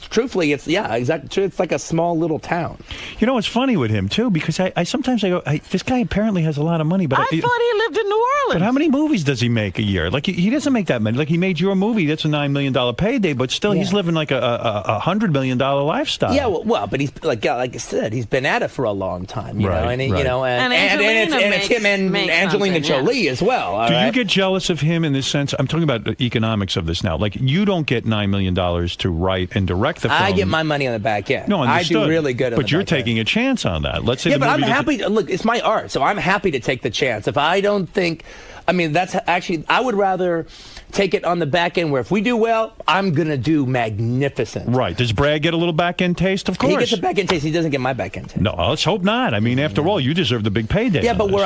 Truthfully, exactly. It's like a small little town. You know, it's funny with him, too, because I sometimes go, this guy apparently has a lot of money. But I thought he lived in New Orleans. But how many movies does he make a year? Like, he doesn't make that many. Like, he made your movie. That's a $9 million payday, but still, he's living like a $100 million lifestyle. Yeah, well, but he's like I said, he's been at it for a long time, you know, and it's him and Angelina Jolie as well. Do you get jealous of him in this sense? I'm talking about the economics of this now. Like, you don't get $9 million to write and direct the film. I get my money on the back end. No, understood. I do really good on But the you're back taking a chance on that. Let's say yeah, the but I'm movie happy. Look, it's my art, so I'm happy to take the chance. If I don't think, that's actually, I would rather take it on the back end where if we do well, I'm going to do magnificent. Right. Does Brad get a little back end taste? Of course. He gets a back end taste. He doesn't get my back end taste. No, let's hope not. I mean, after all, you deserve the big payday. Yeah, but where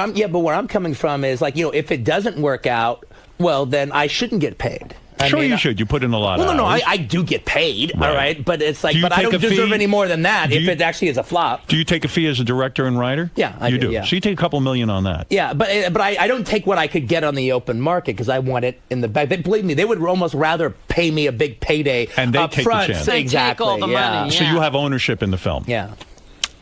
I'm coming from is like, if it doesn't work out, well, then I shouldn't get paid. Sure, you should. You put in a lot of no, hours. I do get paid, Right. all right? But it's like, Do you but I take don't a deserve fee? any more than that if it actually is a flop. Do you take a fee as a director and writer? Yeah, I you do, do. yeah. So you take a couple million on that. Yeah, but I don't take what I could get on the open market because I want it in the back. Believe me, they would almost rather pay me a big payday And they up take front. the chance. They Exactly. take all the money. So Yeah. you have ownership in the film. Yeah.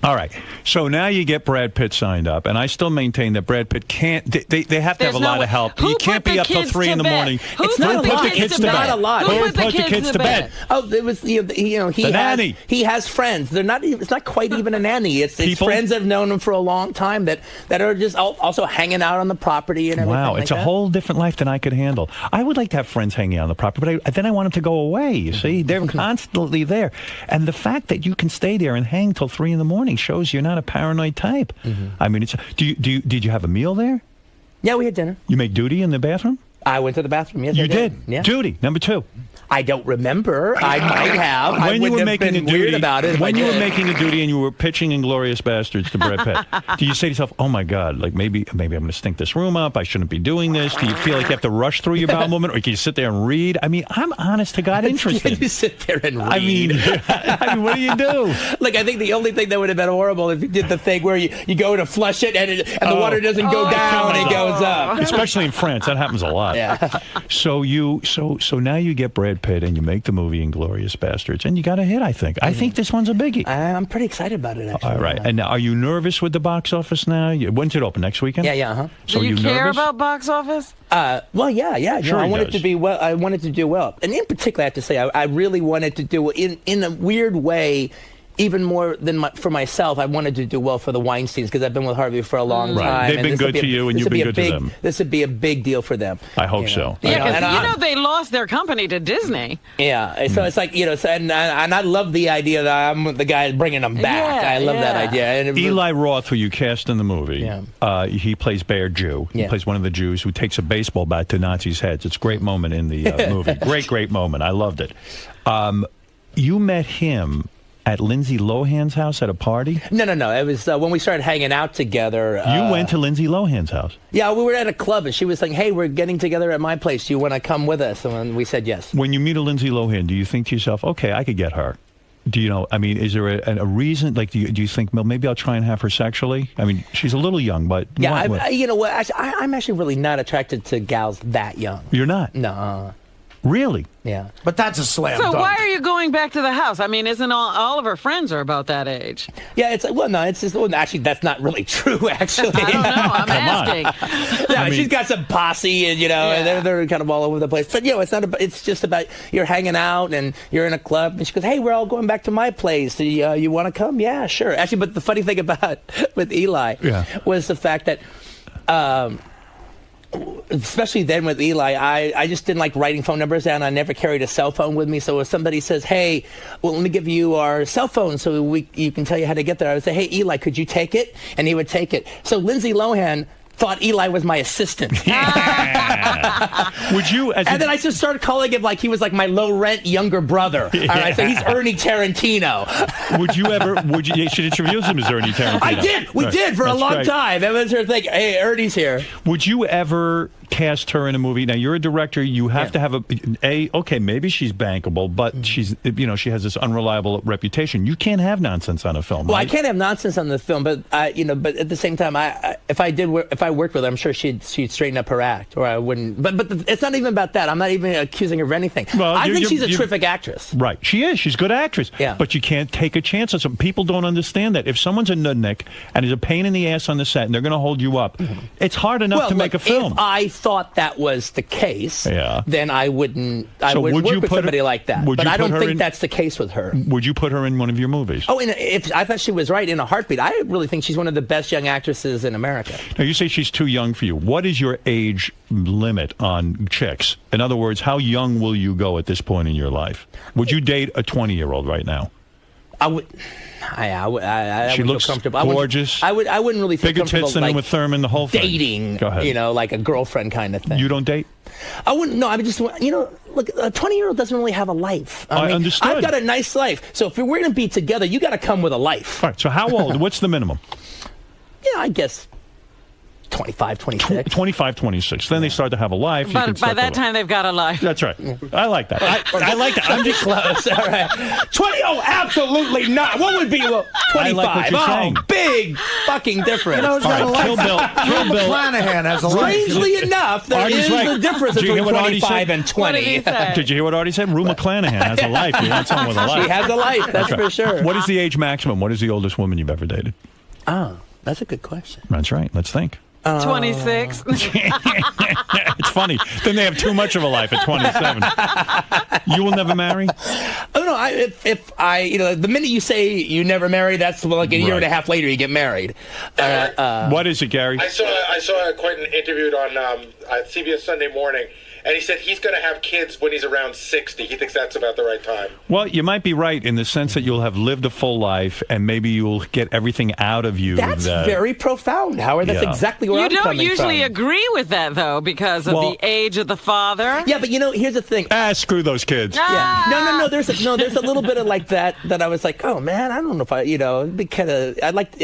All right. So now you get Brad Pitt signed up, and I still maintain that Brad Pitt can't. They have to have a lot of help. Who You can't put be the up till kids 3 in to the bed? morning. Who It's put not the a lot. kids It's to not bed? a lot. Who Who put the kids to bed? Oh, it was he The nanny. He has friends. They're not. It's not quite even a nanny. It's People? friends that have known him for a long time that are just also hanging out on the property and everything. Wow, like it's a that. whole different life than I could handle. I would like to have friends hanging out on the property, but then I want them to go away. You see, they're constantly there, and the fact that you can stay there and hang till 3 in the morning shows you're not a paranoid type. I mean, did you have a meal there? Yeah, we had dinner. You make duty in the bathroom? I went to the bathroom. Yes, You I did. Yeah. Duty number 2. I don't remember. I might have. I When you wouldn't were have making been a duty, weird about it. if when I you were did. making a duty and you were pitching Inglorious Bastards to Brad Pitt, do you say to yourself, "Oh my God, like maybe I'm going to stink this room up. I shouldn't be doing this"? Do you feel like you have to rush through your bowel movement, or can you sit there and read? I mean, I'm honest to God interested. You sit there and read. I mean, what do you do? Like, I think the only thing that would have been horrible if you did the thing where you go to flush it and the water doesn't go down, it goes up. Especially in France, that happens a lot. Yeah. So now you get Brad Pitt and you make the movie Inglorious Bastards, and you got a hit. I think. I think this one's a biggie. I'm pretty excited about it, actually. All right. And now, are you nervous with the box office now? When's it open? Next weekend? Yeah. Uh-huh. So Do you care nervous? about box office? Well, yeah. Sure I he wanted does. to be well. I wanted to do well, and in particular, I have to say, I really wanted to do in a weird way. Even more than for myself, I wanted to do well for the Weinsteins because I've been with Harvey for a long Right. time. They've and been this would good be to you, and this you've would be been a good to big- them. This would be a big deal for them. I hope so. Yeah, because And they lost their company to Disney. Yeah, so it's like, and I love the idea that I'm the guy bringing them back. Yeah, I love that yeah. idea. And Eli Roth, who you cast in the movie, he plays Bear Jew. He Yeah. plays one of the Jews who takes a baseball bat to Nazis' heads. It's a great moment in the movie. Great moment. I loved it. You met him at Lindsay Lohan's house at a party? No. It was when we started hanging out together. You went to Lindsay Lohan's house? Yeah, we were at a club, and she was saying, "Hey, we're getting together at my place. Do you want to come with us?" And we said yes. When you meet a Lindsay Lohan, do you think to yourself, okay, I could get her? Do you know, I mean, is there a reason, like, do you think, well, maybe I'll try and have her sexually? I mean, she's a little young, but... Yeah, you know what? I'm actually really not attracted to gals that young. You're not? No. Really? Yeah. But that's a slam So dunk. why are you going back to the house? I mean, isn't all of her friends are about that age? Yeah, it's just actually that's not really true. Actually, I don't know. I'm asking. Yeah, she's got some posse, and and they're kind of all over the place. But it's not. It's just about you're hanging out and you're in a club, and she goes, "Hey, we're all going back to my place. You want to come? Yeah, sure." Actually, but the funny thing about with Eli was the fact that. Especially then with Eli, I just didn't like writing phone numbers down. I never carried a cell phone with me. So if somebody says, "Hey, well, let me give you our cell phone so you can tell you how to get there," I would say, "Hey, Eli, could you take it?" And he would take it. So Lindsay Lohan thought Eli was my assistant. Would you? And then I just started calling him like he was like my low rent younger brother. All right, so he's Ernie Tarantino. Would you ever? You should introduce him as Ernie Tarantino. I did. We did for a long time. That was her thing. Hey, Ernie's here. Would you ever cast her in a movie? Now you're a director. You have to have okay, maybe she's bankable, but she's she has this unreliable reputation. You can't have nonsense on a film. Well, right? I can't have nonsense on the film, but but at the same time, if I worked with her, I'm sure she'd straighten up her act, or I wouldn't. But it's not even about that. I'm not even accusing her of anything. Well, I think she's a terrific actress. Right, she is. She's a good actress. Yeah. But you can't take a chance on some people. Don't understand that if someone's a nudnik and is a pain in the ass on the set, and they're going to hold you up, it's hard enough to make a film. If I thought that was the case, then I wouldn't. I wouldn't work with somebody like that. But I don't think that's the case with her. Would you put her in one of your movies? Oh, if I thought she was right in a heartbeat. I really think she's one of the best young actresses in America. Now, you say she's too young for you. What is your age limit on chicks? In other words, how young will you go at this point in your life? Would you date a 20-year-old right now? I would. I she wouldn't looks feel comfortable. gorgeous. I wouldn't really feel bigger comfortable tits than Uma Thurman. The whole thing. Dating. Go ahead. Like a girlfriend kind of thing. You don't date? I wouldn't. No, I would just. Look, a 20-year-old doesn't really have a life. I mean, understood. I've got a nice life. So if we're going to be together, you got to come with a life. All right. So how old? What's the minimum? I guess 25, 26. 25, 26. Then they start to have a life. But by that time, they've got a life. That's right. I like that. I like that. I'm just close. All right. 20. Oh, absolutely not. What would be 25? I like what you're saying. Big fucking difference. You know, it's got a life. Kill Bill McClanahan has a life. Strangely enough, there Artie's is right. a difference Did you hear between what Artie 25 said? and 20. Did you hear what Artie said? Rue McClanahan has a life. You want someone with a life. She has a life, that's for sure. What is the age maximum? What is the oldest woman you've ever dated? Oh, that's a good question. That's right. Let's think. 26. It's funny. Then they have too much of a life at 27. You will never marry? Oh no! If I, the minute you say you never marry, that's like a year and a half later you get married. What is it, Gary? I saw Quentin interviewed on CBS Sunday Morning, and he said he's going to have kids when he's around 60. He thinks that's about the right time. Well, you might be right in the sense that you'll have lived a full life, and maybe you'll get everything out of you. That's very profound, Howard. That's exactly where I'm coming from. You don't usually agree with that, though, because of the age of the father. Yeah, but here's the thing. Screw those kids. Yeah. No. There's a little bit of like that I was like, oh man, I don't know if I like.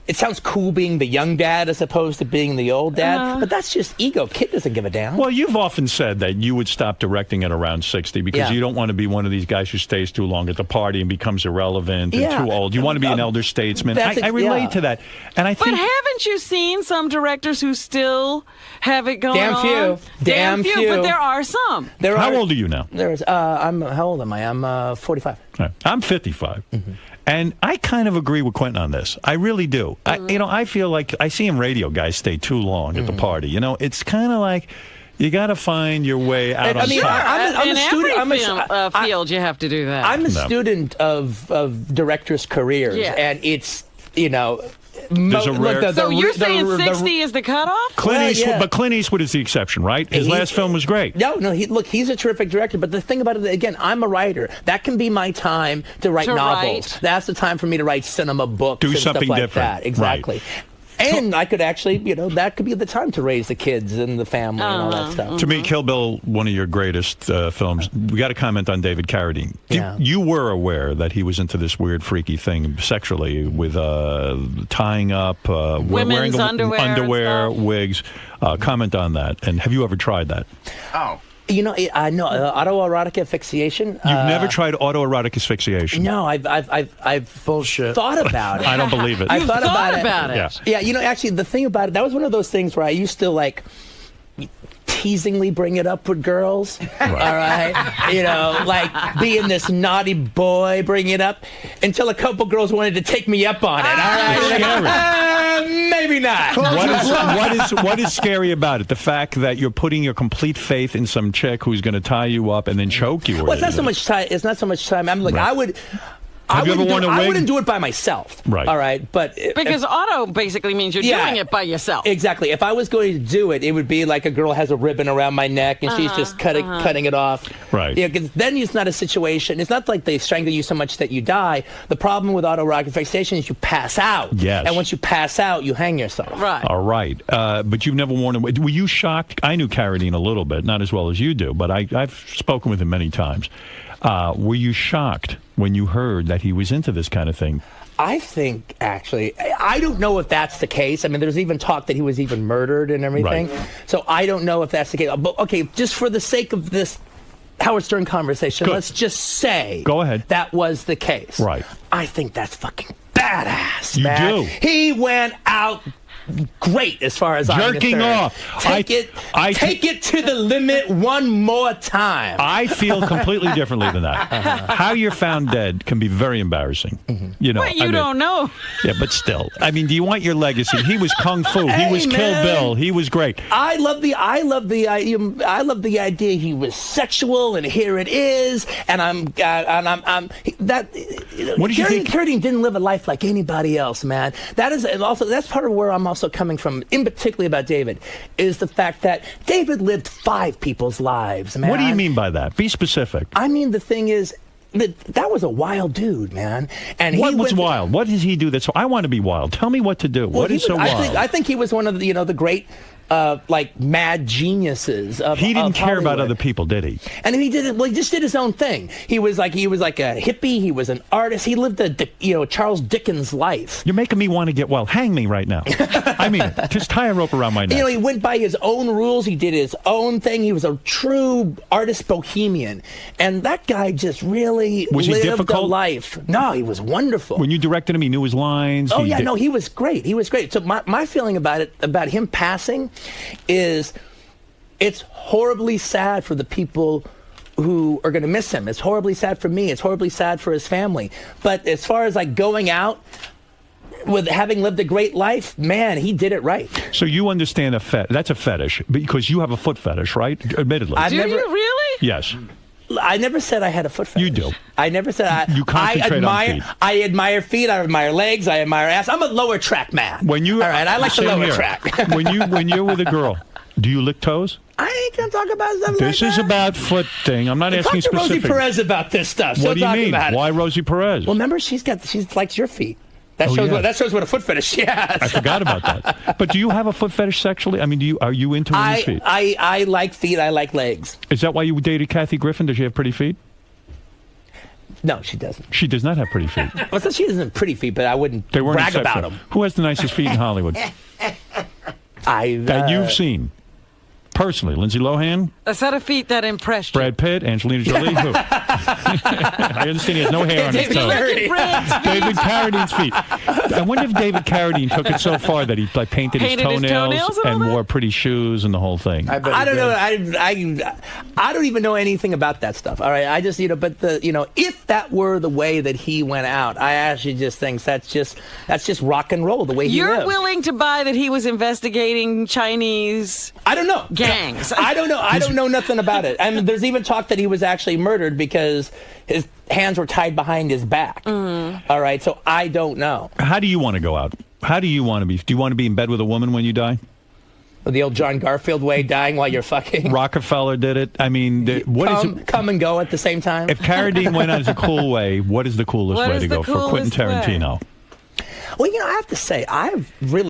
It sounds cool being the young dad as opposed to being the old dad, but that's just ego. Kid doesn't give a damn. Well, you've often said that you would stop directing at around 60 because you don't want to be one of these guys who stays too long at the party and becomes irrelevant and too old. You want to be an elder statesman. I relate to that. And I think. But haven't you seen some directors who still have it going on? Damn few. But there are some. How old are you now? How old am I? I'm 45. Right. I'm 55. Mm-hmm. And I kind of agree with Quentin on this. I really do. I feel like I see in radio guys stay too long at the party. It's kind of like. You got to find your way out on top. I'm a student. Every field, you have to do that. I'm a student of directors' careers, and it's so you're saying 60 is the cutoff? But Clint Eastwood is the exception, right? His last film was great. No. He's a terrific director. But the thing about it, again, I'm a writer. That can be my time to write novels. That's the time for me to write cinema books. Do and something stuff like different. That. Exactly. Right. And I could actually, that could be the time to raise the kids and the family and all that stuff. To me, Kill Bill, one of your greatest films. We got to comment on David Carradine. You were aware that he was into this weird, freaky thing sexually with tying up, wearing underwear, wigs. Comment on that. And have you ever tried that? Oh. I know autoerotic asphyxiation. You've never tried autoerotic asphyxiation? No, I've bullshit. thought about it. I don't believe it. I thought about it. Yeah, actually, the thing about it, that was one of those things where I used to teasingly bring it up with girls. All right, like being this naughty boy, bring it up until a couple girls wanted to take me up on it. All right, maybe not. What is scary about it? The fact that you're putting your complete faith in some chick who's going to tie you up and then choke you. Well, it's not so much time. It's not so much time. I'm like, right. I wouldn't do it by myself. Right. All right. But because auto basically means you're doing it by yourself. Exactly. If I was going to do it, it would be like a girl has a ribbon around my neck and she's just cutting it off. Right. Yeah. Because then it's not a situation. It's not like they strangle you so much that you die. The problem with autoerotic fixation is you pass out. Yes. And once you pass out, you hang yourself. Right. All right. But you've never worn it. Were you shocked? I knew Carradine a little bit, not as well as you do, but I've spoken with him many times. Were you shocked when you heard that he was into this kind of thing? I think, actually, I don't know if that's the case. I mean, there's even talk that he was even murdered and everything. Right. So I don't know if that's the case. But, okay, just for the sake of this Howard Stern conversation, let's just say Go ahead. That was the case. Right. I think that's fucking badass, you man. Do. He went out great as far as I'm jerking concerned. off. Take it to the limit one more time. I feel completely differently than that. How you're found dead can be very embarrassing. Mm-hmm. But you don't know. Yeah, but still. I mean, do you want your legacy? He was Kung Fu. He was Kill Bill. He was great. I love the idea he was sexual, and here it is. And What did you think? Carradine didn't live a life like anybody else, man. That's part of where I'm also coming from, in particular about David, is the fact that David lived 5 people's lives, man. What do you mean by that? Be specific. I mean, the thing is, that was a wild dude, man. And what was wild? What does he do? I want to be wild. Tell me what to do. What is so wild? I think he was one of the great like mad geniuses. He didn't of care about Hollywood. other people, did he? And he did it. Well, he just did his own thing. He was like a hippie. He was an artist. He lived a Charles Dickens life. You're making me want to get hang me right now. I mean, just tie a rope around my neck. He went by his own rules. He did his own thing. He was a true artist bohemian, and that guy just really lived a life. No, he was wonderful. When you directed him, he knew his lines. Oh, yeah, no, he was great. He was great. So my feeling about him passing is it's horribly sad for the people who are going to miss him. It's horribly sad for me. It's horribly sad for his family. But as far as like going out with having lived a great life, man, he did it right. So you understand that's a fetish because you have a foot fetish, right? Admittedly. Do you really? Yes. I never said I had a foot fetish. You do. I never said You concentrate on feet. I admire feet. I admire legs. I admire ass. I'm a lower track man. All right, I like the same lower here. track. when you're with a girl, do you lick toes? I ain't gonna talk about stuff like that. This is about foot thing. I'm not asking Talk to specifics. Rosie Perez about this stuff. What do you mean? About it. Why Rosie Perez? Well, remember she likes your feet. That shows what a foot fetish she has. I forgot about that. But do you have a foot fetish sexually? I mean, are you into women's feet? I like feet. I like legs. Is that why you dated Kathy Griffin? Does she have pretty feet? No, she doesn't. She does not have pretty feet. Well, she doesn't have pretty feet, but I wouldn't They weren't brag about exceptional. them. Who has the nicest feet in Hollywood? That you've seen. Personally, Lindsay Lohan, A set of feet that impressed you. Brad Pitt, Angelina Jolie. Who? I understand he has no hair on his toes. David Carradine's feet. I wonder if David Carradine took it so far that he painted his toenails and wore pretty shoes and the whole thing. I don't know. I don't even know anything about that stuff. All right, I just but if that were the way that he went out, I actually just think that's just rock and roll the way he lived. You're willing to buy that he was investigating Chinese? I don't know. Gangs. I don't know. I don't know nothing about it. I mean, there's even talk that he was actually murdered because his hands were tied behind his back. All right, so I don't know. How do you want to go out? How do you want to be? Do you want to be in bed with a woman when you die? The old John Garfield way, dying while you're fucking. Rockefeller did it. I mean, what is it? Come and go at the same time. If Carradine went as a cool way, what is the coolest way to go for Quentin coolest way? Tarantino? Well, I have to say, I've really